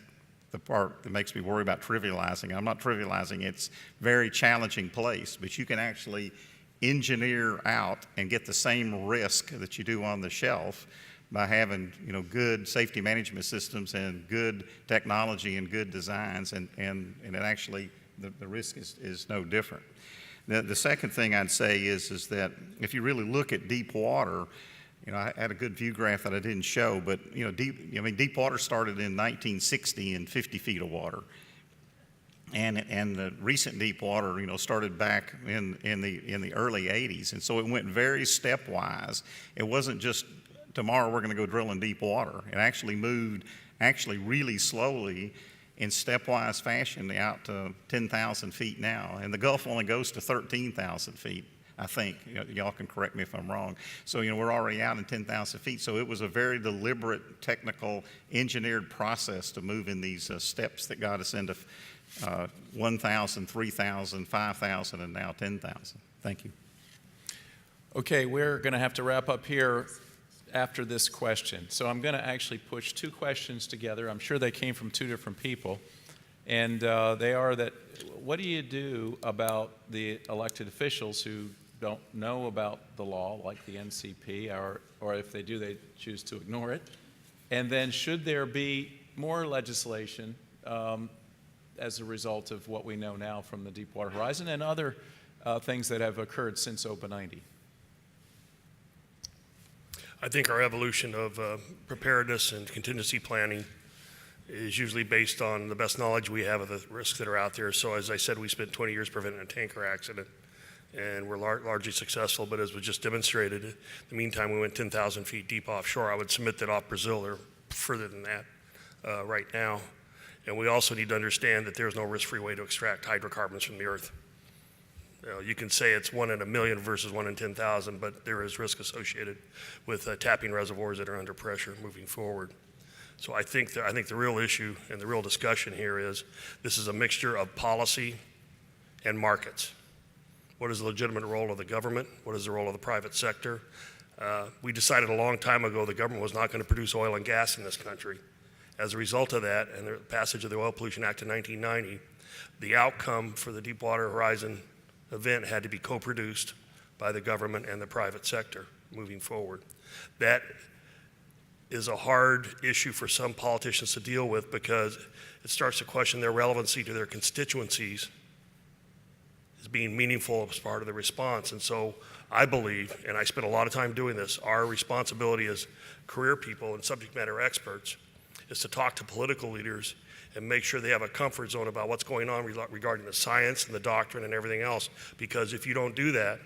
the part that makes me worry about trivializing. I'm not trivializing. It's a very challenging place, but you can actually engineer out and get the same risk that you do on the shelf by having good safety management systems and good technology and good designs, and it actually the risk is no different. The second thing I'd say is that if you really look at Deepwater, I had a good view graph that I didn't show, but Deepwater started in 1960 in 50 feet of water. And the recent Deepwater, started back in the early 80s, and so it went very stepwise. It wasn't just tomorrow we're going to go drill in Deepwater. It actually moved really slowly in stepwise fashion out to 10,000 feet now, and the Gulf only goes to 13,000 feet. I think y'all can correct me if I'm wrong. So we're already out in 10,000 feet. So it was a very deliberate, technical, engineered process to move in these steps that got us into 1,000, 3,000, 5,000, and now 10,000. Thank you. Okay, we're going to have to wrap up here after this question. So I'm going to actually push two questions together. I'm sure they came from two different people. And they are that, what do you do about the elected officials who don't know about the law, like the NCP, or if they do, they choose to ignore it? And then should there be more legislation as a result of what we know now from the Deepwater Horizon and other things that have occurred since OPA 90? I think our evolution of preparedness and contingency planning is usually based on the best knowledge we have of the risks that are out there. So as I said, we spent 20 years preventing a tanker accident, and we're largely successful, but as was just demonstrated, in the meantime, we went 10,000 feet deep offshore. I would submit that off Brazil, they're further than that right now. And we also need to understand that there's no risk-free way to extract hydrocarbons from the earth. You can say it's 1 in a million versus 1 in 10,000, but there is risk associated with tapping reservoirs that are under pressure moving forward. So I think the real issue and the real discussion here is this is a mixture of policy and markets. What is the legitimate role of the government? What is the role of the private sector? We decided a long time ago the government was not going to produce oil and gas in this country. As a result of that and the passage of the Oil Pollution Act in 1990, the outcome for the Deepwater Horizon event had to be co-produced by the government and the private sector moving forward. That is a hard issue for some politicians to deal with because it starts to question their relevancy to their constituencies as being meaningful as part of the response. And so I believe, and I spent a lot of time doing this, our responsibility as career people and subject matter experts is to talk to political leaders and make sure they have a comfort zone about what's going on regarding the science and the doctrine and everything else. Because if you don't do that,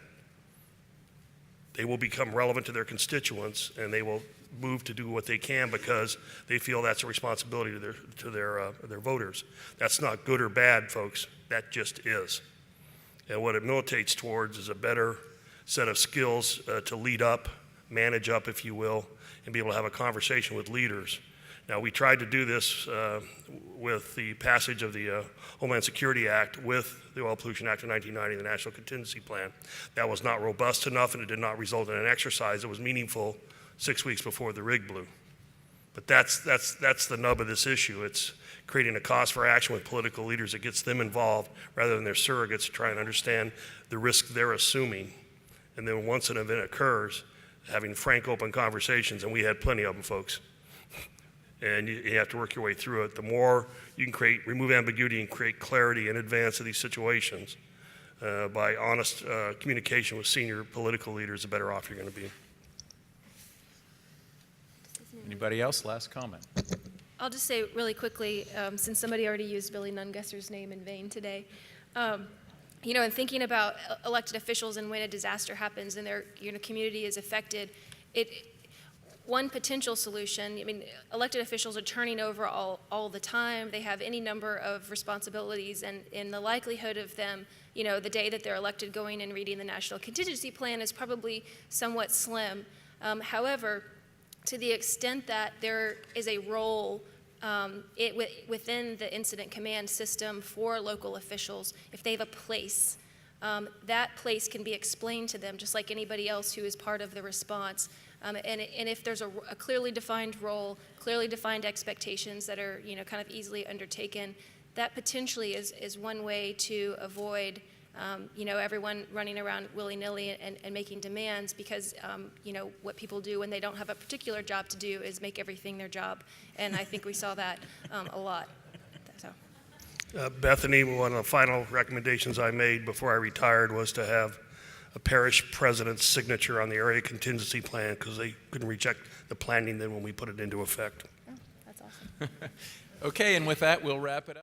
they will become relevant to their constituents and they will move to do what they can because they feel that's a responsibility to their voters. That's not good or bad, folks. That just is. And what it militates towards is a better set of skills to lead up, manage up, if you will, and be able to have a conversation with leaders. Now, we tried to do this with the passage of the Homeland Security Act with the Oil Pollution Act of 1990, the National Contingency Plan. That was not robust enough, and it did not result in an exercise that was meaningful 6 weeks before the rig blew. But that's the nub of this issue. It's creating a cause for action with political leaders that gets them involved rather than their surrogates to try and understand the risk they're assuming. And then once an event occurs, having frank, open conversations, and we had plenty of them, folks. And you have to work your way through it. The more you can remove ambiguity and create clarity in advance of these situations by honest communication with senior political leaders, the better off you're going to be. Anybody else? Last comment. I'll just say really quickly, since somebody already used Billy Nungesser's name in vain today, you know, in thinking about elected officials and when a disaster happens and their community is affected, one potential solution, I mean, elected officials are turning over all the time. They have any number of responsibilities, and in the likelihood of them, you know, the day that they're elected going and reading the National Contingency Plan is probably somewhat slim. However, to the extent that there is a role within the incident command system for local officials, if they have a place, that place can be explained to them just like anybody else who is part of the response. And if there's a clearly defined role, clearly defined expectations that are, you know, kind of easily undertaken, that potentially is one way to avoid you know, everyone running around willy-nilly and making demands, because, you know, what people do when they don't have a particular job to do is make everything their job. And I think we saw that a lot. So. Bethany, one of the final recommendations I made before I retired was to have a parish president's signature on the area contingency plan, because they couldn't reject the planning then when we put it into effect. Oh, that's awesome. Okay, and with that, we'll wrap it up.